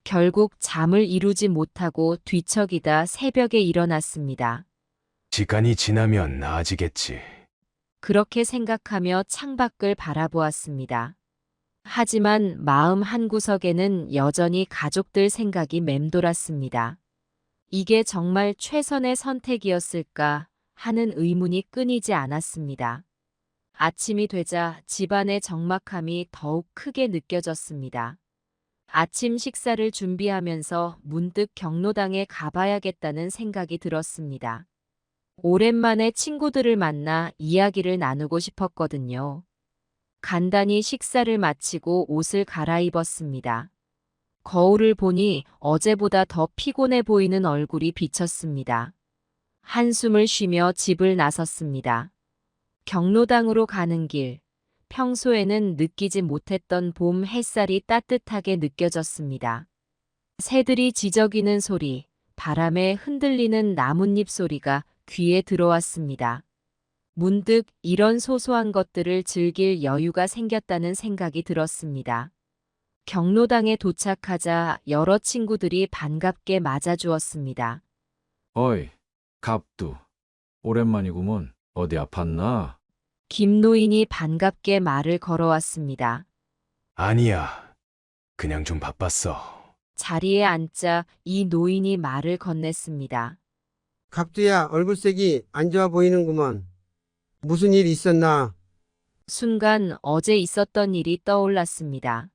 [SPEAKER 1] 결국 잠을 이루지 못하고 뒤척이다 새벽에 일어났습니다.
[SPEAKER 6] 시간이 지나면 나아지겠지.
[SPEAKER 1] 그렇게 생각하며 창밖을 바라보았습니다. 하지만 마음 한구석에는 여전히 가족들 생각이 맴돌았습니다. 이게 정말 최선의 선택이었을까 하는 의문이 끊이지 않았습니다. 아침이 되자 집안의 적막함이 더욱 크게 느껴졌습니다. 아침 식사를 준비하면서 문득 경로당에 가봐야겠다는 생각이 들었습니다. 오랜만에 친구들을 만나 이야기를 나누고 싶었거든요. 간단히 식사를 마치고 옷을 갈아입었습니다. 거울을 보니 어제보다 더 피곤해 보이는 얼굴이 비쳤습니다. 한숨을 쉬며 집을 나섰습니다. 경로당으로 가는 길, 평소에는 느끼지 못했던 봄 햇살이 따뜻하게 느껴졌습니다. 새들이 지저귀는 소리, 바람에 흔들리는 나뭇잎 소리가 귀에 들어왔습니다. 문득 이런 소소한 것들을 즐길 여유가 생겼다는 생각이 들었습니다. 경로당에 도착하자 여러 친구들이 반갑게 맞아주었습니다.
[SPEAKER 11] 어이, 갑두. 오랜만이구먼. 어디 아팠나?
[SPEAKER 1] 김노인이 반갑게 말을 걸어왔습니다.
[SPEAKER 6] 아니야. 그냥 좀 바빴어.
[SPEAKER 1] 자리에 앉자 이 노인이 말을 건넸습니다.
[SPEAKER 7] 갑두야, 얼굴색이 안 좋아 보이는구먼. 무슨 일 있었나?
[SPEAKER 1] 순간 어제 있었던 일이 떠올랐습니다.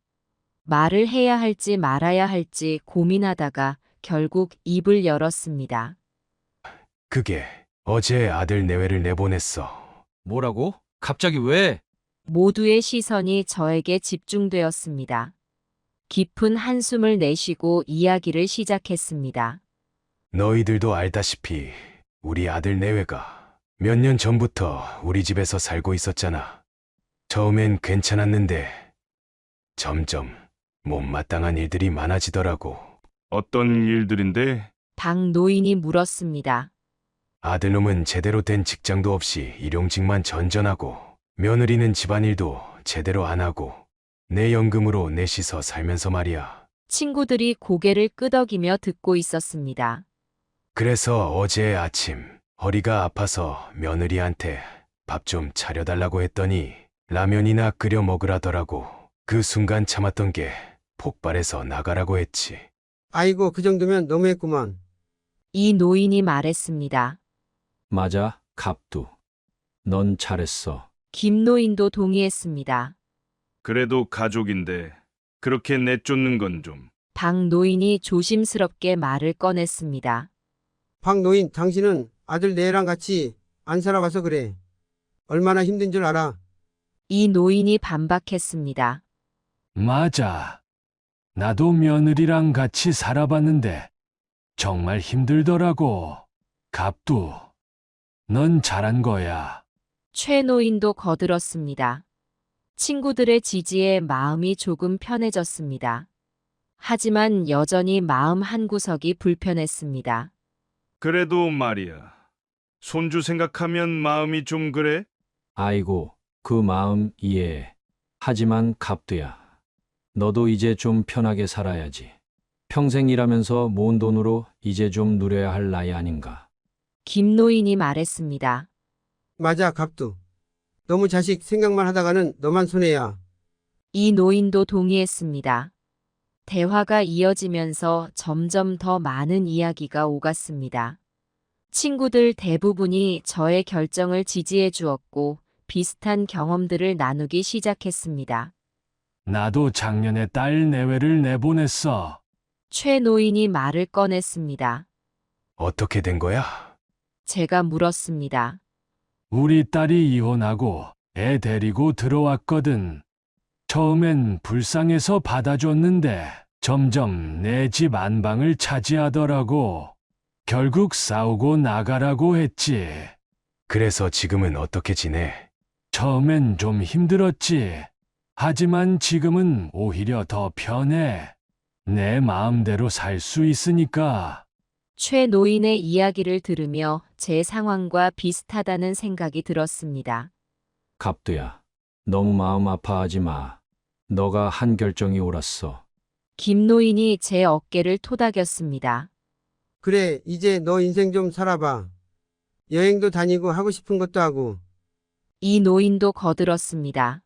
[SPEAKER 1] 말을 해야 할지 말아야 할지 고민하다가 결국 입을 열었습니다.
[SPEAKER 6] 그게 어제 아들 내외를 내보냈어.
[SPEAKER 11] 뭐라고? 갑자기 왜?
[SPEAKER 1] 모두의 시선이 저에게 집중되었습니다. 깊은 한숨을 내쉬고 이야기를 시작했습니다.
[SPEAKER 6] 너희들도 알다시피 우리 아들 내외가 몇 년 전부터 우리 집에서 살고 있었잖아. 처음엔 괜찮았는데 점점 못마땅한 일들이 많아지더라고.
[SPEAKER 8] 어떤 일들인데?
[SPEAKER 1] 박 노인이 물었습니다.
[SPEAKER 6] 아들놈은 제대로 된 직장도 없이 일용직만 전전하고 며느리는 집안일도 제대로 안 하고 내 연금으로 내쉬서 살면서 말이야.
[SPEAKER 1] 친구들이 고개를 끄덕이며 듣고 있었습니다.
[SPEAKER 6] 그래서 어제 아침 허리가 아파서 며느리한테 밥 좀 차려달라고 했더니 라면이나 끓여 먹으라더라고. 그 순간 참았던 게 폭발해서 나가라고 했지.
[SPEAKER 7] 아이고, 그 정도면 너무했구먼.
[SPEAKER 1] 이 노인이 말했습니다.
[SPEAKER 11] 맞아, 갑두. 넌 잘했어.
[SPEAKER 1] 김 노인도 동의했습니다.
[SPEAKER 8] 그래도 가족인데 그렇게 내쫓는 건 좀.
[SPEAKER 1] 박 노인이 조심스럽게 말을 꺼냈습니다.
[SPEAKER 7] 박 노인, 당신은 아들 내랑 같이 안 살아봐서 그래. 얼마나 힘든 줄 알아.
[SPEAKER 1] 이 노인이 반박했습니다.
[SPEAKER 12] 맞아. 나도 며느리랑 같이 살아봤는데 정말 힘들더라고. 갑두, 넌 잘한 거야.
[SPEAKER 1] 최 노인도 거들었습니다. 친구들의 지지에 마음이 조금 편해졌습니다. 하지만 여전히 마음 한구석이 불편했습니다.
[SPEAKER 8] 그래도 말이야. 손주 생각하면 마음이 좀 그래?
[SPEAKER 11] 아이고, 그 마음 이해해. 하지만 갑두야, 너도 이제 좀 편하게 살아야지. 평생 일하면서 모은 돈으로 이제 좀 누려야 할 나이 아닌가.
[SPEAKER 1] 김 노인이 말했습니다.
[SPEAKER 7] 맞아, 갑두. 너무 자식 생각만 하다가는 너만 손해야.
[SPEAKER 1] 이 노인도 동의했습니다. 대화가 이어지면서 점점 더 많은 이야기가 오갔습니다. 친구들 대부분이 저의 결정을 지지해 주었고 비슷한 경험들을 나누기 시작했습니다.
[SPEAKER 12] 나도 작년에 딸 내외를 내보냈어.
[SPEAKER 1] 최 노인이 말을 꺼냈습니다.
[SPEAKER 6] 어떻게 된 거야?
[SPEAKER 1] 제가 물었습니다.
[SPEAKER 12] 우리 딸이 이혼하고 애 데리고 들어왔거든. 처음엔 불쌍해서 받아줬는데 점점 내 집 안방을 차지하더라고. 결국 싸우고 나가라고 했지.
[SPEAKER 6] 그래서 지금은 어떻게 지내?
[SPEAKER 12] 처음엔 좀 힘들었지. 하지만 지금은 오히려 더 편해. 내 마음대로 살 수 있으니까.
[SPEAKER 1] 최 노인의 이야기를 들으며 제 상황과 비슷하다는 생각이 들었습니다.
[SPEAKER 11] 갑두야, 너무 마음 아파하지 마. 너가 한 결정이 옳았어.
[SPEAKER 1] 김 노인이 제 어깨를 토닥였습니다.
[SPEAKER 7] 그래, 이제 너 인생 좀 살아봐. 여행도 다니고 하고 싶은 것도 하고.
[SPEAKER 1] 이 노인도 거들었습니다.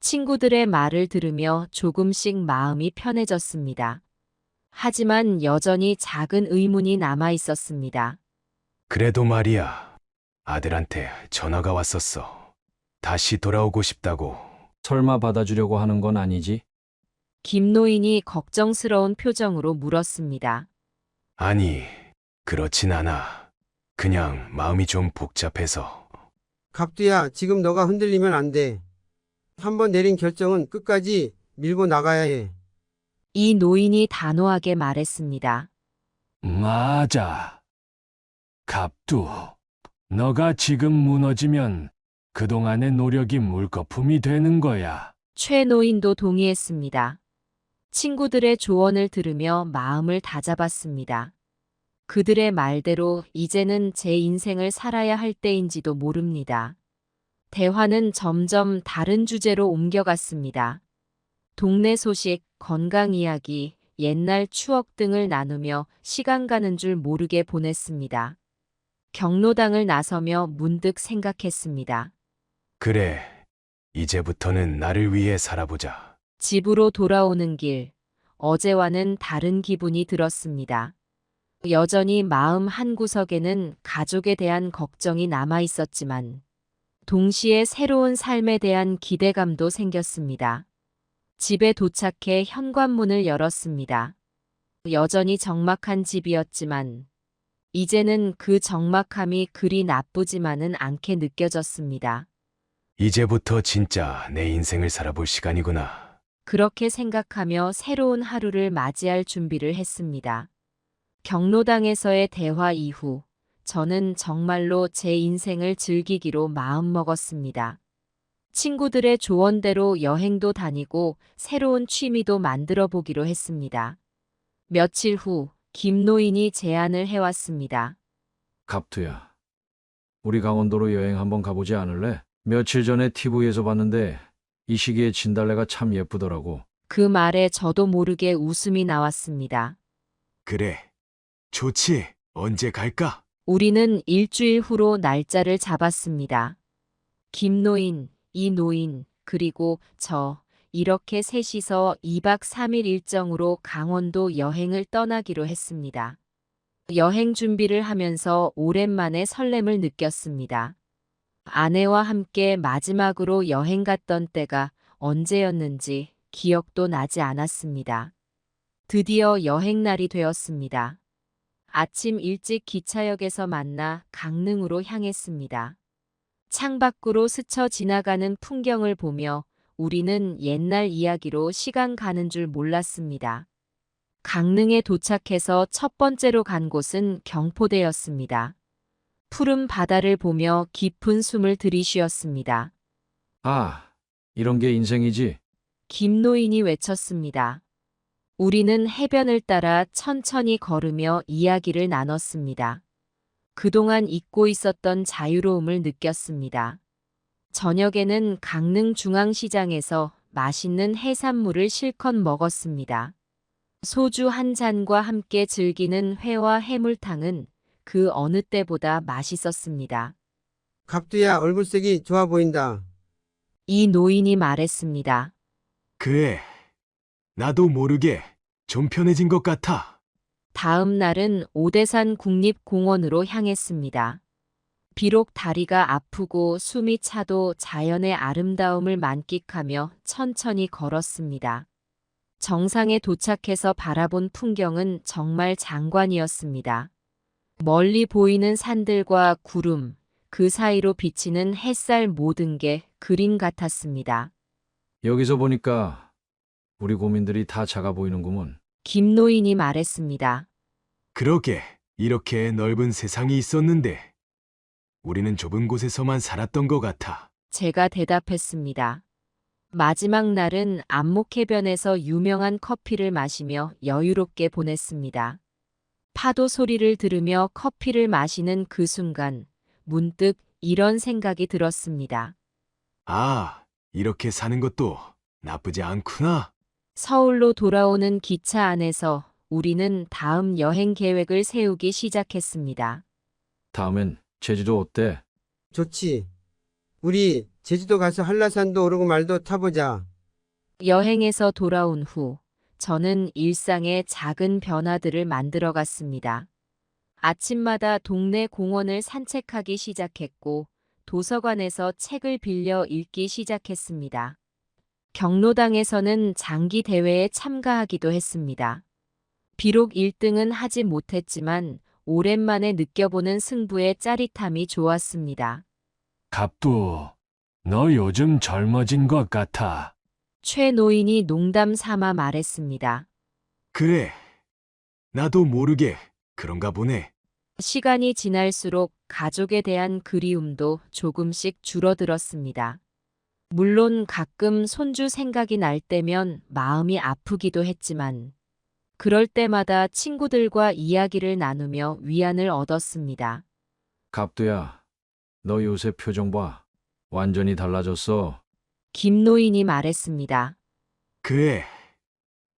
[SPEAKER 1] 친구들의 말을 들으며 조금씩 마음이 편해졌습니다. 하지만 여전히 작은 의문이 남아 있었습니다.
[SPEAKER 6] 그래도 말이야. 아들한테 전화가 왔었어. 다시 돌아오고 싶다고.
[SPEAKER 11] 설마 받아주려고 하는 건 아니지?
[SPEAKER 1] 김 노인이 걱정스러운 표정으로 물었습니다.
[SPEAKER 6] 아니, 그렇진 않아. 그냥 마음이 좀 복잡해서.
[SPEAKER 7] 갑두야, 지금 너가 흔들리면 안 돼. 한번 내린 결정은 끝까지 밀고 나가야 해.
[SPEAKER 1] 이 노인이 단호하게 말했습니다.
[SPEAKER 12] 맞아. 갑두, 너가 지금 무너지면 그동안의 노력이 물거품이 되는 거야.
[SPEAKER 1] 최 노인도 동의했습니다. 친구들의 조언을 들으며 마음을 다잡았습니다. 그들의 말대로 이제는 제 인생을 살아야 할 때인지도 모릅니다. 대화는 점점 다른 주제로 옮겨갔습니다. 동네 소식, 건강 이야기, 옛날 추억 등을 나누며 시간 가는 줄 모르게 보냈습니다. 경로당을 나서며 문득 생각했습니다.
[SPEAKER 6] 그래, 이제부터는 나를 위해 살아보자.
[SPEAKER 1] 집으로 돌아오는 길, 어제와는 다른 기분이 들었습니다. 여전히 마음 한구석에는 가족에 대한 걱정이 남아 있었지만, 동시에 새로운 삶에 대한 기대감도 생겼습니다. 집에 도착해 현관문을 열었습니다. 여전히 적막한 집이었지만, 이제는 그 적막함이 그리 나쁘지만은 않게 느껴졌습니다.
[SPEAKER 6] 이제부터 진짜 내 인생을 살아볼 시간이구나.
[SPEAKER 1] 그렇게 생각하며 새로운 하루를 맞이할 준비를 했습니다. 경로당에서의 대화 이후 저는 정말로 제 인생을 즐기기로 마음먹었습니다. 친구들의 조언대로 여행도 다니고 새로운 취미도 만들어 보기로 했습니다. 며칠 후 김 노인이 제안을 해왔습니다.
[SPEAKER 11] 갑투야, 우리 강원도로 여행 한번 가보지 않을래? 며칠 전에 TV에서 봤는데 이 시기에 진달래가 참 예쁘더라고.
[SPEAKER 1] 그 말에 저도 모르게 웃음이 나왔습니다.
[SPEAKER 6] 그래, 좋지. 언제 갈까?
[SPEAKER 1] 우리는 일주일 후로 날짜를 잡았습니다. 김노인, 이노인, 그리고 저, 이렇게 셋이서 2박 3일 일정으로 강원도 여행을 떠나기로 했습니다. 여행 준비를 하면서 오랜만에 설렘을 느꼈습니다. 아내와 함께 마지막으로 여행 갔던 때가 언제였는지 기억도 나지 않았습니다. 드디어 여행 날이 되었습니다. 아침 일찍 기차역에서 만나 강릉으로 향했습니다. 창밖으로 스쳐 지나가는 풍경을 보며 우리는 옛날 이야기로 시간 가는 줄 몰랐습니다. 강릉에 도착해서 첫 번째로 간 곳은 경포대였습니다. 푸른 바다를 보며 깊은 숨을 들이쉬었습니다.
[SPEAKER 11] 아, 이런 게 인생이지.
[SPEAKER 1] 김노인이 외쳤습니다. 우리는 해변을 따라 천천히 걸으며 이야기를 나눴습니다. 그동안 잊고 있었던 자유로움을 느꼈습니다. 저녁에는 강릉 중앙시장에서 맛있는 해산물을 실컷 먹었습니다. 소주 한 잔과 함께 즐기는 회와 해물탕은 그 어느 때보다 맛있었습니다.
[SPEAKER 7] 갑두야, 얼굴색이 좋아 보인다.
[SPEAKER 1] 이 노인이 말했습니다.
[SPEAKER 6] 그래. 나도 모르게 좀 편해진 것 같아.
[SPEAKER 1] 다음 날은 오대산 국립공원으로 향했습니다. 비록 다리가 아프고 숨이 차도 자연의 아름다움을 만끽하며 천천히 걸었습니다. 정상에 도착해서 바라본 풍경은 정말 장관이었습니다. 멀리 보이는 산들과 구름, 그 사이로 비치는 햇살 모든 게 그림 같았습니다.
[SPEAKER 11] 여기서 보니까 우리 고민들이 다 작아 보이는구먼.
[SPEAKER 1] 김노인이 말했습니다.
[SPEAKER 6] 그러게, 이렇게 넓은 세상이 있었는데 우리는 좁은 곳에서만 살았던 것 같아.
[SPEAKER 1] 제가 대답했습니다. 마지막 날은 안목해변에서 유명한 커피를 마시며 여유롭게 보냈습니다. 파도 소리를 들으며 커피를 마시는 그 순간 문득 이런 생각이 들었습니다.
[SPEAKER 6] 아, 이렇게 사는 것도 나쁘지 않구나.
[SPEAKER 1] 서울로 돌아오는 기차 안에서 우리는 다음 여행 계획을 세우기 시작했습니다.
[SPEAKER 11] 다음엔 제주도 어때?
[SPEAKER 7] 좋지. 우리 제주도 가서 한라산도 오르고 말도 타보자.
[SPEAKER 1] 여행에서 돌아온 후 저는 일상의 작은 변화들을 만들어 갔습니다. 아침마다 동네 공원을 산책하기 시작했고 도서관에서 책을 빌려 읽기 시작했습니다. 경로당에서는 장기 대회에 참가하기도 했습니다. 비록 1등은 하지 못했지만 오랜만에 느껴보는 승부의 짜릿함이 좋았습니다.
[SPEAKER 12] 갑두, 너 요즘 젊어진 것 같아.
[SPEAKER 1] 최 노인이 농담 삼아 말했습니다.
[SPEAKER 6] 그래. 나도 모르게 그런가 보네.
[SPEAKER 1] 시간이 지날수록 가족에 대한 그리움도 조금씩 줄어들었습니다. 물론 가끔 손주 생각이 날 때면 마음이 아프기도 했지만 그럴 때마다 친구들과 이야기를 나누며 위안을 얻었습니다.
[SPEAKER 11] 갑두야, 너 요새 표정 봐. 완전히 달라졌어.
[SPEAKER 1] 김노인이 말했습니다.
[SPEAKER 6] 그래.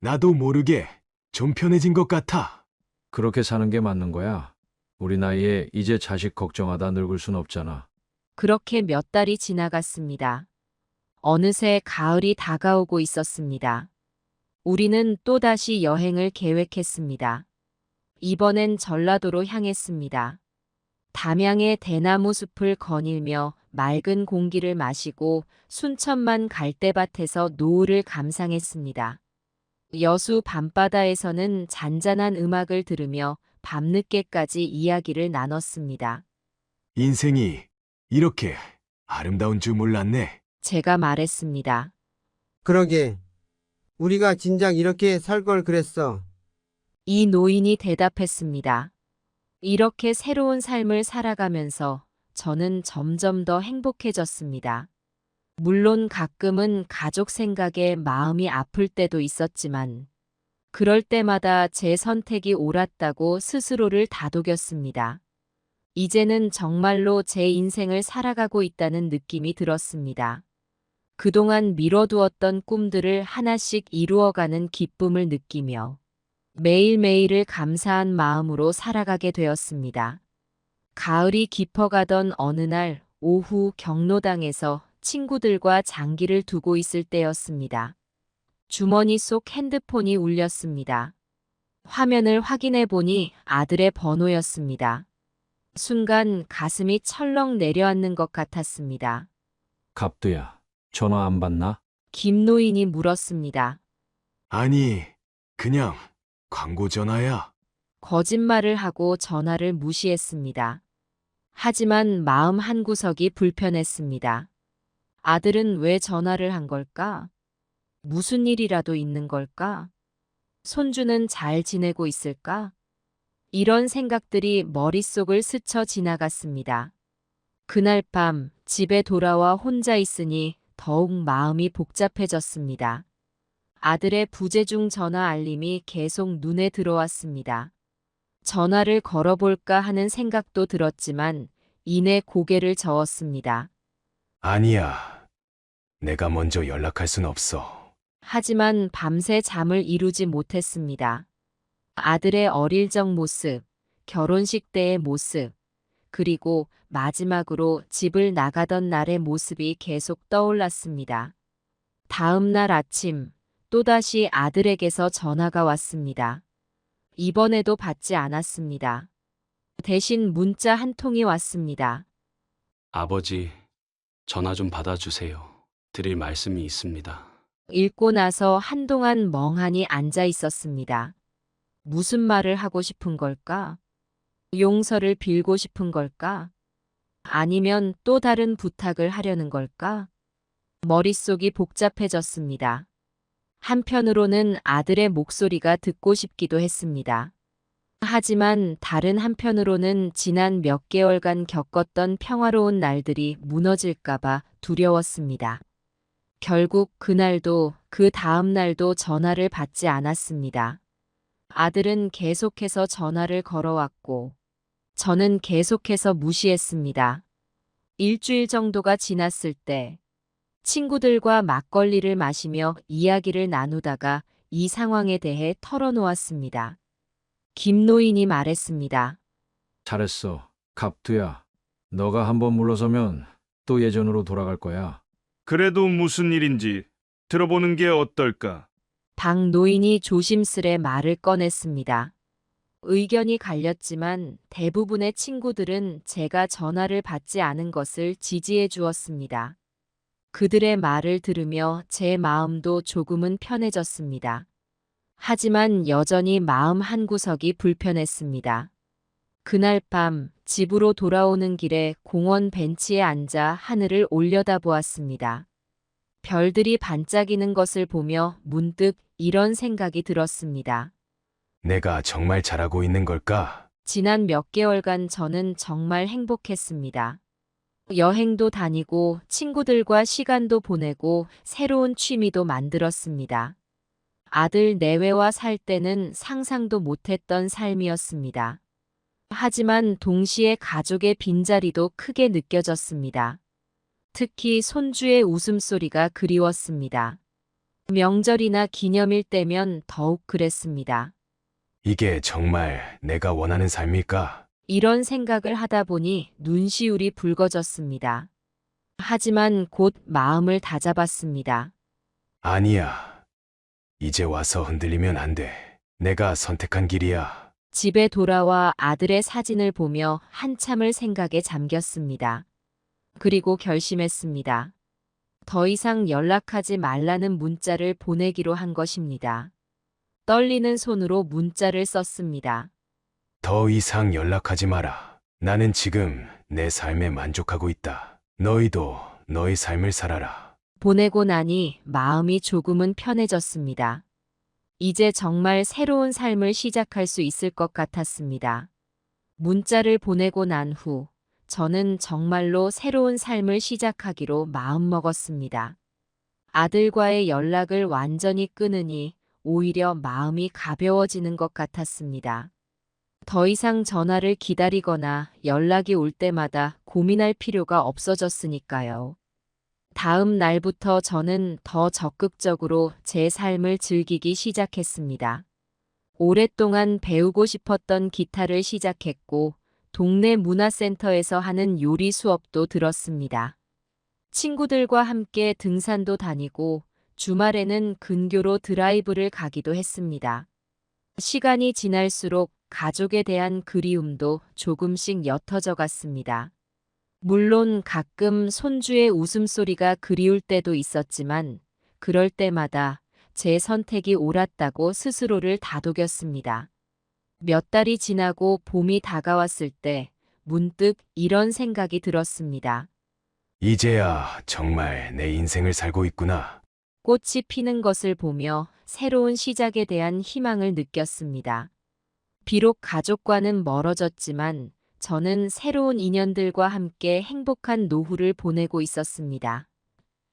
[SPEAKER 6] 나도 모르게 좀 편해진 것 같아.
[SPEAKER 11] 그렇게 사는 게 맞는 거야. 우리 나이에 이제 자식 걱정하다 늙을 순 없잖아.
[SPEAKER 1] 그렇게 몇 달이 지나갔습니다. 어느새 가을이 다가오고 있었습니다. 우리는 또다시 여행을 계획했습니다. 이번엔 전라도로 향했습니다. 담양의 대나무 숲을 거닐며 맑은 공기를 마시고 순천만 갈대밭에서 노을을 감상했습니다. 여수 밤바다에서는 잔잔한 음악을 들으며 밤늦게까지 이야기를 나눴습니다.
[SPEAKER 6] 인생이 이렇게 아름다운 줄 몰랐네.
[SPEAKER 1] 제가 말했습니다.
[SPEAKER 7] 그러게. 우리가 진작 이렇게 살 걸 그랬어.
[SPEAKER 1] 이 노인이 대답했습니다. 이렇게 새로운 삶을 살아가면서 저는 점점 더 행복해졌습니다. 물론 가끔은 가족 생각에 마음이 아플 때도 있었지만 그럴 때마다 제 선택이 옳았다고 스스로를 다독였습니다. 이제는 정말로 제 인생을 살아가고 있다는 느낌이 들었습니다. 그동안 미뤄두었던 꿈들을 하나씩 이루어가는 기쁨을 느끼며 매일매일을 감사한 마음으로 살아가게 되었습니다. 가을이 깊어가던 어느 날 오후 경로당에서 친구들과 장기를 두고 있을 때였습니다. 주머니 속 핸드폰이 울렸습니다. 화면을 확인해 보니 아들의 번호였습니다. 순간 가슴이 철렁 내려앉는 것 같았습니다.
[SPEAKER 11] 갑두야, 전화 안 받나?
[SPEAKER 1] 김노인이 물었습니다.
[SPEAKER 6] 아니, 그냥 광고 전화야.
[SPEAKER 1] 거짓말을 하고 전화를 무시했습니다. 하지만 마음 한구석이 불편했습니다. 아들은 왜 전화를 한 걸까? 무슨 일이라도 있는 걸까? 손주는 잘 지내고 있을까? 이런 생각들이 머릿속을 스쳐 지나갔습니다. 그날 밤 집에 돌아와 혼자 있으니 더욱 마음이 복잡해졌습니다. 아들의 부재중 전화 알림이 계속 눈에 들어왔습니다. 전화를 걸어볼까 하는 생각도 들었지만 이내 고개를 저었습니다.
[SPEAKER 6] 아니야. 내가 먼저 연락할 순 없어.
[SPEAKER 1] 하지만 밤새 잠을 이루지 못했습니다. 아들의 어릴 적 모습, 결혼식 때의 모습, 그리고 마지막으로 집을 나가던 날의 모습이 계속 떠올랐습니다. 다음 날 아침, 또다시 아들에게서 전화가 왔습니다. 이번에도 받지 않았습니다. 대신 문자 한 통이 왔습니다.
[SPEAKER 2] 아버지, 전화 좀 받아주세요. 드릴 말씀이 있습니다.
[SPEAKER 1] 읽고 나서 한동안 멍하니 앉아 있었습니다. 무슨 말을 하고 싶은 걸까? 용서를 빌고 싶은 걸까? 아니면 또 다른 부탁을 하려는 걸까? 머릿속이 복잡해졌습니다. 한편으로는 아들의 목소리가 듣고 싶기도 했습니다. 하지만 다른 한편으로는 지난 몇 개월간 겪었던 평화로운 날들이 무너질까봐 두려웠습니다. 결국 그날도 그 다음 날도 전화를 받지 않았습니다. 아들은 계속해서 전화를 걸어왔고 저는 계속해서 무시했습니다. 일주일 정도가 지났을 때 친구들과 막걸리를 마시며 이야기를 나누다가 이 상황에 대해 털어놓았습니다. 김노인이 말했습니다.
[SPEAKER 11] 잘했어. 갑두야, 너가 한번 물러서면 또 예전으로 돌아갈 거야.
[SPEAKER 8] 그래도 무슨 일인지 들어보는 게 어떨까?
[SPEAKER 1] 박 노인이 조심스레 말을 꺼냈습니다. 의견이 갈렸지만 대부분의 친구들은 제가 전화를 받지 않은 것을 지지해 주었습니다. 그들의 말을 들으며 제 마음도 조금은 편해졌습니다. 하지만 여전히 마음 한구석이 불편했습니다. 그날 밤 집으로 돌아오는 길에 공원 벤치에 앉아 하늘을 올려다보았습니다. 별들이 반짝이는 것을 보며 문득 이런 생각이 들었습니다.
[SPEAKER 6] 내가 정말 잘하고 있는 걸까?
[SPEAKER 1] 지난 몇 개월간 저는 정말 행복했습니다. 여행도 다니고 친구들과 시간도 보내고 새로운 취미도 만들었습니다. 아들 내외와 살 때는 상상도 못했던 삶이었습니다. 하지만 동시에 가족의 빈자리도 크게 느껴졌습니다. 특히 손주의 웃음소리가 그리웠습니다. 명절이나 기념일 때면 더욱 그랬습니다.
[SPEAKER 6] 이게 정말 내가 원하는 삶일까?
[SPEAKER 1] 이런 생각을 하다 보니 눈시울이 붉어졌습니다. 하지만 곧 마음을 다잡았습니다.
[SPEAKER 6] 아니야. 이제 와서 흔들리면 안 돼. 내가 선택한 길이야.
[SPEAKER 1] 집에 돌아와 아들의 사진을 보며 한참을 생각에 잠겼습니다. 그리고 결심했습니다. 더 이상 연락하지 말라는 문자를 보내기로 한 것입니다. 떨리는 손으로 문자를 썼습니다.
[SPEAKER 6] 더 이상 연락하지 마라. 나는 지금 내 삶에 만족하고 있다. 너희도 너희 삶을 살아라.
[SPEAKER 1] 보내고 나니 마음이 조금은 편해졌습니다. 이제 정말 새로운 삶을 시작할 수 있을 것 같았습니다. 문자를 보내고 난 후 저는 정말로 새로운 삶을 시작하기로 마음먹었습니다. 아들과의 연락을 완전히 끊으니 오히려 마음이 가벼워지는 것 같았습니다. 더 이상 전화를 기다리거나 연락이 올 때마다 고민할 필요가 없어졌으니까요. 다음 날부터 저는 더 적극적으로 제 삶을 즐기기 시작했습니다. 오랫동안 배우고 싶었던 기타를 시작했고 동네 문화센터에서 하는 요리 수업도 들었습니다. 친구들과 함께 등산도 다니고 주말에는 근교로 드라이브를 가기도 했습니다. 시간이 지날수록 가족에 대한 그리움도 조금씩 옅어져 갔습니다. 물론 가끔 손주의 웃음소리가 그리울 때도 있었지만 그럴 때마다 제 선택이 옳았다고 스스로를 다독였습니다. 몇 달이 지나고 봄이 다가왔을 때 문득 이런 생각이 들었습니다.
[SPEAKER 6] 이제야 정말 내 인생을 살고 있구나.
[SPEAKER 1] 꽃이 피는 것을 보며 새로운 시작에 대한 희망을 느꼈습니다. 비록 가족과는 멀어졌지만 저는 새로운 인연들과 함께 행복한 노후를 보내고 있었습니다.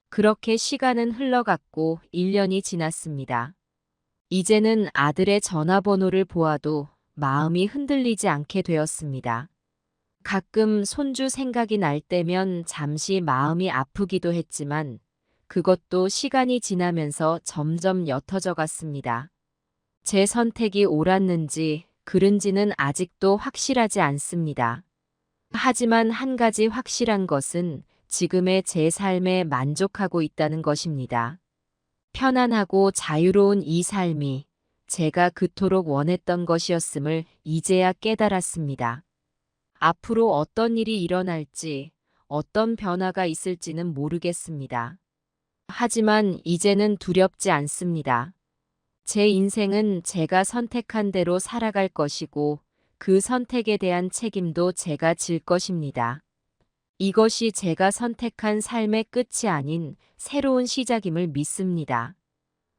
[SPEAKER 1] 그렇게 시간은 흘러갔고 1년이 지났습니다. 이제는 아들의 전화번호를 보아도 마음이 흔들리지 않게 되었습니다. 가끔 손주 생각이 날 때면 잠시 마음이 아프기도 했지만 그것도 시간이 지나면서 점점 옅어져 갔습니다. 제 선택이 옳았는지 그른지는 아직도 확실하지 않습니다. 하지만 한 가지 확실한 것은 지금의 제 삶에 만족하고 있다는 것입니다. 편안하고 자유로운 이 삶이 제가 그토록 원했던 것이었음을 이제야 깨달았습니다. 앞으로 어떤 일이 일어날지, 어떤 변화가 있을지는 모르겠습니다. 하지만 이제는 두렵지 않습니다. 제 인생은 제가 선택한 대로 살아갈 것이고 그 선택에 대한 책임도 제가 질 것입니다. 이것이 제가 선택한 삶의 끝이 아닌 새로운 시작임을 믿습니다.